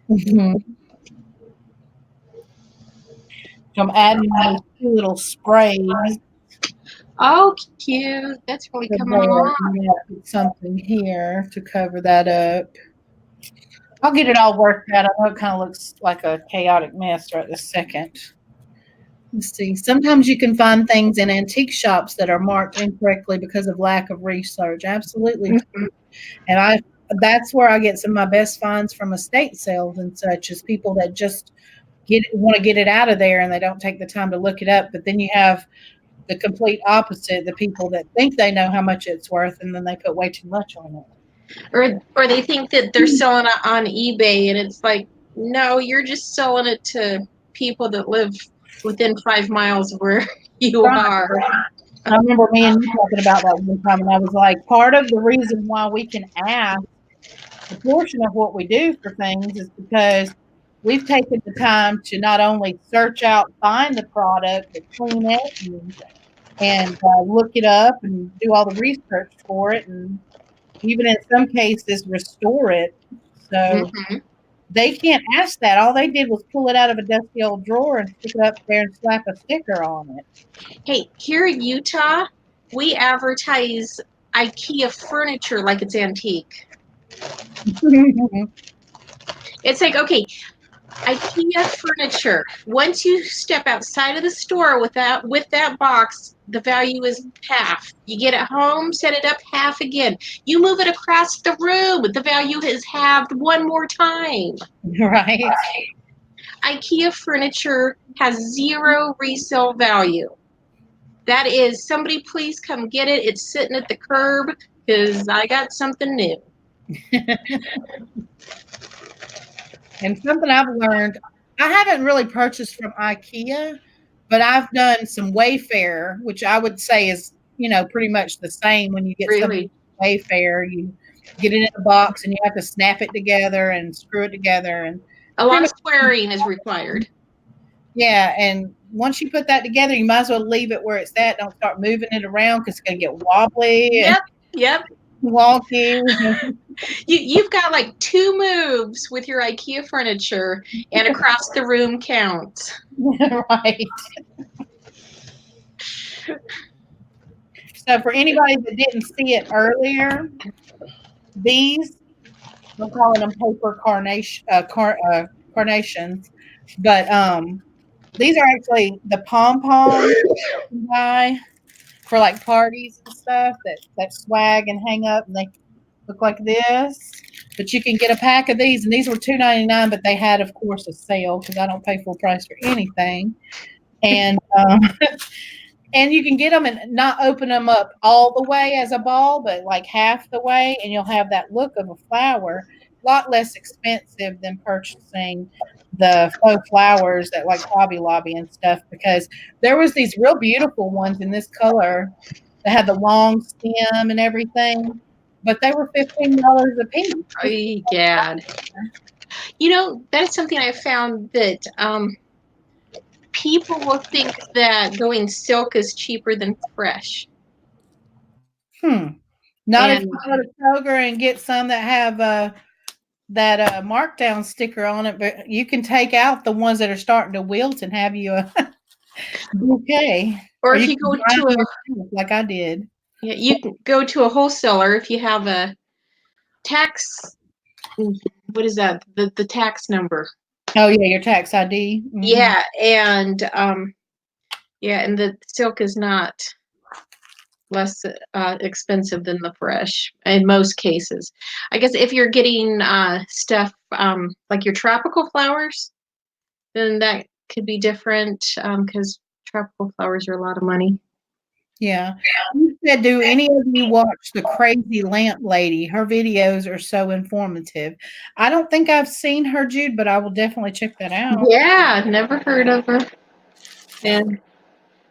[SPEAKER 1] Mm-hmm. I'm adding those two little sprays.
[SPEAKER 2] Oh, cute. That's really coming along.
[SPEAKER 1] Something here to cover that up. I'll get it all worked out. I know it kind of looks like a chaotic mess right this second. Let's see. Sometimes you can find things in antique shops that are marked incorrectly because of lack of research. Absolutely. And that's where I get some of my best finds from estate sales and such, is people that just want to get it out of there and they don't take the time to look it up. But then you have the complete opposite, the people that think they know how much it's worth and then they put way too much on it.
[SPEAKER 2] Or they think that they're selling it on eBay, and it's like, no, you're just selling it to people that live within 5 miles of where you
[SPEAKER 1] Right.
[SPEAKER 2] are.
[SPEAKER 1] I remember me and you talking about that one time, and I was like, part of the reason why we can ask a portion of what we do for things is because we've taken the time to not only search out, find the product, but clean it and look it up and do all the research for it, and even in some cases restore it. So
[SPEAKER 2] Mhm.
[SPEAKER 1] they can't ask that. All they did was pull it out of a dusty old drawer and stick it up there and slap a sticker on it.
[SPEAKER 2] Hey, here in Utah, we advertise IKEA furniture like it's antique. It's like, okay, IKEA furniture. Once you step outside of the store with that box, the value is half. You get it home, set it up half again. You move it across the room, the value is halved one more time.
[SPEAKER 1] Right.
[SPEAKER 2] IKEA furniture has zero resale value. That is, somebody please come get it. It's sitting at the curb because I got something new.
[SPEAKER 1] And something I've learned, I haven't really purchased from IKEA, but I've done some Wayfair, which I would say is, pretty much the same. When you get something
[SPEAKER 2] Really.
[SPEAKER 1] from Wayfair, you get it in a box and you have to snap it together and screw it together. And
[SPEAKER 2] A lot of swearing is required.
[SPEAKER 1] yeah, and once you put that together, you might as well leave it where it's at. Don't start moving it around because it's going to get wobbly and
[SPEAKER 2] Yep.
[SPEAKER 1] wonky.
[SPEAKER 2] You've got like 2 moves with your IKEA furniture, and across the room counts.
[SPEAKER 1] Right. So for anybody that didn't see it earlier, these, I'm calling them paper carnations, but these are actually the pom poms you buy for like parties and stuff that swag and hang up, and they look like this. But you can get a pack of these, and these were $2.99, but they had, of course, a sale because I don't pay full price for anything. And and you can get them and not open them up all the way as a ball, but like half the way, and you'll have that look of a flower. A lot less expensive than purchasing the faux flowers at like Hobby Lobby and stuff, because there was these real beautiful ones in this color that had the long stem and everything, but they were $15 a piece.
[SPEAKER 2] Oh, God. You know, that's something I found that people will think that going silk is cheaper than fresh.
[SPEAKER 1] Not if
[SPEAKER 2] And
[SPEAKER 1] you go to Kroger and get some that have that markdown sticker on it, but you can take out the ones that are starting to wilt and have you a bouquet.
[SPEAKER 2] or
[SPEAKER 1] Or
[SPEAKER 2] if
[SPEAKER 1] you
[SPEAKER 2] you
[SPEAKER 1] can
[SPEAKER 2] go
[SPEAKER 1] buy
[SPEAKER 2] to
[SPEAKER 1] them
[SPEAKER 2] a
[SPEAKER 1] yourself, like I did.
[SPEAKER 2] you can go to a wholesaler if you have a tax, what is that? The tax number.
[SPEAKER 1] Oh yeah, your tax ID. Mm-hmm.
[SPEAKER 2] Yeah, and the silk is not less expensive than the fresh in most cases. I guess if you're getting stuff like your tropical flowers, then that could be different because tropical flowers are a lot of money.
[SPEAKER 1] Yeah. You said, do any of you watch the Crazy Lamp Lady? Her videos are so informative. I don't think I've seen her, Jude, but I will definitely check that out.
[SPEAKER 2] Yeah, never heard of her. And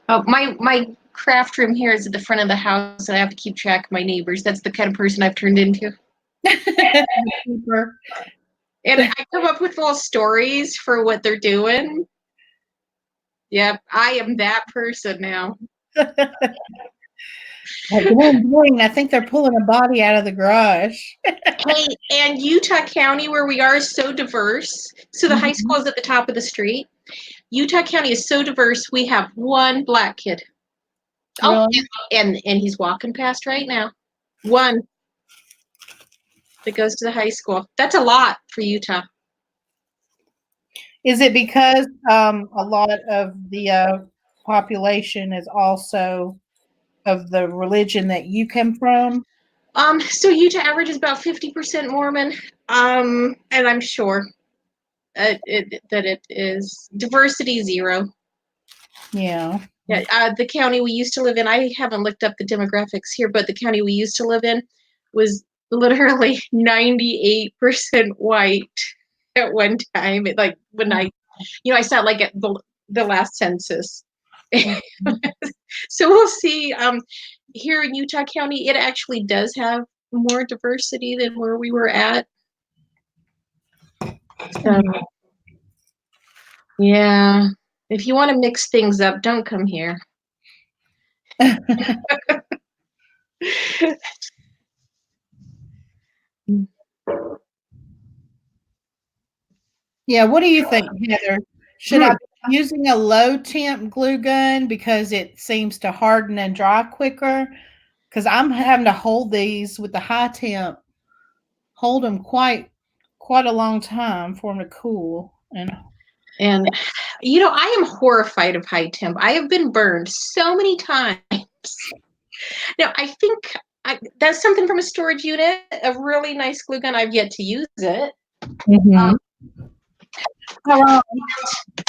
[SPEAKER 2] my craft room here is at the front of the house, and I have to keep track of my neighbors. That's the kind of person I've turned into.
[SPEAKER 1] Super.
[SPEAKER 2] And I come up with little stories for what they're doing. Yep, I am that person now.
[SPEAKER 1] I think they're pulling a body out of the garage.
[SPEAKER 2] Hey, and Utah County, where we are, is so diverse. So the high
[SPEAKER 1] Mhm.
[SPEAKER 2] school is at the top of the street. Utah County is so diverse. We have one black kid. Oh,
[SPEAKER 1] Really?
[SPEAKER 2] and he's walking past right now. One. that goes to the high school. That's a lot for Utah.
[SPEAKER 1] Is it because a lot of the population is also of the religion that you come from?
[SPEAKER 2] So Utah average is about 50% Mormon. And I'm sure that it is diversity 0.
[SPEAKER 1] Yeah.
[SPEAKER 2] Yeah, the county we used to live in, I haven't looked up the demographics here, but the county we used to live in was literally 98% white at one time. Like when I sat like at the last census. So we'll see. Here in Utah County, it actually does have more diversity than where we were at. So, yeah, if you want to mix things up, don't come here.
[SPEAKER 1] Yeah, what do you think, Heather? Should I be using a low temp glue gun because it seems to harden and dry quicker? Because I'm having to hold these with the high temp, hold them quite a long time for them to cool.
[SPEAKER 2] And I am horrified of high temp. I have been burned so many times. Now, I think that's something from a storage unit, a really nice glue gun. I've yet to use it.
[SPEAKER 1] Mm-hmm.
[SPEAKER 2] I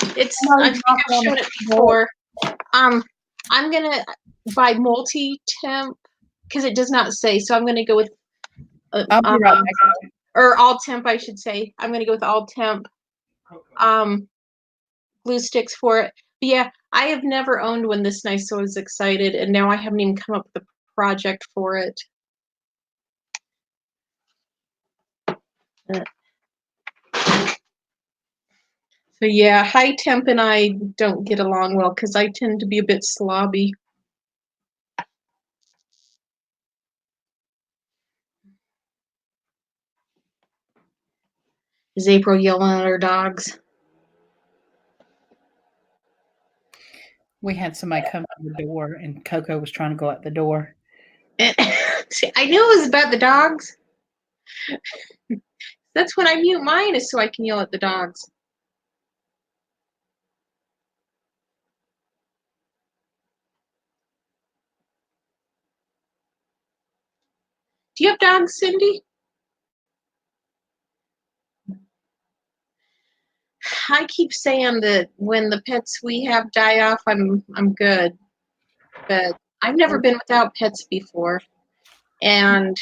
[SPEAKER 2] think I've shown it before. I'm gonna buy multi-temp because it does not say. So I'm gonna go with
[SPEAKER 1] I'll be right back.
[SPEAKER 2] or all temp, I should say. I'm gonna go with all temp glue sticks for it. But yeah, I have never owned one this nice, so I was excited, and now I haven't even come up with a project for it. So yeah, high temp and I don't get along well because I tend to be a bit slobby. Is April yelling at her dogs?
[SPEAKER 1] We had somebody come to the door, and Coco was trying to go out the door.
[SPEAKER 2] See, I knew it was about the dogs. That's when I mute mine, is so I can yell at the dogs. Do you have dogs, Cindy? I keep saying that when the pets we have die off, I'm good. But I've never been without pets before. And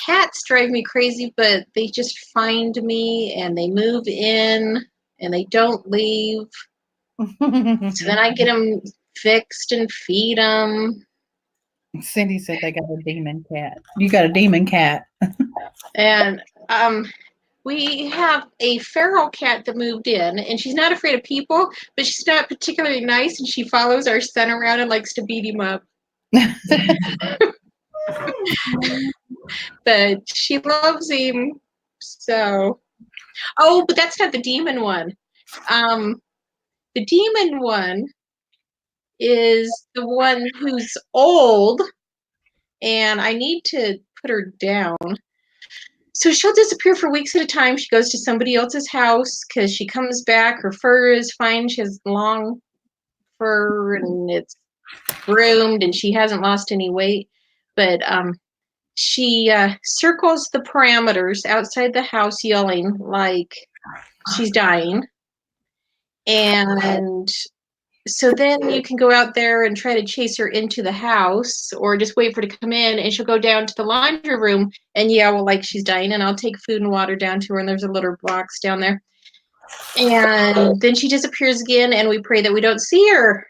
[SPEAKER 2] cats drive me crazy, but they just find me and they move in and they don't leave. So then I get them fixed and feed them.
[SPEAKER 1] Cindy said they got a demon cat. You got a demon cat.
[SPEAKER 2] And we have a feral cat that moved in, and she's not afraid of people, but she's not particularly nice, and she follows our son around and likes to beat him up. But she loves him. So, oh, but that's not the demon one. The demon one is the one who's old, and I need to put her down. So she'll disappear for weeks at a time. She goes to somebody else's house because she comes back. Her fur is fine. She has long fur and it's groomed, and she hasn't lost any weight. But she circles the parameters outside the house yelling like she's dying. And so then you can go out there and try to chase her into the house or just wait for her to come in, and she'll go down to the laundry room and yell like she's dying, and I'll take food and water down to her, and there's a litter box down there. And then she disappears again, and we pray that we don't see her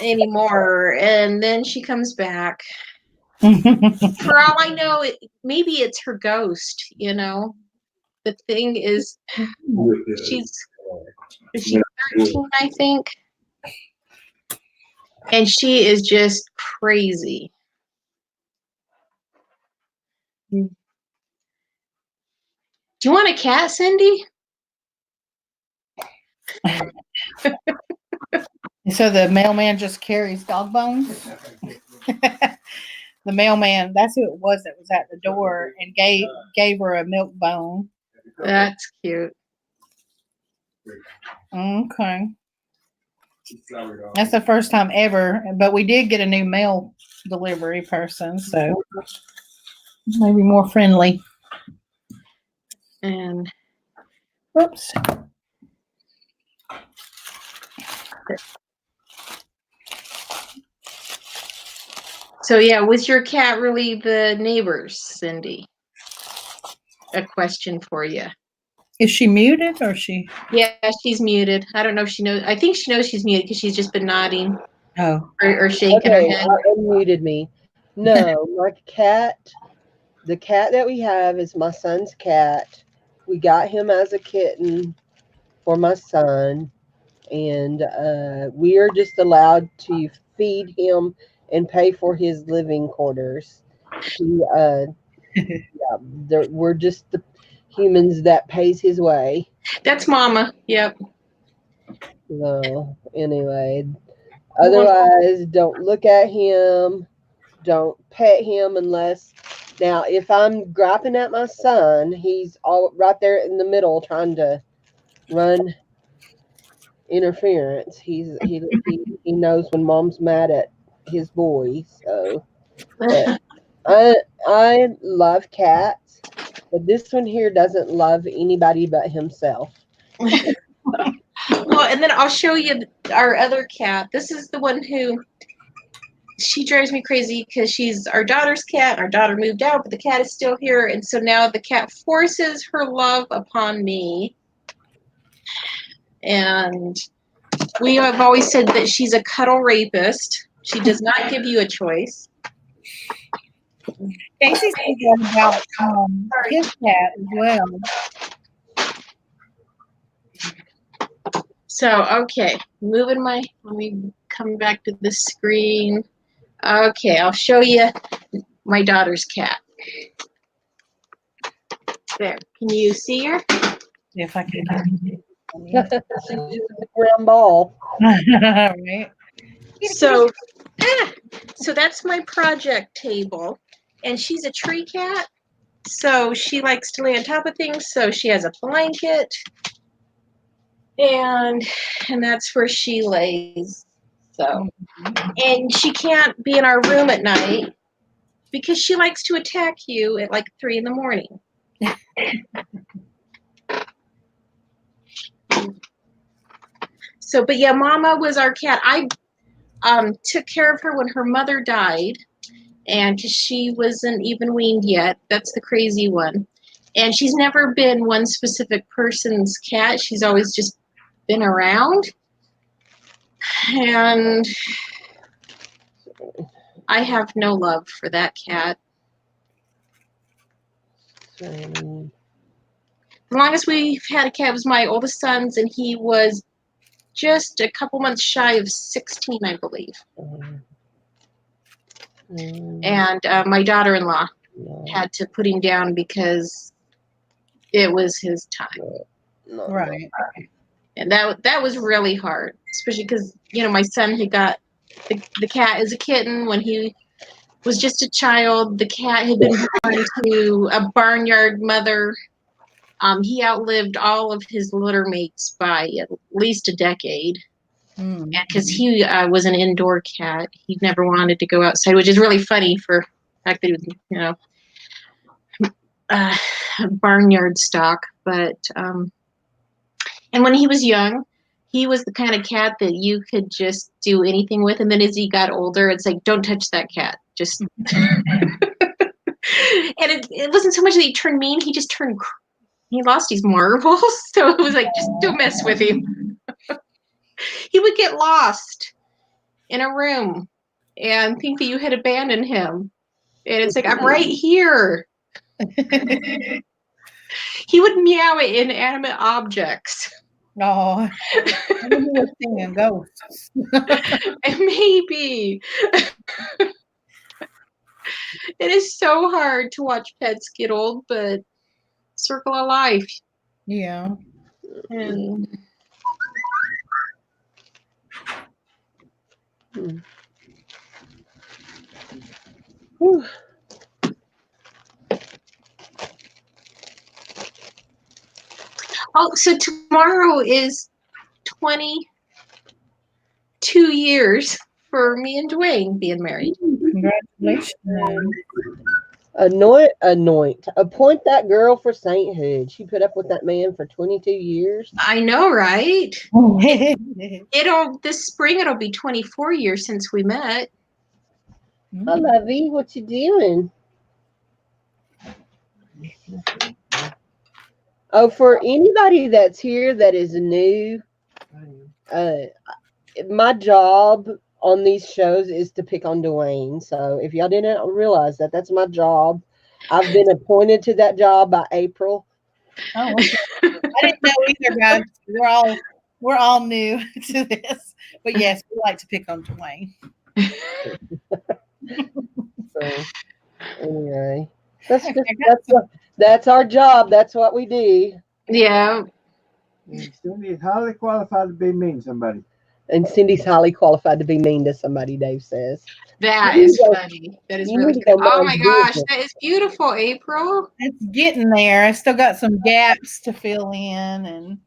[SPEAKER 2] anymore, and then she comes back. For all I know, maybe it's her ghost, The thing is, she's 13, I think. And she is just crazy. Do you want a cat, Cindy?
[SPEAKER 1] So the mailman just carries dog bones? The mailman, that's who it was that was at the door and gave her a milk bone.
[SPEAKER 2] That's cute.
[SPEAKER 1] Okay. That's the first time ever, but we did get a new mail delivery person, so maybe more friendly.
[SPEAKER 2] And
[SPEAKER 1] Whoops.
[SPEAKER 2] so, yeah, was your cat really the neighbors, Cindy? A question for you.
[SPEAKER 1] Is she muted or she?
[SPEAKER 2] Yeah, she's muted. I don't know if she knows. I think she knows she's muted because she's just been nodding
[SPEAKER 1] Oh.
[SPEAKER 2] or shaking
[SPEAKER 3] Okay,
[SPEAKER 2] her head.
[SPEAKER 3] unmuted me. No, my cat, the cat that we have is my son's cat. We got him as a kitten for my son, and we are just allowed to feed him and pay for his living quarters. He, we're just the humans that pays his way.
[SPEAKER 2] That's Mama. Yep.
[SPEAKER 3] So anyway, otherwise, don't look at him. Don't pet him unless. Now, if I'm griping at my son, he's all right there in the middle trying to run interference. He knows when mom's mad at his boy. So, but I love cats, but this one here doesn't love anybody but himself.
[SPEAKER 2] Well, and then I'll show you our other cat. This is the one who she drives me crazy because she's our daughter's cat. Our daughter moved out, but the cat is still here, and so now the cat forces her love upon me. And we have always said that she's a cuddle rapist. She does not give you a choice.
[SPEAKER 1] Casey said that about his cat as well.
[SPEAKER 2] So, okay, let me come back to this screen. Okay, I'll show you my daughter's cat. There, can you see her?
[SPEAKER 1] If I can.
[SPEAKER 3] She's just a round ball.
[SPEAKER 1] Right.
[SPEAKER 2] So that's my project table, and she's a tree cat, so she likes to lay on top of things, so she has a blanket, and that's where she lays. So, and she can't be in our room at night because she likes to attack you at like 3 a.m. So, but yeah, Mama was our cat. I took care of her when her mother died, and because she wasn't even weaned yet. That's the crazy one. And she's never been one specific person's cat. She's always just been around. And I have no love for that cat. The longest we've had a cat was my oldest son's, and he was just a couple months shy of 16, I believe. And my daughter-in-law had to put him down because it was his time.
[SPEAKER 1] Right.
[SPEAKER 2] And that was really hard, especially because, my son had got the cat as a kitten when he was just a child. The cat had been born to a barnyard mother. He outlived all of his litter mates by at least a decade. And because he was an indoor cat, he never wanted to go outside, which is really funny for the fact that he was, barnyard stock. But and when he was young, he was the kind of cat that you could just do anything with. And then as he got older, it's like, don't touch that cat. Just and it wasn't so much that he turned mean; he just turned. He lost his marbles, so it was like, just don't mess with him. He would get lost in a room and think that you had abandoned him. And it's like, I'm right here. He would meow at inanimate objects.
[SPEAKER 1] No. Maybe we're seeing ghosts.
[SPEAKER 2] Maybe. It is so hard to watch pets get old, but circle of life.
[SPEAKER 1] Yeah.
[SPEAKER 2] And
[SPEAKER 3] Whew.
[SPEAKER 2] Oh, so tomorrow is 22 years for me and Dwayne being married.
[SPEAKER 1] Congratulations.
[SPEAKER 3] Appoint that girl for sainthood. She put up with that man for 22 years.
[SPEAKER 2] I know, right? This spring it'll be 24 years since we met.
[SPEAKER 3] I love you. What you doing? Oh, for anybody that's here that is new, my job on these shows is to pick on Dwayne. So if y'all didn't realize that, that's my job. I've been appointed to that job by April.
[SPEAKER 1] Oh, okay. I didn't know either, guys. We're all new to this, but yes, we like to pick on Dwayne.
[SPEAKER 3] So anyway, that's our job. That's what we do.
[SPEAKER 2] Yeah.
[SPEAKER 4] Cindy's highly qualified to be mean to somebody.
[SPEAKER 3] And Cindy's highly qualified to be mean to somebody, Dave says.
[SPEAKER 2] That is funny. That is really good. Oh my gosh, that is beautiful, April.
[SPEAKER 1] It's getting there. I still got some gaps to fill in, and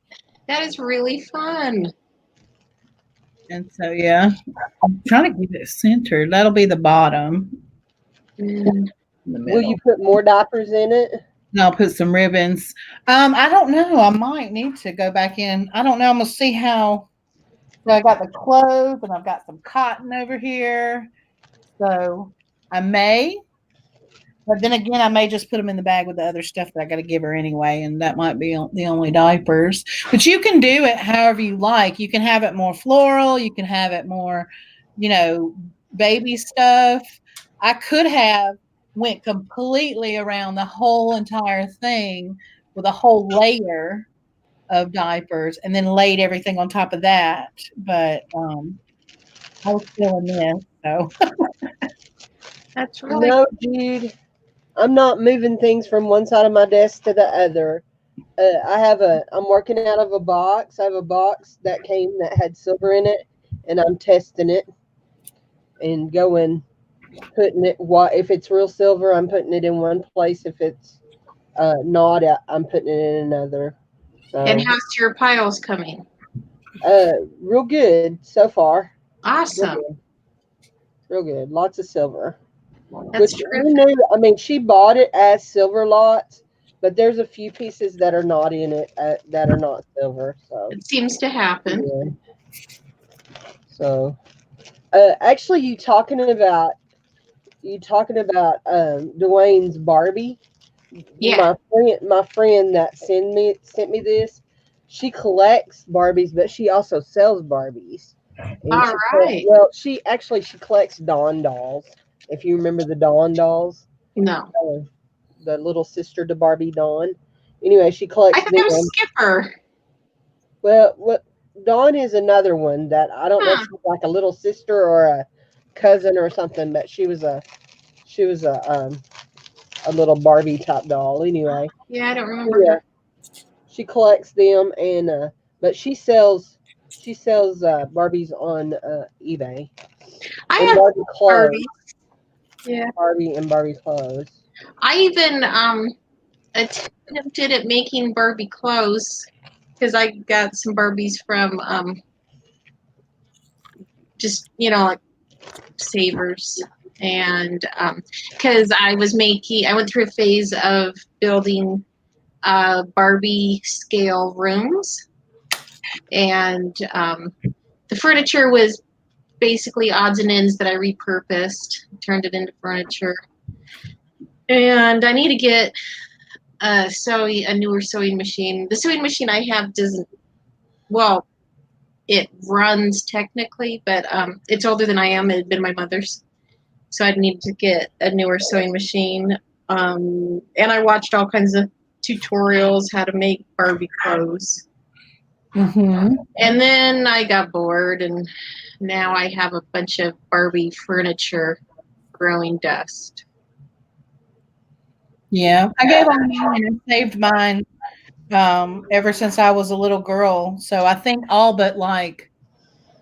[SPEAKER 2] that is really fun.
[SPEAKER 1] And so yeah, I'm trying to get it centered. That'll be the bottom.
[SPEAKER 3] Will you put more diapers in it?
[SPEAKER 1] And I'll put some ribbons. I don't know. I might need to go back in. I don't know. I'm gonna see how. So I got the clothes and I've got some cotton over here. So I may, but then again, I may just put them in the bag with the other stuff that I got to give her anyway, and that might be the only diapers. But you can do it however you like. You can have it more floral. You can have it more, baby stuff. I could have went completely around the whole entire thing with a whole layer of diapers and then laid everything on top of that. But I was feeling this, so.
[SPEAKER 2] That's really
[SPEAKER 3] no, dude. I'm not moving things from one side of my desk to the other. I'm working out of a box. I have a box that had silver in it, and I'm testing it and putting it. If it's real silver, I'm putting it in one place. If it's not, I'm putting it in another. So,
[SPEAKER 2] and how's your piles coming?
[SPEAKER 3] Real good so far.
[SPEAKER 2] Awesome.
[SPEAKER 3] Real good. Lots of silver.
[SPEAKER 2] That's
[SPEAKER 3] true. She bought it as silver lots, but there's a few pieces that are not in it that are not silver. So
[SPEAKER 2] it seems to happen.
[SPEAKER 3] Yeah. So, actually, you talking about Dwayne's Barbie?
[SPEAKER 2] Yeah.
[SPEAKER 3] My friend that sent me this. She collects Barbies, but she also sells Barbies.
[SPEAKER 2] All right.
[SPEAKER 3] She collects Dawn dolls. If you remember the Dawn dolls.
[SPEAKER 2] No.
[SPEAKER 3] The little sister to Barbie Dawn. Anyway, she collects.
[SPEAKER 2] I thought that was Skipper.
[SPEAKER 3] Well, Dawn is another one that I don't know if she's like a little sister or a cousin or something, but she was a little Barbie type doll. Anyway.
[SPEAKER 2] Yeah, I don't remember. Yeah.
[SPEAKER 3] She collects them, and but she sells Barbies on eBay.
[SPEAKER 2] I have
[SPEAKER 3] Barbie clothes.
[SPEAKER 2] Barbie. Yeah.
[SPEAKER 3] Barbie and Barbie clothes.
[SPEAKER 2] I even attempted at making Barbie clothes because I got some Barbies from just like Savers, and because I went through a phase of building Barbie scale rooms, and the furniture was basically odds and ends that I repurposed, turned it into furniture. And I need to get a newer sewing machine. The sewing machine I have it runs technically, but it's older than I am. It had been my mother's. So I'd need to get a newer sewing machine. And I watched all kinds of tutorials how to make Barbie clothes.
[SPEAKER 1] Mm-hmm.
[SPEAKER 2] And then I got bored, and now I have a bunch of Barbie furniture growing dust.
[SPEAKER 1] Yeah, I gave on mine and saved mine ever since I was a little girl. So I think all but like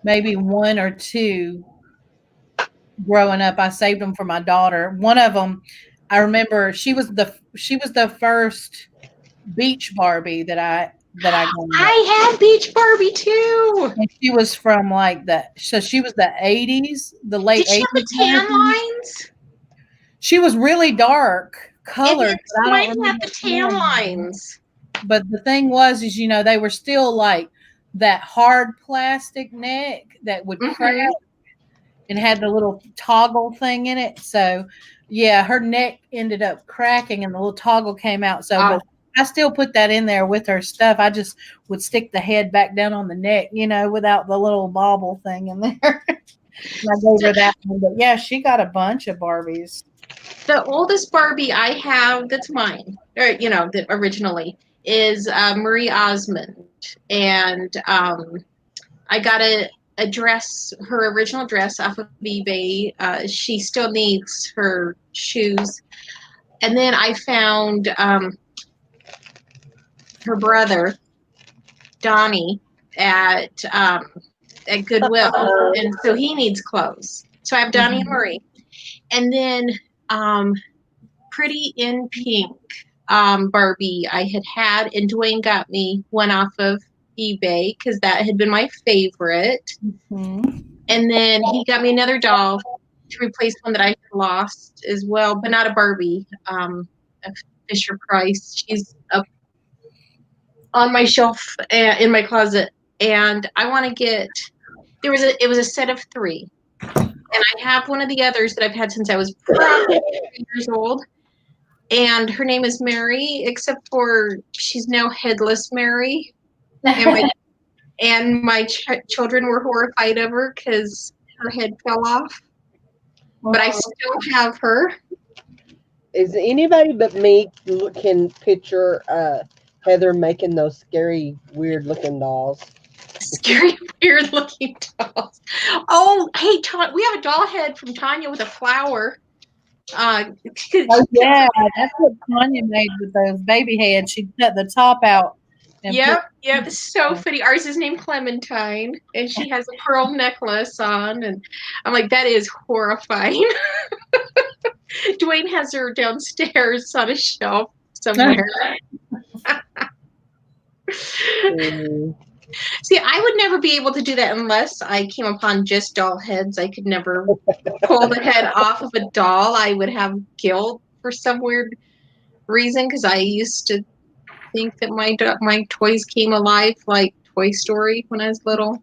[SPEAKER 1] maybe one or two growing up. I saved them for my daughter. One of them, I remember she was the first Beach Barbie that I got.
[SPEAKER 2] I had Beach Barbie too.
[SPEAKER 1] And she was from she was the 80s, the late
[SPEAKER 2] Did she have
[SPEAKER 1] 80s
[SPEAKER 2] the tan
[SPEAKER 1] version.
[SPEAKER 2] lines?
[SPEAKER 1] She was really dark
[SPEAKER 2] It
[SPEAKER 1] colored,
[SPEAKER 2] is.
[SPEAKER 1] but I don't
[SPEAKER 2] Mine had
[SPEAKER 1] remember
[SPEAKER 2] the
[SPEAKER 1] the
[SPEAKER 2] tan
[SPEAKER 1] tan.
[SPEAKER 2] lines.
[SPEAKER 1] But the thing was, is they were still like that hard plastic neck that would crack
[SPEAKER 2] Mhm.
[SPEAKER 1] and had the little toggle thing in it. So, yeah, her neck ended up cracking and the little toggle came out. So,
[SPEAKER 2] Oh,
[SPEAKER 1] but I still put that in there with her stuff. I just would stick the head back down on the neck, without the little bobble thing in there. And I gave
[SPEAKER 2] so
[SPEAKER 1] her that one. But yeah, she got a bunch of Barbies.
[SPEAKER 2] the oldest Barbie I have that's mine, or that originally is Marie Osmond, and I got a dress, her original dress off of eBay. She still needs her shoes, and then I found her brother Donnie at Goodwill, and so he needs clothes. So I have Donnie and Marie, and then Pretty in Pink Barbie I had, and Dwayne got me one off of eBay because that had been my favorite.
[SPEAKER 1] Mhm.
[SPEAKER 2] And then he got me another doll to replace one that I had lost as well, but not a Barbie. A Fisher Price. She's up on my shelf in my closet, and I want to get. It was a set of 3, and I have one of the others that I've had since I was probably 3 years old. And her name is Mary, except for she's now headless Mary. And my children were horrified of her because her head fell off. But I still have her.
[SPEAKER 3] Is anybody but me can picture Heather making those scary, weird looking dolls?
[SPEAKER 2] Scary, weird looking dolls. Oh, hey, we have a doll head from Tanya with a flower.
[SPEAKER 1] Oh yeah, that's what Tanya made with those baby heads. She cut the top out and put.
[SPEAKER 2] Yep. So funny. Ours is named Clementine, and she has a pearl necklace on, and I'm like, that is horrifying. Dwayne has her downstairs on a shelf somewhere. See, I would never be able to do that unless I came upon just doll heads. I could never pull the head off of a doll. I would have guilt for some weird reason because I used to think that my toys came alive like Toy Story when I was little.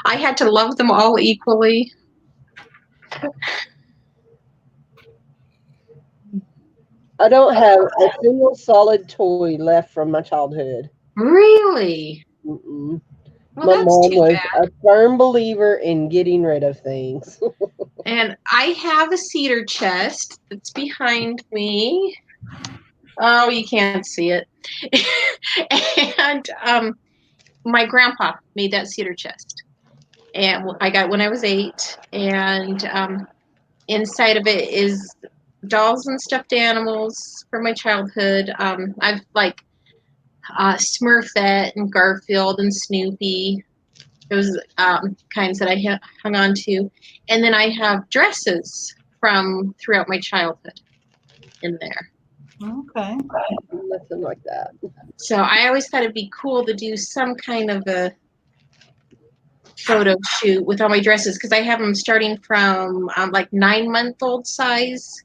[SPEAKER 2] I had to love them all equally.
[SPEAKER 3] I don't have a single solid toy left from my childhood.
[SPEAKER 2] Really?
[SPEAKER 3] Mm-mm.
[SPEAKER 2] Well,
[SPEAKER 3] My
[SPEAKER 2] that's
[SPEAKER 3] mom
[SPEAKER 2] too
[SPEAKER 3] was
[SPEAKER 2] bad.
[SPEAKER 3] a firm believer in getting rid of things.
[SPEAKER 2] And I have a cedar chest that's behind me. Oh, you can't see it. And my grandpa made that cedar chest, and I got it when I was 8. And inside of it is dolls and stuffed animals from my childhood. I've like Smurfette and Garfield and Snoopy. Those kinds that I hung on to, and then I have dresses from throughout my childhood in there.
[SPEAKER 1] Okay.
[SPEAKER 3] Nothing like that.
[SPEAKER 2] So I always thought it'd be cool to do some kind of a photo shoot with all my dresses because I have them starting from like 9-month-old size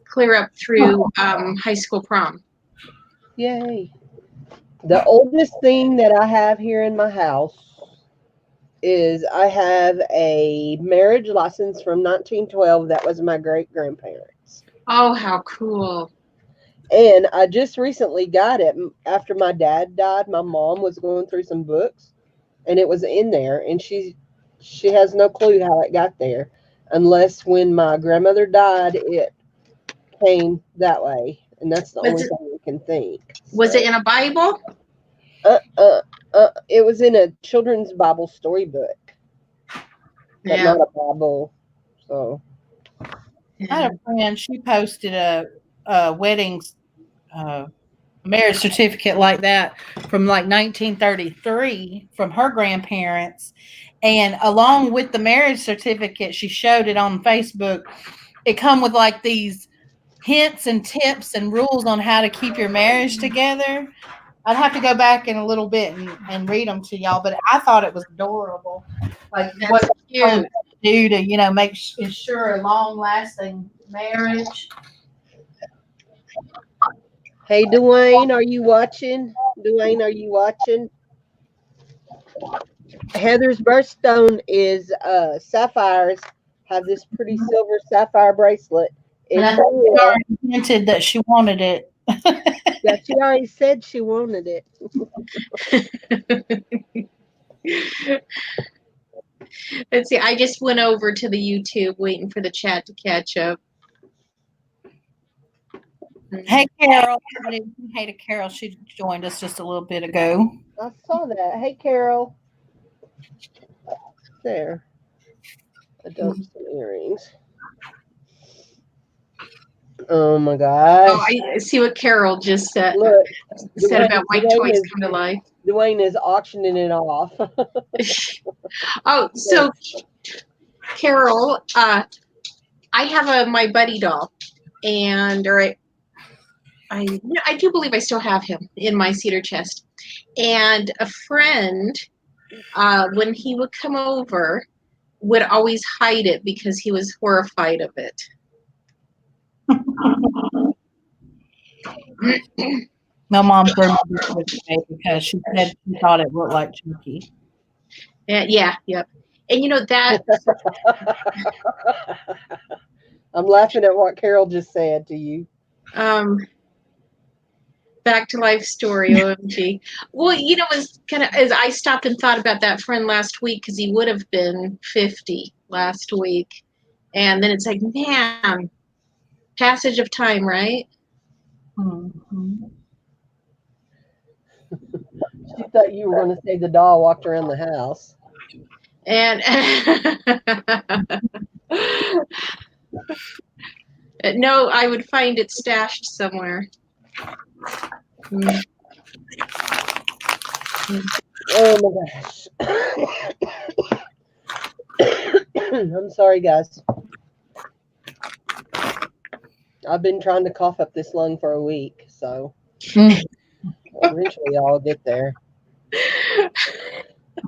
[SPEAKER 2] clear up through high school prom.
[SPEAKER 3] Yay. The oldest thing that I have here in my house is I have a marriage license from 1912 that was my great grandparents.
[SPEAKER 2] Oh, how cool.
[SPEAKER 3] And I just recently got it after my dad died. My mom was going through some books and it was in there, and she has no clue how it got there unless when my grandmother died it came that way, and that's the only thing we can think.
[SPEAKER 2] Was it in a Bible?
[SPEAKER 3] It was in a children's Bible storybook, but not a Bible. So
[SPEAKER 1] I had a friend. She posted a wedding marriage certificate like that from like 1933 from her grandparents. And along with the marriage certificate, she showed it on Facebook. It come with like these hints and tips and rules on how to keep your marriage together. I'd have to go back in a little bit and read them to y'all, but I thought it was adorable. Like what
[SPEAKER 2] That's
[SPEAKER 1] you're supposed
[SPEAKER 2] cute.
[SPEAKER 1] to do to, make ensure a long lasting marriage.
[SPEAKER 3] Hey, Dwayne, are you watching? Dwayne, are you watching? Heather's birthstone is sapphires. Have this pretty silver sapphire bracelet.
[SPEAKER 1] And I
[SPEAKER 3] It's
[SPEAKER 1] think she
[SPEAKER 3] real.
[SPEAKER 1] already hinted that she wanted it.
[SPEAKER 3] Yeah, she already said she wanted it.
[SPEAKER 2] Let's see. I just went over to the YouTube waiting for the chat to catch up.
[SPEAKER 1] Hey, Carol. Hey to Carol. She joined us just a little bit ago.
[SPEAKER 3] I saw that. Hey, Carol. There. I dumped some earrings. Oh my gosh.
[SPEAKER 2] Oh, I see what Carol just said
[SPEAKER 3] Look,
[SPEAKER 2] about white
[SPEAKER 3] Dwayne
[SPEAKER 2] toys
[SPEAKER 3] is,
[SPEAKER 2] come to life.
[SPEAKER 3] Dwayne is auctioning it off.
[SPEAKER 2] Oh, so Carol, I have my buddy doll, and I do believe I still have him in my cedar chest. And a friend, when he would come over, would always hide it because he was horrified of it.
[SPEAKER 1] My mom threw me this away because she said she thought it looked like Chucky.
[SPEAKER 2] Yeah. And you know that.
[SPEAKER 3] I'm laughing at what Carol just said to you.
[SPEAKER 2] Back to life story, OMG. Well, was kind of as I stopped and thought about that friend last week because he would have been 50 last week, and then it's like, man, passage of time, right?
[SPEAKER 1] Mm-hmm.
[SPEAKER 3] She thought you were going to say the doll walked around the house.
[SPEAKER 2] And no, I would find it stashed somewhere.
[SPEAKER 3] Oh my gosh. I'm sorry, guys. I've been trying to cough up this lung for a week, so eventually I'll get there.
[SPEAKER 1] I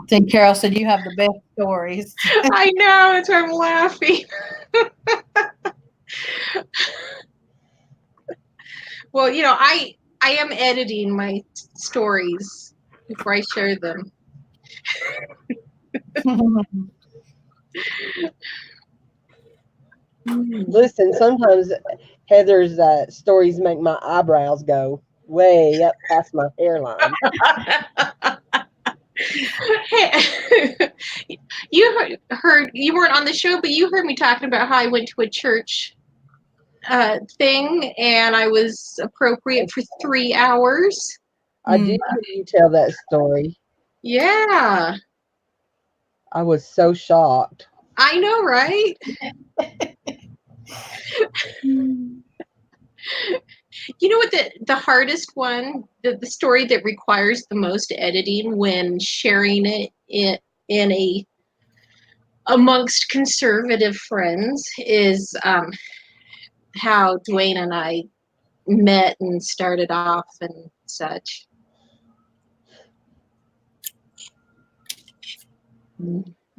[SPEAKER 1] think Carol said you have the best stories.
[SPEAKER 2] I know, that's why I'm laughing. Well, I am editing my stories before I share them.
[SPEAKER 3] Listen, sometimes Heather's stories make my eyebrows go way up past my hairline.
[SPEAKER 2] You heard you weren't on the show, but you heard me talking about how I went to a church thing and I was appropriate for 3 hours.
[SPEAKER 3] I did hear you tell that story.
[SPEAKER 2] Yeah.
[SPEAKER 3] I was so shocked.
[SPEAKER 2] I know, right? You know what the hardest one, the story that requires the most editing when sharing it in amongst conservative friends is how Dwayne and I met and started off and such.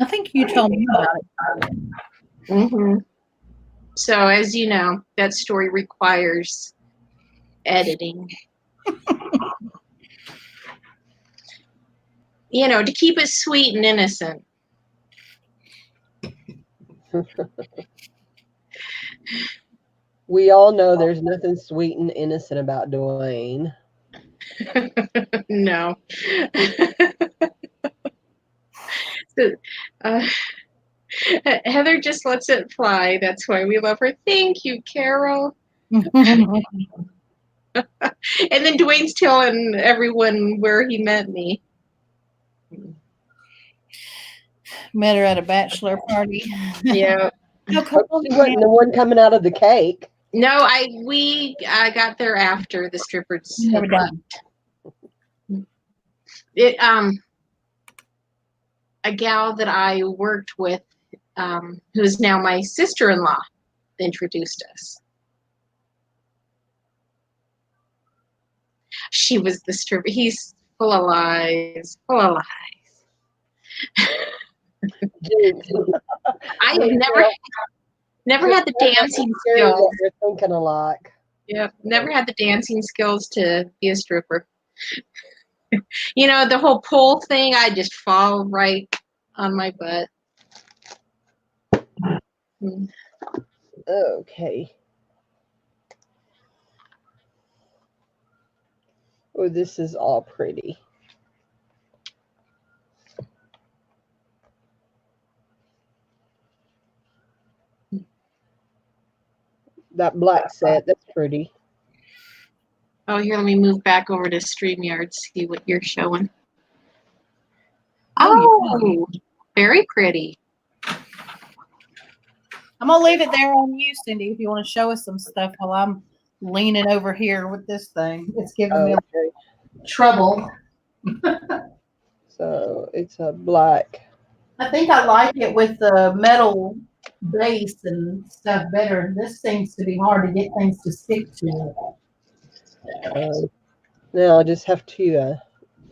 [SPEAKER 1] I think you told me about it.
[SPEAKER 2] Mm-hmm. So, as you know, that story requires editing. To keep it sweet and innocent.
[SPEAKER 3] We all know there's nothing sweet and innocent about Dwayne.
[SPEAKER 2] No. Heather just lets it fly. That's why we love her. Thank you, Carol. And then Dwayne's telling everyone where he met me.
[SPEAKER 1] Met her at a bachelor party.
[SPEAKER 2] Yeah.
[SPEAKER 3] She wasn't the one coming out of the cake.
[SPEAKER 2] No, I got there after the strippers.
[SPEAKER 1] Never done.
[SPEAKER 2] It a gal that I worked with, who is now my sister-in-law, introduced us. She was the stripper. He's full of lies. Full of lies. I never had the dancing skills.
[SPEAKER 3] You're thinking a lot.
[SPEAKER 2] Yep, never had the dancing skills to be a stripper. You know, the whole pole thing, I just fall right on my butt.
[SPEAKER 3] Okay. Oh, this is all pretty. That black set, that's pretty.
[SPEAKER 2] Oh, here, let me move back over to StreamYard, see what you're showing. Oh, very pretty.
[SPEAKER 1] I'm gonna leave it there on you, Cindy, if you want to show us some stuff while I'm leaning over here with this thing. It's giving me
[SPEAKER 3] Okay.
[SPEAKER 1] trouble.
[SPEAKER 3] So it's a black.
[SPEAKER 1] I think I like it with the metal base and stuff better. This seems to be hard to get things to stick to.
[SPEAKER 3] Now I just have to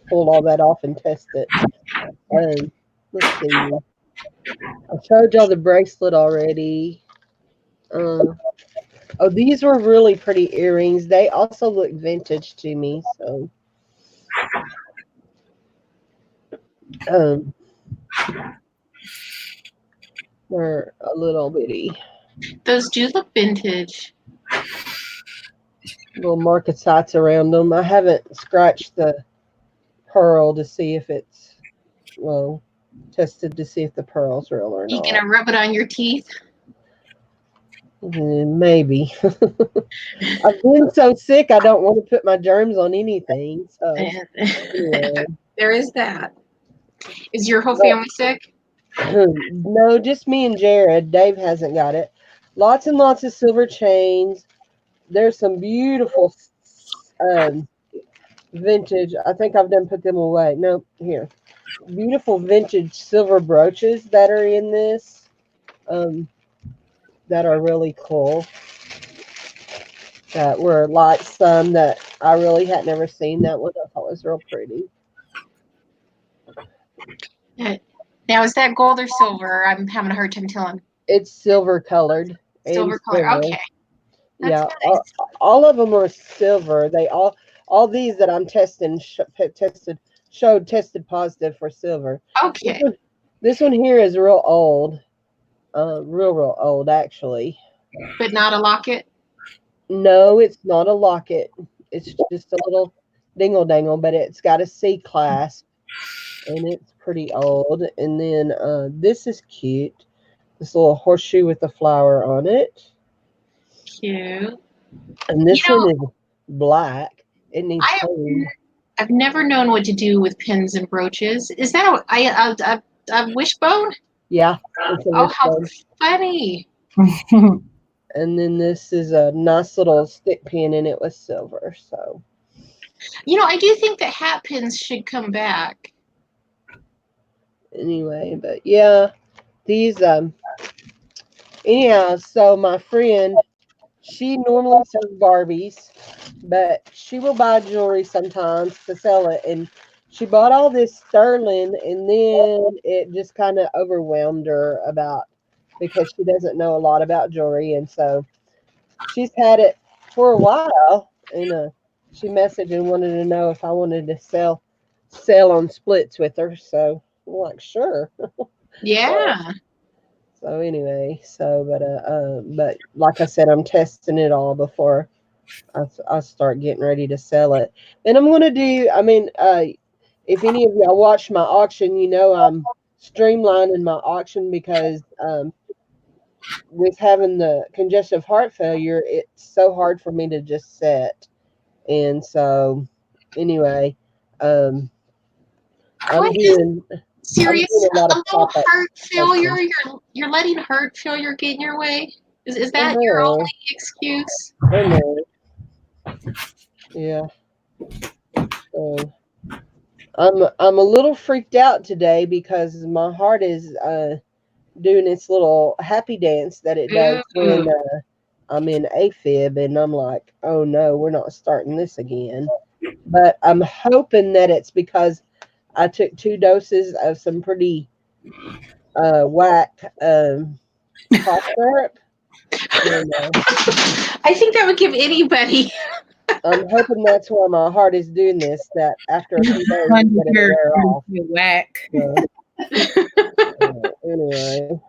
[SPEAKER 3] pull all that off and test it. Let's see. I showed y'all the bracelet already. Oh, these were really pretty earrings. They also look vintage to me. So, they're a little bitty.
[SPEAKER 2] Those do look vintage.
[SPEAKER 3] Little market sites around them. I haven't scratched the pearl to see if it's, well, tested to see if the pearl's real or
[SPEAKER 2] You
[SPEAKER 3] not.
[SPEAKER 2] gonna rub it on your teeth?
[SPEAKER 3] Maybe. I've been so sick, I don't want to put my germs on anything. So, yeah.
[SPEAKER 2] There is that. Is your whole family sick?
[SPEAKER 3] No, just me and Jared. Dave hasn't got it. Lots and lots of silver chains. There's some beautiful vintage. I think I've done put them away. No, here. Beautiful vintage silver brooches that are in this. That are really cool. That were like some that I really had never seen. That one I thought was real pretty.
[SPEAKER 2] Now, is that gold or silver? I'm having a hard time telling.
[SPEAKER 3] It's silver colored.
[SPEAKER 2] Silver color. Okay.
[SPEAKER 3] That's
[SPEAKER 2] nice.
[SPEAKER 3] all of them are silver. They all these that I'm testing tested positive for silver.
[SPEAKER 2] Okay.
[SPEAKER 3] This one here is real old. Real old actually.
[SPEAKER 2] But not a locket?
[SPEAKER 3] No, it's not a locket. It's just a little dingle dangle, but it's got a C clasp and it's pretty old. And then this is cute. This little horseshoe with the flower on it.
[SPEAKER 2] Cute.
[SPEAKER 3] And this one is black. It needs honed.
[SPEAKER 2] I've never known what to do with pins and brooches. Is that a wishbone?
[SPEAKER 3] Yeah. It's a
[SPEAKER 2] how funny.
[SPEAKER 3] And then this is a nice little stick pin, and it was silver. So,
[SPEAKER 2] I do think that hat pins should come back.
[SPEAKER 3] Anyway, but yeah, these anyhow. So my friend, she normally sells Barbies, but she will buy jewelry sometimes to sell it, and she bought all this sterling, and then it just kind of overwhelmed her because she doesn't know a lot about jewelry, and so she's had it for a while, and she messaged and wanted to know if I wanted to sell on splits with her. So I'm like, sure.
[SPEAKER 2] Yeah.
[SPEAKER 3] So anyway, but like I said, I'm testing it all before I start getting ready to sell it. And I'm gonna do. I mean, if any of y'all watch my auction, I'm streamlining my auction because with having the congestive heart failure, it's so hard for me to just set. And so, anyway, I'm doing.
[SPEAKER 2] Serious,
[SPEAKER 3] a lot of
[SPEAKER 2] little
[SPEAKER 3] pop-up
[SPEAKER 2] heart failure. You're letting heart failure get in your way. Is that
[SPEAKER 3] I
[SPEAKER 2] your
[SPEAKER 3] know.
[SPEAKER 2] only excuse?
[SPEAKER 3] I know. Yeah. So I'm a little freaked out today because my heart is doing its little happy dance that it does when
[SPEAKER 2] Ooh.
[SPEAKER 3] I'm in AFib, and I'm like, oh no, we're not starting this again. But I'm hoping that it's because I took 2 doses of some pretty whack cough syrup. And,
[SPEAKER 2] I think that would give anybody.
[SPEAKER 3] I'm hoping that's why my heart is doing this. That after a few days,
[SPEAKER 1] Find
[SPEAKER 3] that it'll
[SPEAKER 1] your
[SPEAKER 3] wear off.
[SPEAKER 1] whack.
[SPEAKER 3] So, anyway,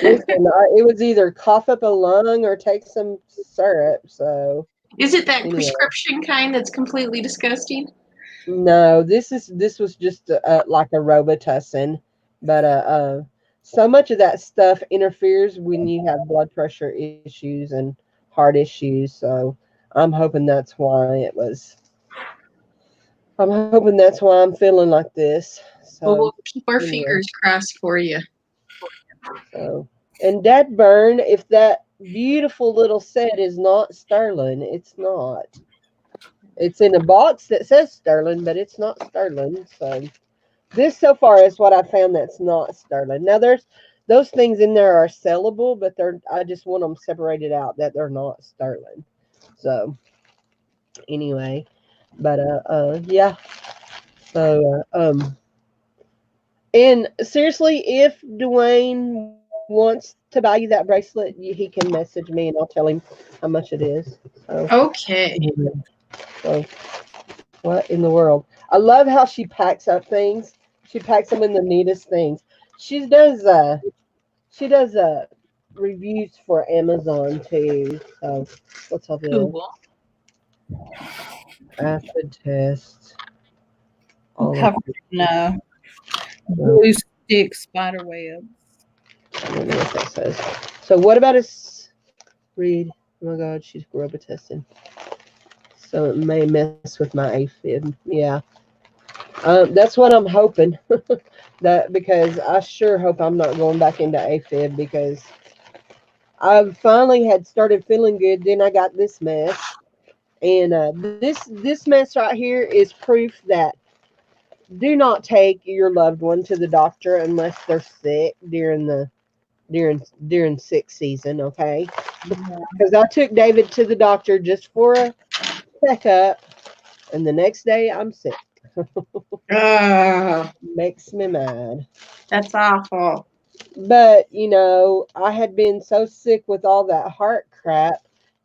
[SPEAKER 3] listen, it was either cough up a lung or take some syrup. So
[SPEAKER 2] Is it that
[SPEAKER 3] anyway,
[SPEAKER 2] prescription kind that's completely disgusting?
[SPEAKER 3] no, this was just like a Robitussin, but so much of that stuff interferes when you have blood pressure issues and heart issues. So I'm hoping that's why it was. I'm hoping that's why I'm feeling like this.
[SPEAKER 2] Well,
[SPEAKER 3] So
[SPEAKER 2] we'll keep our
[SPEAKER 3] anyway,
[SPEAKER 2] fingers crossed for you.
[SPEAKER 3] so and Dad burn, if that beautiful little set is not sterling, it's not. It's in a box that says sterling, but it's not sterling. So this so far is what I found that's not sterling. Now there's those things in there are sellable, but I just want them separated out that they're not sterling. So anyway, but yeah. So and seriously, if Dwayne wants to buy you that bracelet, he can message me and I'll tell him how much it is. So,
[SPEAKER 2] Okay.
[SPEAKER 3] so what in the world? I love how she packs up things. She packs them in the neatest things. She does reviews for Amazon too. So what's all this?
[SPEAKER 2] Cool.
[SPEAKER 3] Acid test.
[SPEAKER 1] I'm
[SPEAKER 3] All of
[SPEAKER 1] covered
[SPEAKER 3] it.
[SPEAKER 1] in blue stick spider webs.
[SPEAKER 3] I don't know what that says. So what about us? Read. Oh my God, she's Groba testing. So it may mess with my AFib. Yeah. That's what I'm hoping. That because I sure hope I'm not going back into AFib because I finally had started feeling good. Then I got this mess, and this mess right here is proof that do not take your loved one to the doctor unless they're sick during sick season. Okay, because I took David to the doctor just for a checkup, and the next day I'm sick.
[SPEAKER 2] Ugh,
[SPEAKER 3] Makes me mad.
[SPEAKER 2] that's awful.
[SPEAKER 3] But, I had been so sick with all that heart crap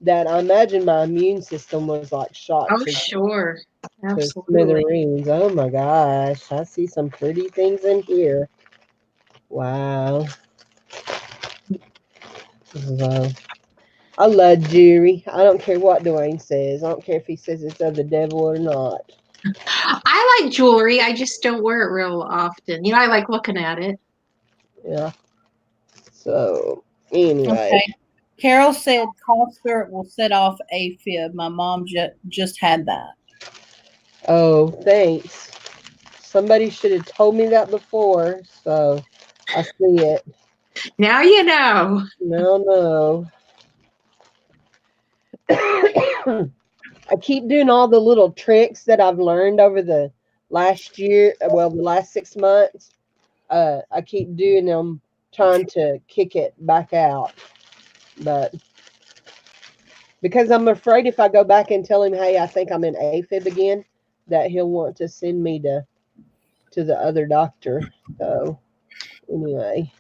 [SPEAKER 3] that I imagine my immune system was like shot
[SPEAKER 2] Oh,
[SPEAKER 3] to
[SPEAKER 2] sure. Absolutely.
[SPEAKER 3] smithereens. Oh my gosh. I see some pretty things in here. Wow. Wow. I love jewelry. I don't care what Dwayne says. I don't care if he says it's of the devil or not.
[SPEAKER 2] I like jewelry. I just don't wear it real often. I like looking at it.
[SPEAKER 3] Yeah. So, anyway.
[SPEAKER 1] Okay. Carol said cough syrup will set off AFib. My mom just had that.
[SPEAKER 3] Oh, thanks. Somebody should have told me that before. So, I see it.
[SPEAKER 2] Now you know.
[SPEAKER 3] No. I keep doing all the little tricks that I've learned over the last year. Well, the last 6 months. I keep doing them, trying to kick it back out. But because I'm afraid if I go back and tell him, hey, I think I'm in AFib again, that he'll want to send me to the other doctor. So anyway.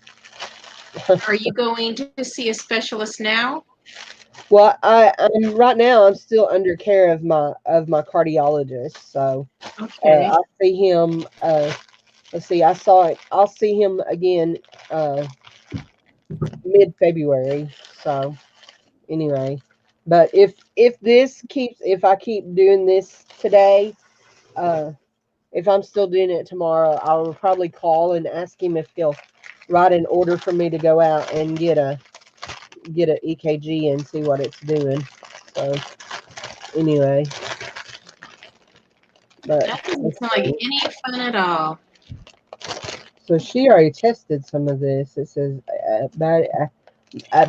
[SPEAKER 2] Are you going to see a specialist now?
[SPEAKER 3] Well, I'm right now. I'm still under care of my cardiologist. So
[SPEAKER 2] Okay.
[SPEAKER 3] I'll see him. Let's see. I'll see him again mid-February. So anyway, but if I keep doing this today, if I'm still doing it tomorrow, I will probably call and ask him if he'll write an order for me to go out and get a EKG and see what it's doing. So anyway, but
[SPEAKER 2] That doesn't sound like any fun at all.
[SPEAKER 3] so she already tested some of this. It says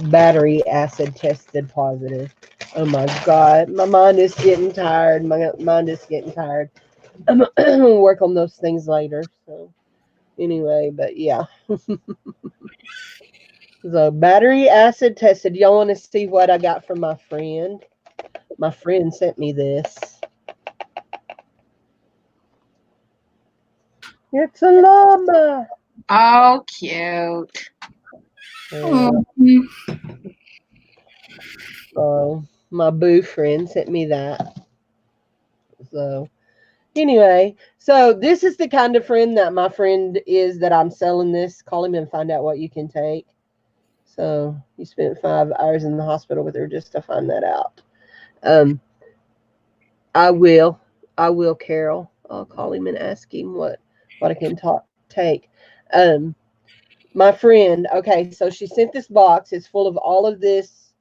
[SPEAKER 3] battery acid tested positive. Oh my God, my mind is getting tired. My mind is getting tired. I'm gonna work on those things later. So anyway, but yeah. So battery acid tested. Y'all want to see what I got from my friend? My friend sent me this. It's a llama.
[SPEAKER 2] Oh, cute.
[SPEAKER 3] Yeah. So my boo friend sent me that. So anyway, so this is the kind of friend that my friend is that I'm selling this. Call him and find out what you can take. So he spent 5 hours in the hospital with her just to find that out. I will, Carol. I'll call him and ask him what I can take. My friend. Okay, so she sent this box. It's full of all of this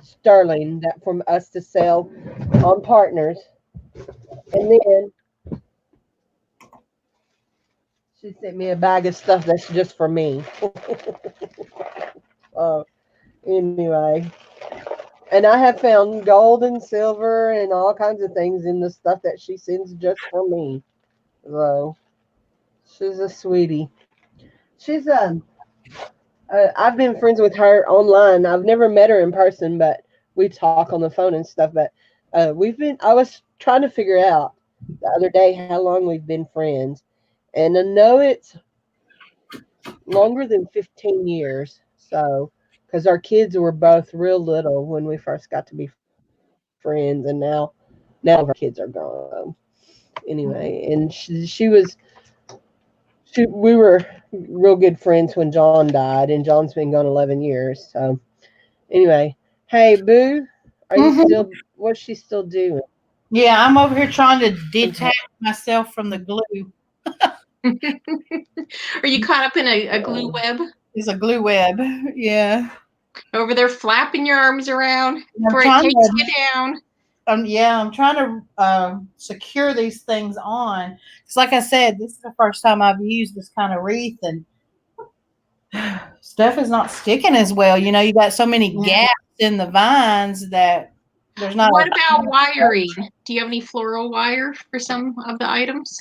[SPEAKER 3] sterling that from us to sell on Partners, and then she sent me a bag of stuff that's just for me. Anyway, and I have found gold and silver and all kinds of things in the stuff that she sends just for me. So she's a sweetie. She's I've been friends with her online. I've never met her in person, but we talk on the phone and stuff. But I was trying to figure out the other day how long we've been friends, and I know it's longer than 15 years. So, because our kids were both real little when we first got to be friends, and now our kids are gone. Anyway, and we were real good friends when John died, and John's been gone 11 years. So anyway, hey Boo, are you still? What's she still doing?
[SPEAKER 1] Yeah, I'm over here trying to detach myself from the glue.
[SPEAKER 2] Are you caught up in a glue web?
[SPEAKER 1] It's a glue web. Yeah.
[SPEAKER 2] Over there flapping your arms around
[SPEAKER 1] I'm
[SPEAKER 2] before it
[SPEAKER 1] trying
[SPEAKER 2] takes
[SPEAKER 1] to,
[SPEAKER 2] you down.
[SPEAKER 1] I'm trying to secure these things on. Because, like I said, this is the first time I've used this kind of wreath, and stuff is not sticking as well. You know, you got so many gaps in the vines that there's not.
[SPEAKER 2] What about wiring? Do you have any floral wire for some of the items?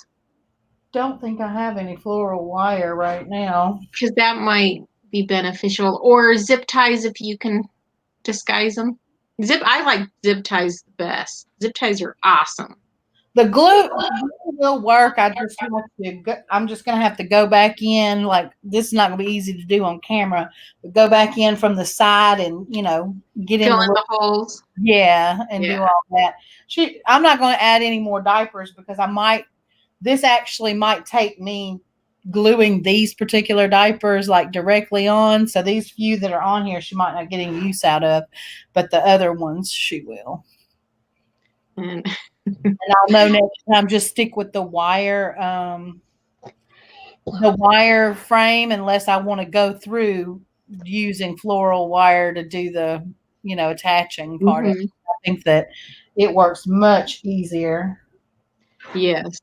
[SPEAKER 1] Don't think I have any floral wire right now.
[SPEAKER 2] Because that might be beneficial. Or zip ties if you can disguise them. I like zip ties the best. Zip ties are awesome.
[SPEAKER 1] The glue will work. I'm just gonna have to go back in. Like, this is not gonna be easy to do on camera, but go back in from the side and get
[SPEAKER 2] Fill
[SPEAKER 1] in
[SPEAKER 2] in the holes.
[SPEAKER 1] and do all that. I'm not going to add any more diapers because this actually might take me gluing these particular diapers like directly on. So these few that are on here, she might not get any use out of, but the other ones she will.
[SPEAKER 2] And
[SPEAKER 1] I'll know next time, just stick with the wire frame unless I want to go through using floral wire to do the, attaching part of it. I think that it works much easier.
[SPEAKER 2] yes.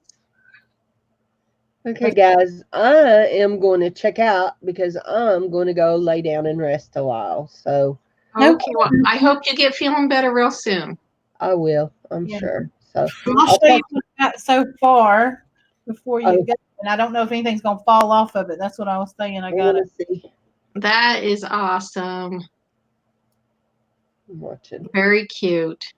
[SPEAKER 3] Okay, guys, I am going to check out because I'm going to go lay down and rest a while. So
[SPEAKER 2] Okay, well, I hope you get feeling better real soon.
[SPEAKER 3] I will, I'm sure. So
[SPEAKER 1] I'll show you what I got so far before you go. And I don't know if anything's going to fall off of it. That's what I was thinking. I got to
[SPEAKER 3] see.
[SPEAKER 2] That is awesome.
[SPEAKER 3] I'm watching.
[SPEAKER 2] Very cute.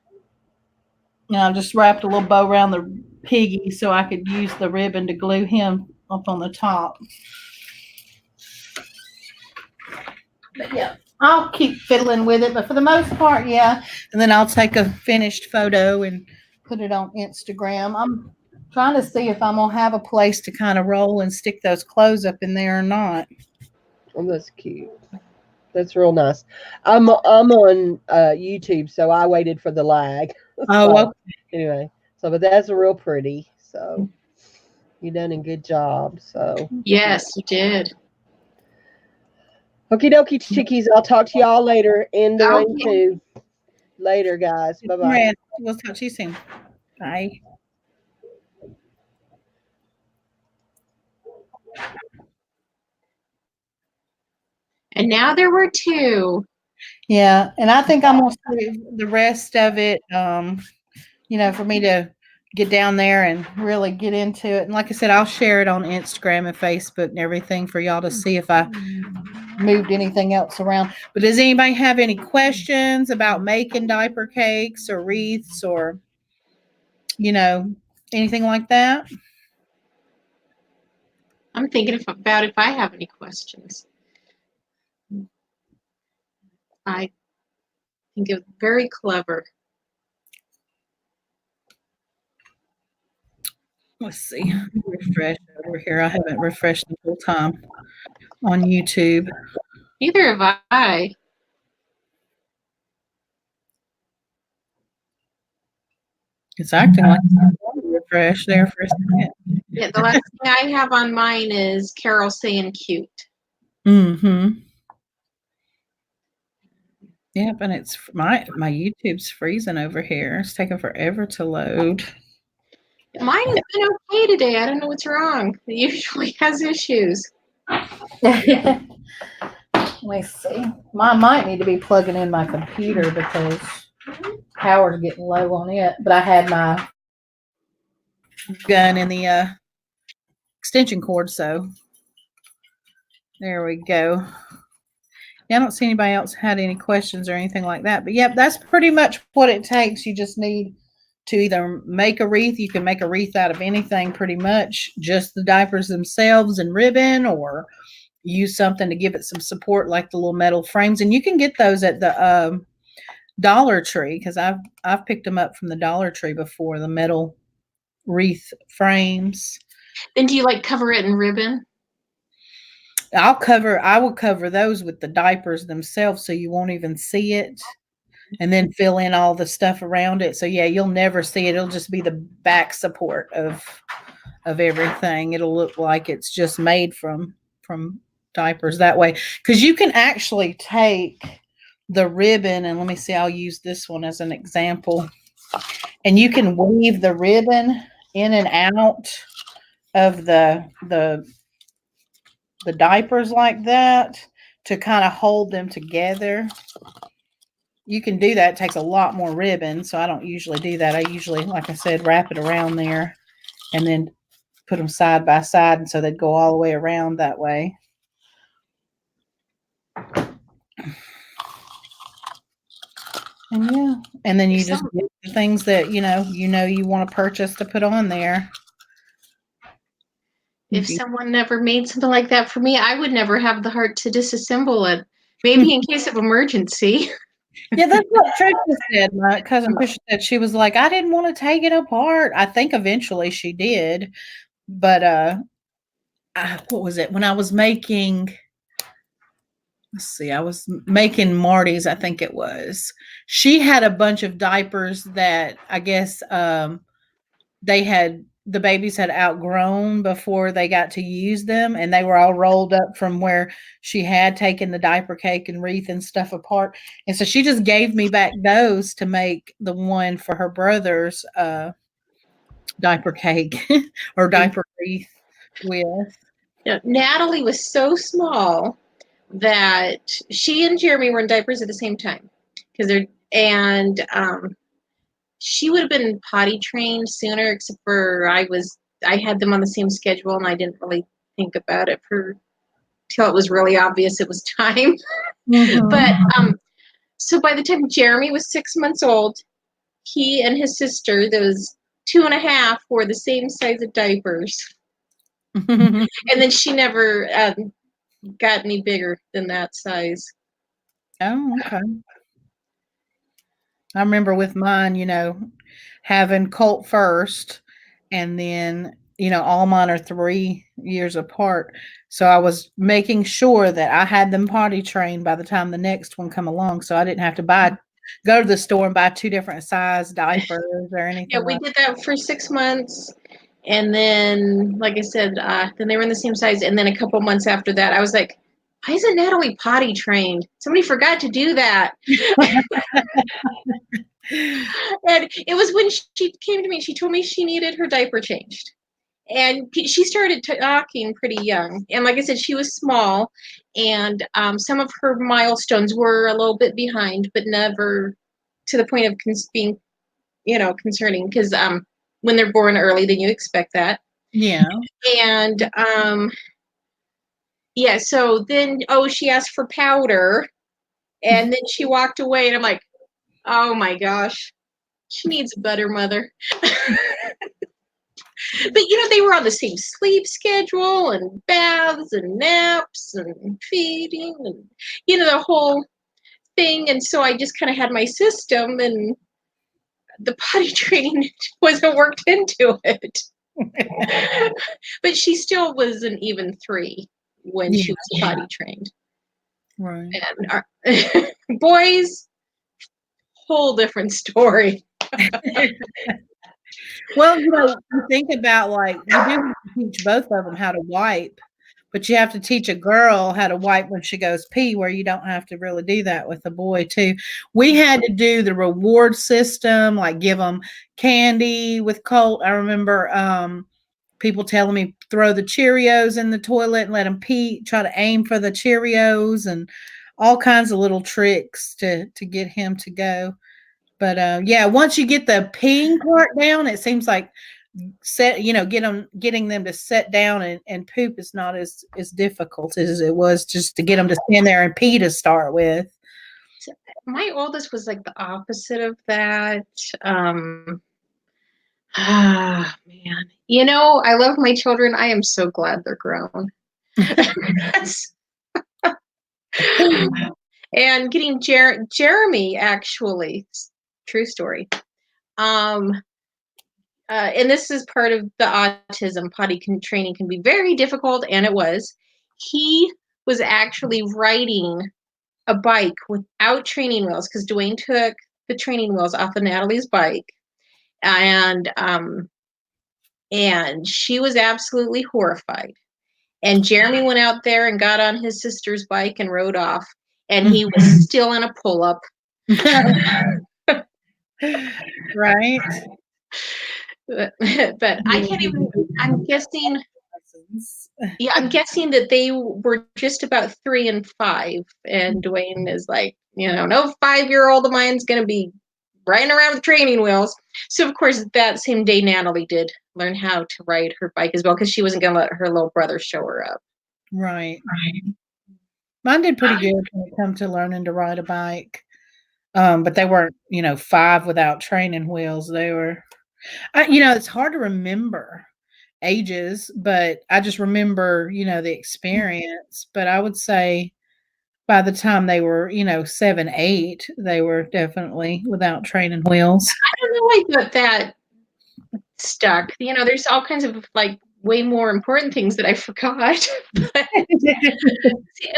[SPEAKER 1] I just wrapped a little bow around the piggy so I could use the ribbon to glue him up on the top. But yeah, I'll keep fiddling with it, but for the most part, yeah. And then I'll take a finished photo and put it on Instagram. I'm trying to see if I'm gonna have a place to kind of roll and stick those clothes up in there or not.
[SPEAKER 3] Oh, that's cute. That's real nice. I'm on YouTube, so I waited for the lag.
[SPEAKER 1] Okay.
[SPEAKER 3] Anyway, but that's real pretty. So you done a good job. So
[SPEAKER 2] yes, you did.
[SPEAKER 3] Okie dokie chickies. I'll talk to y'all later. And the rain too. Later, guys. Bye bye.
[SPEAKER 1] We'll talk to you soon. Bye.
[SPEAKER 2] And now there were 2.
[SPEAKER 1] Yeah, and I think I'm gonna save the rest of it, for me to get down there and really get into it. And like I said, I'll share it on Instagram and Facebook and everything for y'all to see if I moved anything else around. But does anybody have any questions about making diaper cakes or wreaths or, anything like that?
[SPEAKER 2] I'm thinking about if I have any questions. I think it's very clever.
[SPEAKER 1] Let's see. Refresh over here. I haven't refreshed the whole time on YouTube.
[SPEAKER 2] Neither have I.
[SPEAKER 1] It's acting like refresh there for a second.
[SPEAKER 2] Yeah, the last thing I have on mine is Carol saying cute.
[SPEAKER 1] Mm-hmm. Yep, and it's my YouTube's freezing over here. It's taking forever to load.
[SPEAKER 2] Mine has been okay today. I don't know what's wrong. It usually has issues.
[SPEAKER 1] Let me see. Mine might need to be plugging in my computer because power's getting low on it. But I had my gun in the extension cord, so there we go. Yeah, I don't see anybody else had any questions or anything like that. But yep, that's pretty much what it takes. You just need to either make a wreath. You can make a wreath out of anything pretty much, just the diapers themselves and ribbon, or use something to give it some support like the little metal frames. And you can get those at the Dollar Tree because I've picked them up from the Dollar Tree before, the metal wreath frames.
[SPEAKER 2] Then do you like cover it in ribbon?
[SPEAKER 1] I will cover those with the diapers themselves so you won't even see it, and then fill in all the stuff around it. So yeah, you'll never see it. It'll just be the back support of everything. It'll look like it's just made from diapers that way. Because you can actually take the ribbon, and let me see, I'll use this one as an example. And you can weave the ribbon in and out of the diapers like that to kind of hold them together. You can do that. It takes a lot more ribbon, so I don't usually do that. I usually, like I said, wrap it around there and then put them side by side, and so they'd go all the way around that way. And yeah, and then you just get the things that you want to purchase to put on there.
[SPEAKER 2] If someone never made something like that for me, I would never have the heart to disassemble it. Maybe in case of emergency.
[SPEAKER 1] Yeah, that's what Trisha said. My cousin Trisha said, she was like, I didn't want to take it apart. I think eventually she did, but what was it? When I was making, let's see, I was making Marty's, I think it was. She had a bunch of diapers that I guess the babies had outgrown before they got to use them, and they were all rolled up from where she had taken the diaper cake and wreath and stuff apart. And so she just gave me back those to make the one for her brother's diaper cake or diaper wreath with.
[SPEAKER 2] Yeah, Natalie was so small that she and Jeremy were in diapers at the same time she would have been potty trained sooner, except for I had them on the same schedule and I didn't really think about it till it was really obvious it was time. Mm-hmm. But so by the time Jeremy was 6 months old, he and his sister, those 2.5, wore the same size of diapers. And then she never got any bigger than that size.
[SPEAKER 1] Oh, okay. I remember with mine, having Colt first, and then, all mine are 3 years apart. So I was making sure that I had them potty trained by the time the next one come along. So I didn't have to go to the store and buy 2 different size diapers or anything.
[SPEAKER 2] Yeah, we did that for 6 months. And then, like I said, then they were in the same size. And then a couple months after that, I was like, why isn't Natalie potty trained? Somebody forgot to do that. And it was when she came to me, she told me she needed her diaper changed. And she started talking pretty young. And like I said, she was small, and some of her milestones were a little bit behind, but never to the point of being, concerning. Because when they're born early, then you expect that.
[SPEAKER 1] Yeah.
[SPEAKER 2] And yeah, so then she asked for powder, and then she walked away, and I'm like, oh my gosh, she needs a better mother. But they were on the same sleep schedule and baths and naps and feeding and the whole thing. And so I just kind of had my system, and the potty training wasn't worked into it. But she still wasn't even 3 when she was potty trained.
[SPEAKER 1] Right.
[SPEAKER 2] And our boys, whole different story.
[SPEAKER 1] Well, you think about you do have to teach both of them how to wipe, but you have to teach a girl how to wipe when she goes pee, where you don't have to really do that with a boy too. We had to do the reward system, like give them candy with Colt. I remember people telling me throw the Cheerios in the toilet and let him pee, try to aim for the Cheerios and all kinds of little tricks to get him to go. But yeah, once you get the peeing part down, it seems like getting them to sit down and poop is not as difficult as it was just to get them to stand there and pee to start with.
[SPEAKER 2] My oldest was like the opposite of that. Man. I love my children. I am so glad they're grown. And getting Jeremy, actually, true story. And this is part of the autism. Potty training can be very difficult, and it was. He was actually riding a bike without training wheels because Dwayne took the training wheels off of Natalie's bike, and she was absolutely horrified. And Jeremy went out there and got on his sister's bike and rode off, and he was still in a pull-up.
[SPEAKER 1] Right.
[SPEAKER 2] But I can't even. I'm guessing. Yeah, I'm guessing that they were just about 3 and 5, and Dwayne is like, no 5-year-old of mine's gonna be riding around with training wheels. So of course that same day Natalie did learn how to ride her bike as well, because she wasn't gonna let her little brother show her up.
[SPEAKER 1] Right. Mine did pretty good when it comes to learning to ride a bike. But they weren't, 5 without training wheels. They were, it's hard to remember ages, but I just remember, the experience. But I would say by the time they were, 7, 8, they were definitely without training wheels.
[SPEAKER 2] I don't know why that stuck. There's all kinds of way more important things that I forgot.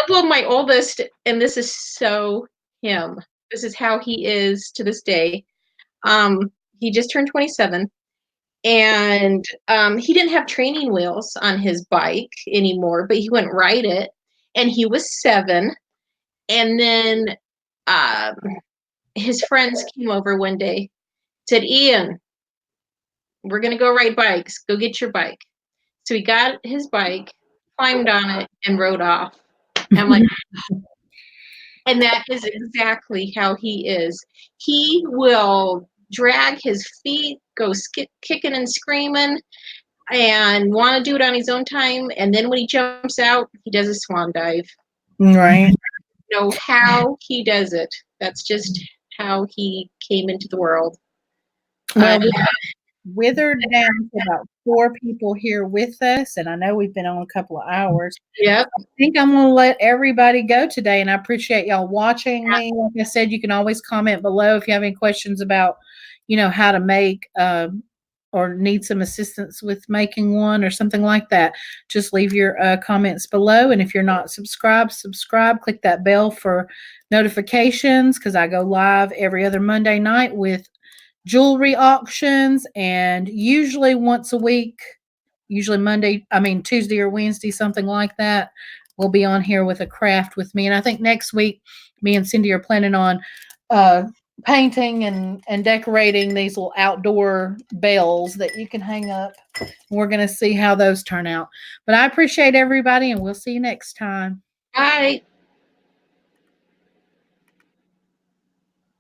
[SPEAKER 2] Well, my oldest, and this is so him. This is how he is to this day. He just turned 27, and he didn't have training wheels on his bike anymore, but he wouldn't ride it. And he was 7, and then his friends came over one day, said, Ian, we're gonna go ride bikes. Go get your bike. So he got his bike, climbed on it, and rode off. I'm like, and that is exactly how he is. He will drag his feet, go kicking and screaming, and want to do it on his own time. And then when he jumps out, he does a swan dive.
[SPEAKER 1] Right.
[SPEAKER 2] Know how he does it. That's just how he came into the world.
[SPEAKER 1] Well, withered down to about 4 people here with us, and I know we've been on a couple of hours.
[SPEAKER 2] Yep.
[SPEAKER 1] I think I'm going to let everybody go today, and I appreciate y'all watching me. Like I said, you can always comment below if you have any questions about, how to make or need some assistance with making one or something like that. Just leave your comments below, and if you're not subscribed, subscribe. Click that bell for notifications, because I go live every other Monday night with jewelry auctions, and usually once a week, usually Tuesday or Wednesday, something like that, we'll be on here with a craft with me. And I think next week me and Cindy are planning on painting and decorating these little outdoor bells that you can hang up. We're going to see how those turn out. But I appreciate everybody, and we'll see you next time.
[SPEAKER 2] Bye.